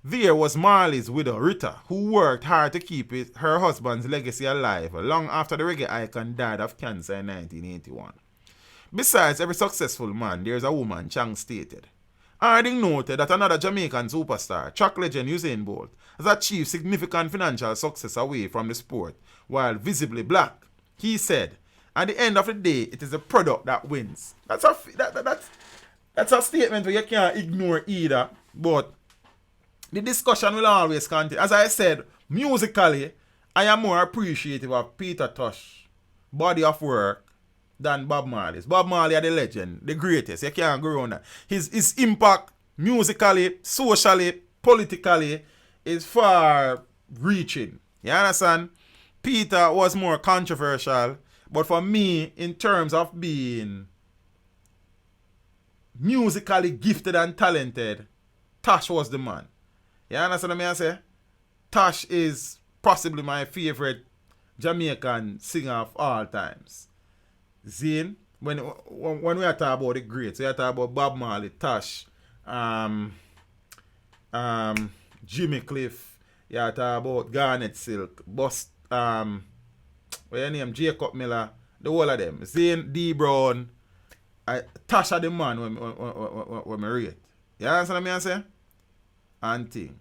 there was Marley's widow Rita, who worked hard to keep her husband's legacy alive long after the reggae icon died of cancer in 1981. Besides every successful man, there is a woman, Chang stated. Harding noted that another Jamaican superstar, track legend Usain Bolt, has achieved significant financial success away from the sport while visibly black. He said, at the end of the day, it is the product that wins. That's a statement where you can't ignore either, but the discussion will always continue. As I said, musically, I am more appreciative of Peter Tosh's body of work than Bob Marley's. Bob Marley is the legend, the greatest. You can't go around that. His impact musically, socially, politically is far reaching. You understand? Peter was more controversial, but for me, in terms of being musically gifted and talented, Tosh was the man. You understand what I say? Tosh is possibly my favorite Jamaican singer of all times. Zane, when we are talking about the greats, we are talking about Bob Marley, Tosh, Jimmy Cliff, you are talking about Garnet Silk, Bust, what your name, Jacob Miller, the whole of them. Zane, D Brown, Tosh are the man when I rate. You understand what I say? And thing.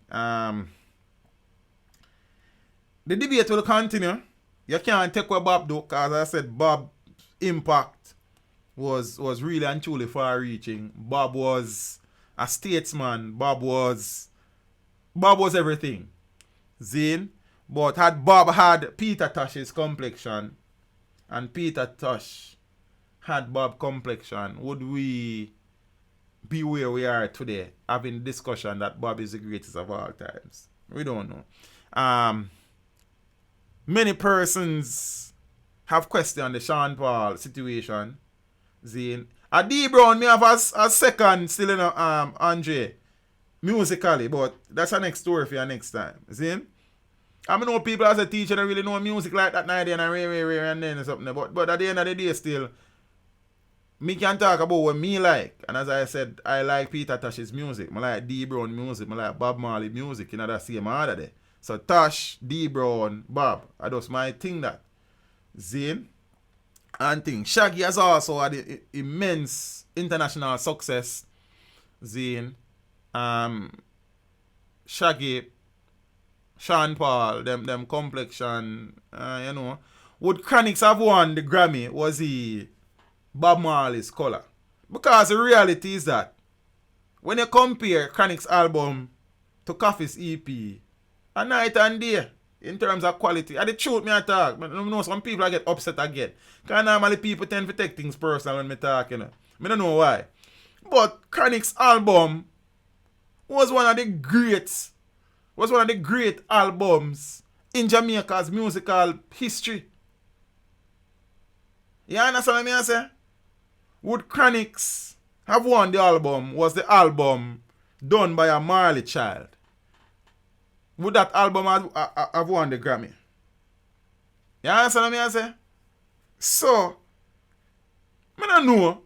The debate will continue. You can't take away Bob though, because I said Bob's impact was really and truly far reaching. Bob was a statesman. Bob was everything. Zane. But had Bob had Peter Tosh's complexion and Peter Tosh had Bob complexion, would we be where we are today, having discussion that Bob is the greatest of all times? We don't know. Many persons have questioned the Sean Paul situation. Zane. A D Brown may have a second still in Andre musically, but that's a next story for your next time. Zane. I know people as a teacher don't really know music like that night and and then something. But at the end of the day still, me can talk about what me like. And as I said, I like Peter Tosh's music. I like D Brown music. I like Bob Marley music. You know, that same order there. So Tosh, D Brown, Bob. I just my thing that. Zane. And thing. Shaggy has also had immense international success. Zane. Shaggy, Sean Paul, them complexion, you know. Would Chronixx have won the Grammy? Was he Bob Marley's color? Because the reality is that when you compare Chronixx album to Coffee's EP, a night and day. In terms of quality. And the truth me I talk. I know some people I get upset again. Because normally people tend to take things personal when me talk, you know. I don't know why. But Chronic's album was one of the great albums in Jamaica's musical history. You understand what I say? Would Chronic's have won the album was the album done by a Marley child? Would that album have won the Grammy? You understand what I say? So, I don't know.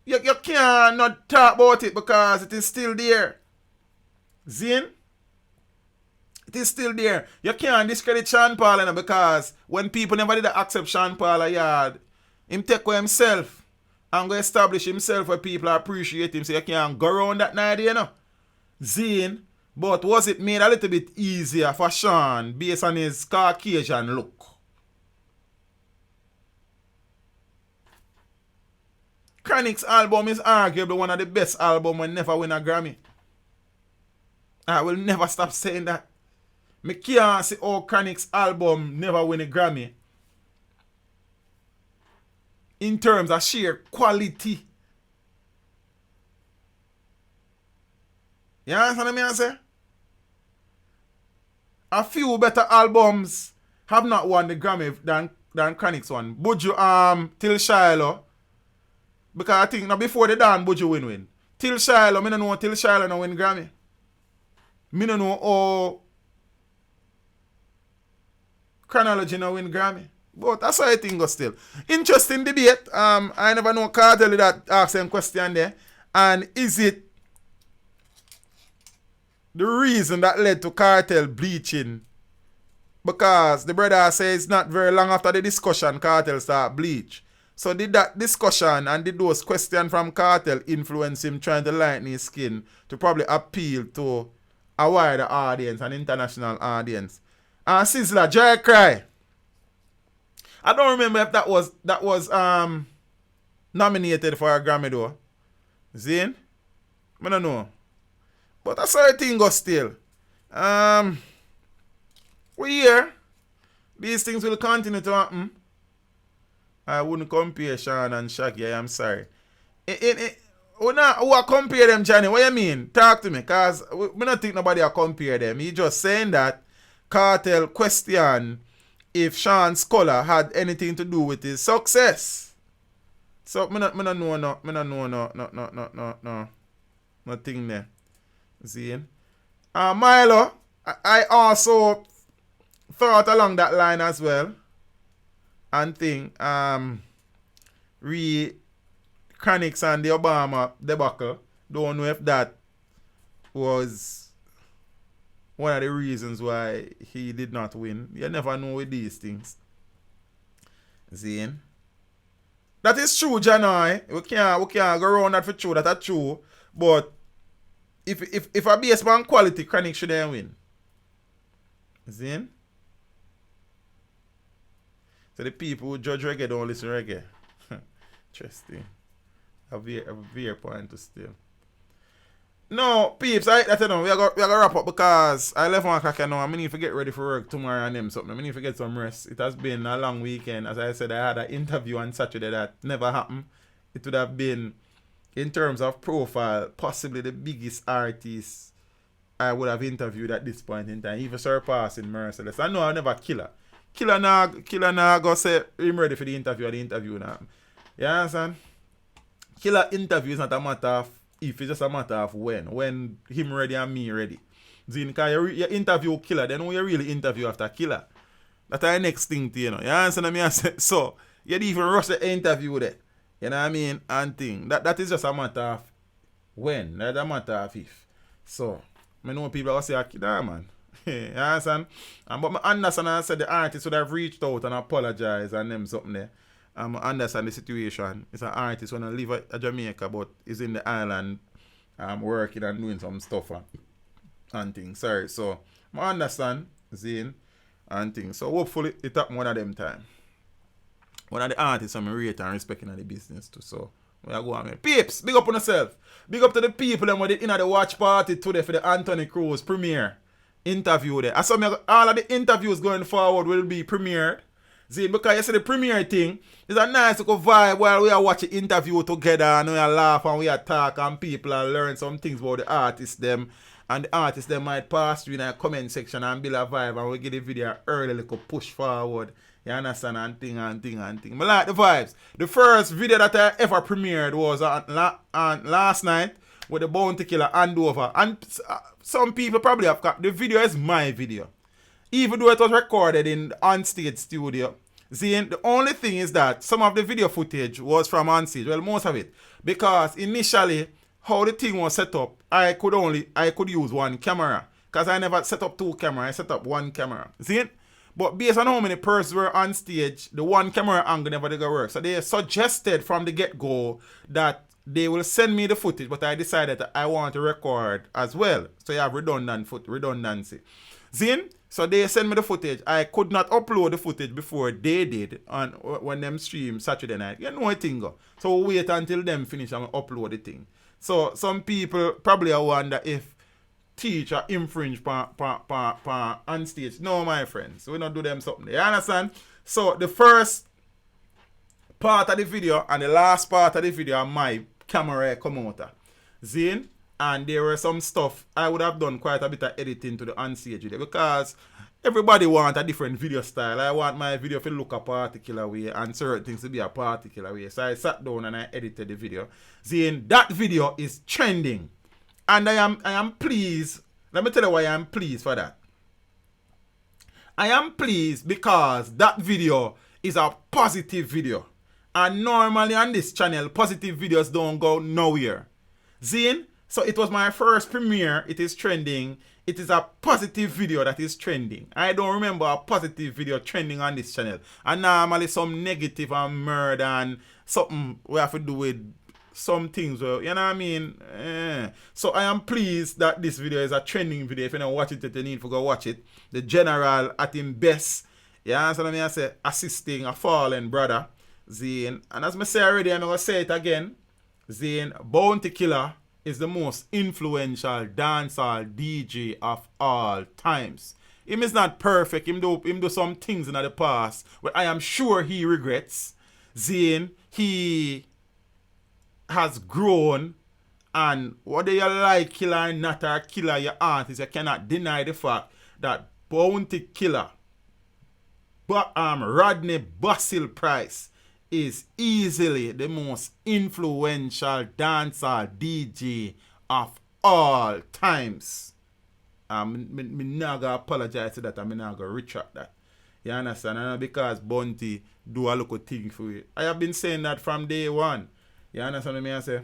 You can't not talk about it because it is still there. Zin? It is still there. You can't discredit Sean Paul because when people never did accept Sean Paul a yard, him take away himself and go establish himself where people appreciate him. So you can't go around that night, you know. Zin? But was it made a little bit easier for Sean based on his Caucasian look? Chronic's album is arguably one of the best albums when never win a Grammy. I will never stop saying that. Me can't see how Chronic's album never win a Grammy. In terms of sheer quality. You understand what I say? A few better albums have not won the Grammy than Chronic's one. Buju Till Shiloh. Because I think now before the Dan Buju win. Till Shiloh, I don't know Till Shiloh no win Grammy. I don't know how Chronology no win Grammy. But that's how I think go still. Interesting debate. I never know Kartel that ask them question there. And is it the reason that led to Kartel bleaching? Because the brother says not very long after the discussion Kartel start bleach. So did that discussion and did those questions from Kartel influence him trying to lighten his skin to probably appeal to a wider audience, an international audience? And Sizzla, Joy Cry. I don't remember if that was nominated for a Grammy though. Zane? I don't know. But that's how the thing goes still. We here. These things will continue to happen. I wouldn't compare Sean and Shaggy. I am sorry. Who are compare them, Johnny? What you mean? Talk to me. Because we don't think nobody will compare them. He just saying that Kartel question if Sean Scholar had anything to do with his success. So, I don't know nothing there. See? Milo, I also thought along that line as well. And think, Chronic's and the Obama debacle, don't know if that was one of the reasons why he did not win. You never know with these things. Zane. That is true, Janai. We can't go around that for true. That's true. But if a baseman quality, Chronic shouldn't win. Zane. So the people who judge reggae don't listen to reggae. Interesting. A very point to steal. No, peeps, we are gonna wrap up because I left 1 o'clock now. I need to get ready for work tomorrow and them something. I need to get some rest. It has been a long weekend. As I said, I had an interview on Saturday that never happened. It would have been, in terms of profile, possibly the biggest artist I would have interviewed at this point in time, even surpassing Merciless. I know I'll never kill her. Killer now go say him ready for the interview now. You understand? Killer interview is not a matter of if, it's just a matter of when. When him ready and me ready. Because you interview Killer, then when you really interview after Killer. That's the next thing to you know. You understand what I say? So you don't even rush the interview there. You know what I mean? And thing. That is just a matter of when. That's a matter of if. So I know people will say, nah, man. You understand? But I understand, I said the artist would have reached out and apologized and them something there. I understand the situation. It's an artist when I live at Jamaica but is in the island working and doing some stuff and things. Sorry. So I understand Zane and things. So hopefully it happen one of them time. One of the artists I'm rate and respecting of the business too. So we are going. Peeps, big up on yourself. Big up to the people that were in the watch party today for the Anthony Cruz premiere. interview there. And so all of the interviews going forward will be premiered. See, because you see the premiere thing, it's a nice little vibe while we are watching interview together and we are laugh and we are talk and people are learn some things about the artists them. And the artists them might pass through in a comment section and build a vibe and we give the video an early little push forward. You understand? And thing. I like the vibes. The first video that I ever premiered was on last night with the Bounty Killer handover. And some people probably have got the video is my video. Even though it was recorded in the onstage studio. See, the only thing is that some of the video footage was from onstage. Well, most of it. Because initially, how the thing was set up, I could use one camera. Because I never set up two cameras. I set up one camera. See it? But based on how many persons were on stage, the one camera angle never did work. So they suggested from the get-go that they will send me the footage, but I decided that I want to record as well. So you have redundancy. See? So they sent me the footage. I could not upload the footage before they did when them stream Saturday night. You know what thing go. So we'll wait until them finish and upload the thing. So some people probably wonder if teacher infringe on stage. No, my friends. We don't do them something. You understand? So the first part of the video and the last part of the video are my camera come out. Zine? And there were some stuff I would have done quite a bit of editing to the onstage video because everybody wants a different video style. I want my video to look a particular way and certain things to be a particular way. So I sat down and I edited the video. Saying that video is trending. And I am pleased. Let me tell you why I am pleased for that. I am pleased because that video is a positive video. And normally on this channel, positive videos don't go nowhere. Zine? So it was my first premiere. It is trending. It is a positive video that is trending. I don't remember a positive video trending on this channel. And normally some negative and murder and something we have to do with some things. You know what I mean? So I am pleased that this video is a trending video. If you don't watch it, you need to go watch it. The general at him best. You understand what I say? Assisting a fallen brother. Zane. And as I say already, I'm going to say it again. Zane, Bounty Killer is the most influential dancehall DJ of all times. Him is not perfect. Him do some things in the past where I am sure he regrets. Zane, he has grown, and whether you like killer or not or killer your artist, you cannot deny the fact that Bounty Killer, Rodney Basil Price, is easily the most influential dancehall DJ of all times. Me not gonna apologize to that and me not gonna retract that. You understand? And because Bounty do a little thing for you. I have been saying that from day one. You understand what I say?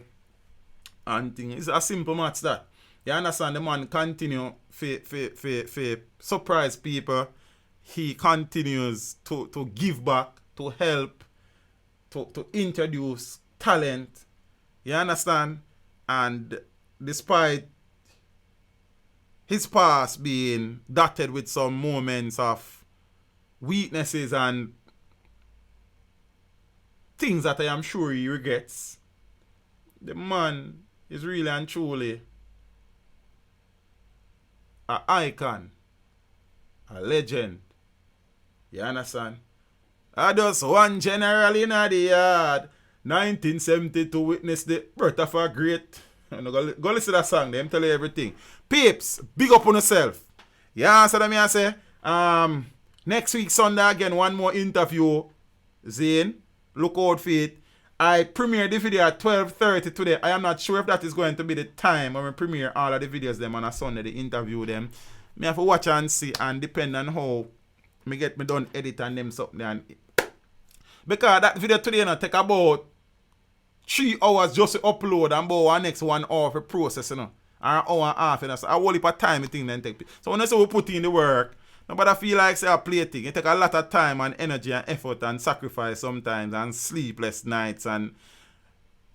And thing, it's a simple matter that. You understand? The man continue to surprise people. He continues to give back, to help, to introduce talent. You understand? And despite his past being dotted with some moments of weaknesses and things that I am sure he regrets, the man is really and truly an icon, a legend. You understand? I just one general in the yard, 1972, witness the birth of a great. Go listen to that song, them tell you everything. Peeps, big up on yourself. Yeah, so let me say, next week Sunday again, one more interview. Zane, look out for it. I premiered the video at 12:30 today. I am not sure if that is going to be the time when we premiere all of the videos them on a Sunday, the interview them. Me have to watch and see, and depend on how me get me done edit and them something. And because that video today take about 3 hours just to upload and about our next 1 hour for process, or an hour and a half. So I will heap of time thing then take. So when I say we put in the work, nobody feel like say I play thing. It take a lot of time and energy and effort and sacrifice sometimes and sleepless nights and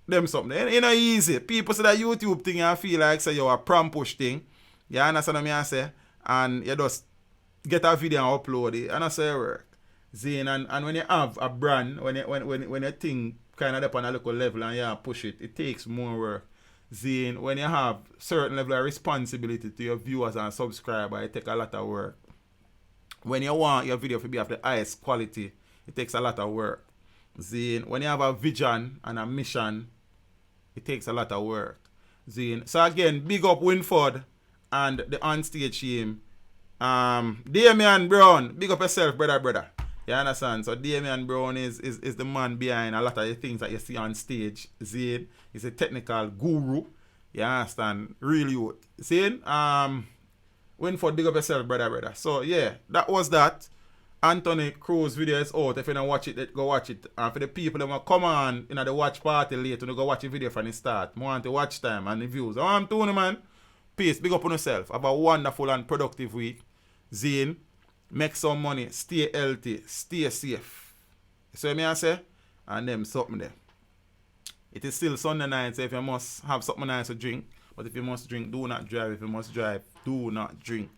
them something. It ain't easy. People say that YouTube thing and feel like say you a prom push thing. You understand what I say? And you just get a video and upload it. And I say work. Zane, and when you have a brand, when you think kind of up on a local level and you push it, it takes more work. Zine, when you have certain level of responsibility to your viewers and subscribers, it takes a lot of work. When you want your video to be of the highest quality, it takes a lot of work. Zine, when you have a vision and a mission, it takes a lot of work. Zine. So again, big up Winford and the on-stage team. Damian Brown, big up yourself, brother. You understand? So Damian Brown is the man behind a lot of the things that you see on stage. Zane is a technical guru. You understand? Really good. Zane, Winford, big up yourself, brother. So yeah, that was that. Anthony Cruz video is out. If you don't watch it, go watch it. And for the people that want to come on in the watch party later, go watch the video from the start. I want the watch time and the views. I'm Tony, man. Peace. Big up on yourself. Have a wonderful and productive week. Zane, make some money. Stay healthy. Stay safe. So me I say? And them something there. It is still Sunday night, so if you must have something nice to drink. But if you must drink, do not drive. If you must drive, do not drink.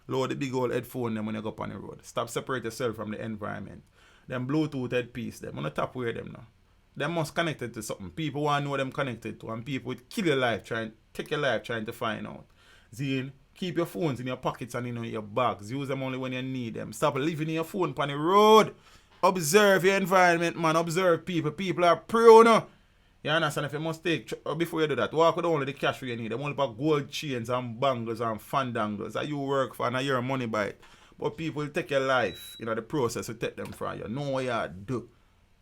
Load the big old headphone them when you go up on the road. Stop separate yourself from the environment. Them Bluetooth headpiece them. On the top wear them now. Them must connected to something. People want to know them connected to. And people would kill your life take your life trying to find out. Zine, keep your phones in your pockets and in your bags. Use them only when you need them. Stop leaving your phone on the road. Observe your environment, man. Observe people. People are prone. You understand? If you must take, before you do that, walk with only the cash you need. Them only about gold chains and bangles and fandangles that you work for and your money by it. But people take your life, the process to take them from you. Know what you do.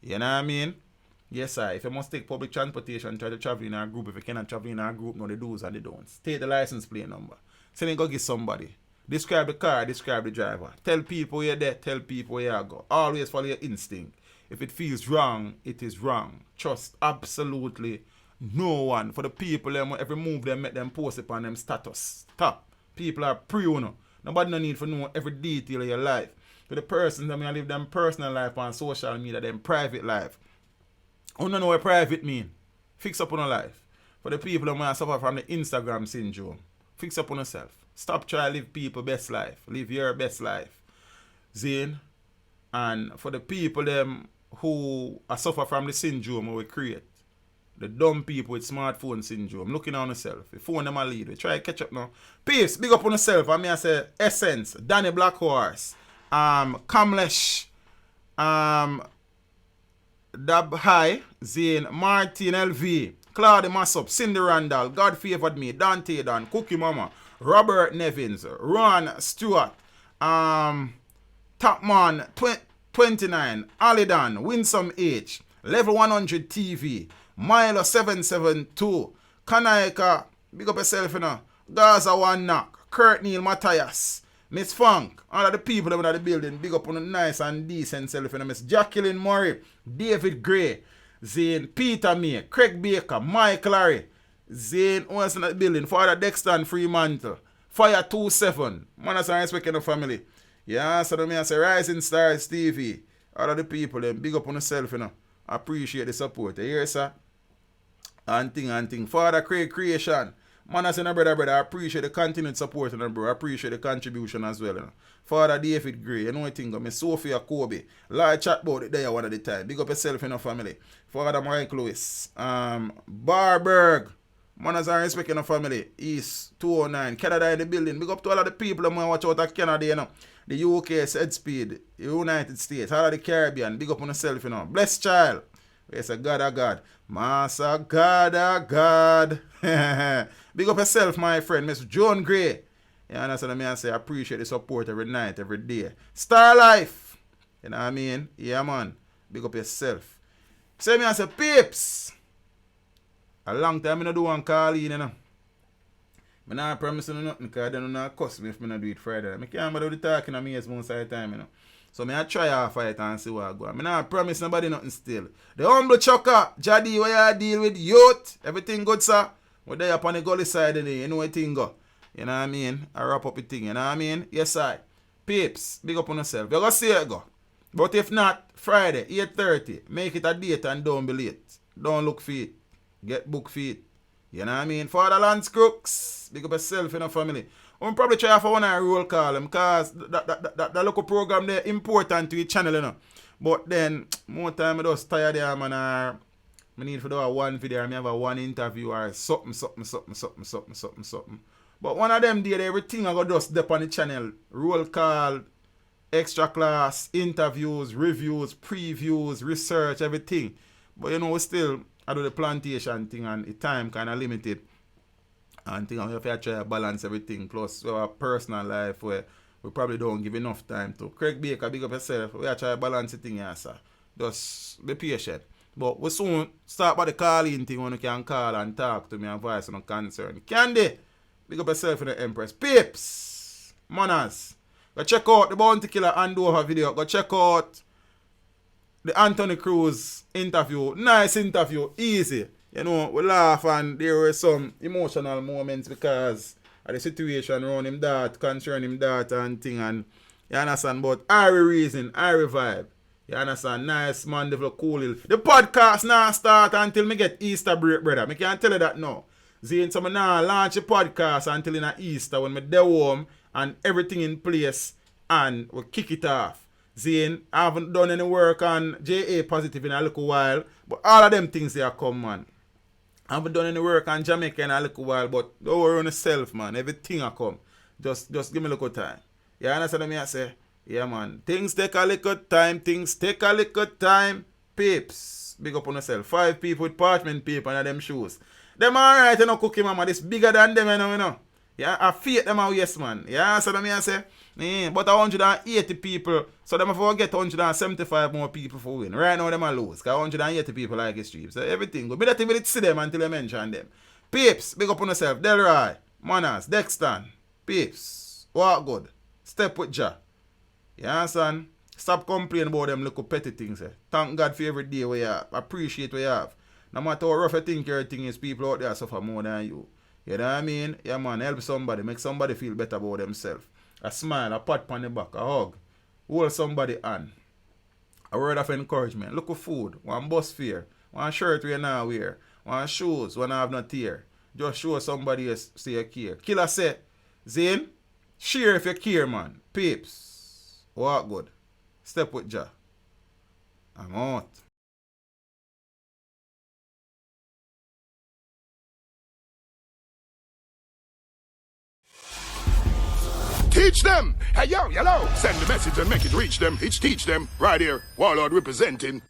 You know what I mean? Yes, sir. If you must take public transportation, try to travel in a group. If you cannot travel in a group, know the do's and the don'ts. Take the license plate number. Send it go get somebody. Describe the car, describe the driver. Tell people you're there, tell people where you go. Always follow your instinct. If it feels wrong, it is wrong. Trust absolutely no one. For the people, every move they make them post upon them status. Stop. People are pre-uno. Nobody no need to know every detail of your life. For the person, they live them personal life on social media, them private life. I don't know what private mean. Fix up on your life. For the people who suffer from the Instagram syndrome, fix up on yourself. Stop trying to live people's best life. Live your best life. Zane. And for the people them who suffer from the syndrome we create, the dumb people with smartphone syndrome, looking on yourself. Your phone them a lead. We try to catch up now. Peace, big up on yourself. I say Essence, Danny Blackhorse, Kamlesh, Dab High, Zane, Martin LV, Claudia Massop, Cindy Randall, God Favored Me, Dante Dan, Cookie Mama, Robert Nevins, Ron Stewart, Topman 29, Alidan, Winsome H, Level 100 TV, Milo 772, Kanaika, big up yourself, Gaza One Knock, Kurt Neil Matthias, Miss Funk, all of the people that are in the building, big up on a nice and decent self, Miss Jacqueline Murray, David Gray, Zane, Peter May, Craig Baker, Mike Larry, Zane, who else in the building, Father Dexter and Fremantle, Fire 27, man, that's respecting the family. Yeah, so I say Rising Stars TV, all of the people, them big up on yourself, appreciate the support. You hear, sir? And thing. Father Craig Creation, man, I say, brother, I appreciate the continued support, bro. I appreciate the contribution as well. Father David Gray, you know what thing, Miss Sophia Kobe, like chat about it there one at the time. Big up yourself in your family. Father Mike Lewis, Barberg, man, as I respect in the family, East 209, Canada in the building. Big up to all of the people that watch out of Canada, the UK, Speed, the United States, all of the Caribbean. Big up on yourself, Blessed child. It's a God. Master God. Big up yourself, my friend, Miss Joan Gray. You understand what I say? I appreciate the support every night, every day. Star Life. You know what I mean? Yeah, man. Big up yourself. Say me, I say, peeps. A long time I don't do one call in, I not promise you nothing because I don't know cuss me if I don't do it Friday. I can't do the talking on me as most of the time, So I try half of it and see what I go. I not promise nobody nothing still. The humble chucker, Jaddy, where you deal with youth, everything good, sir. We're there up on the gully side of you know what thing go. You know what I mean? I wrap up the thing, you know what I mean? Yes, I. Peeps, big up on yourself. You're going to see it go. But if not, Friday, 8:30, make it a date and don't be late. Don't look for it. Get book for it. You know what I mean? Fatherland's crooks. Big up yourself in the family. I'm probably try for one roll call because that local program there important to your channel, But then, more time I just tired there, man. I need to do a one video and I have a one interview or something. But one of them did everything I got just dip on the channel. Roll call, extra class, interviews, reviews, previews, research, everything. But you know, still, I do the plantation thing and the time kind of limited. And think I'm have to try to balance everything. Plus, our personal life where we probably don't give enough time to. Craig Baker, big up yourself. We are trying to balance the thing here, sir. Just be patient. But we soon start by the calling thing when you can call and talk to me and voice no concern. Candy, big up yourself in the Empress. Pips, manners. Go check out the Bounty Killer Andover video. Go check out the Anthony Cruz interview. Nice interview, easy. You know, we laugh and there were some emotional moments because of the situation around him that, concern him that and thing, and you understand, but every reason, every vibe. You understand? Nice man, develop cool. The podcast now start until me get Easter break, brother. I can't tell you that now. Zane, so I now launch a podcast until in Easter when me dey home and everything in place and we kick it off. Zane, I haven't done any work on JA Positive in a little while, but all of them things they are come, man. I haven't done any work on Jamaica in a little while, but don't worry on yourself, man. Everything I come. Just give me a little time. You understand what I say? Yeah, man. Things take a little time. Things take a little time. Peeps. Big up on yourself. 5 people with parchment paper and them shoes. Them alright, you know, cookie mama. This bigger than them, you know. Yeah, I feel them out, yes, man. Yeah, so I say, but 180 people, so them if I get 175 more people for win. Right now, them are lose, because 180 people like his stream. So everything good. But that will see them until I mention them. Peeps, big up on yourself. Delroy, Manners, Dexton, Peeps, walk good. Step with Jah. You understand? Stop complaining about them little petty things. Thank God for every day we have. Appreciate what you have. No matter how rough you think your thing is, people out there suffer more than you. You know what I mean? Yeah, man, help somebody. Make somebody feel better about themselves. A smile, a pat on the back, a hug. Hold somebody on. A word of encouragement. Look for food. One bus fare. One shirt we now wear. One shoes when I have not here. Just show somebody else say you care. Killer say, Zane, share if you care, man. Peeps. Walk good. Step with Jah. I'm out. Teach them! Hey, yo, hello! Send the message and make it reach them. It's teach them. Right here. Warlord representing.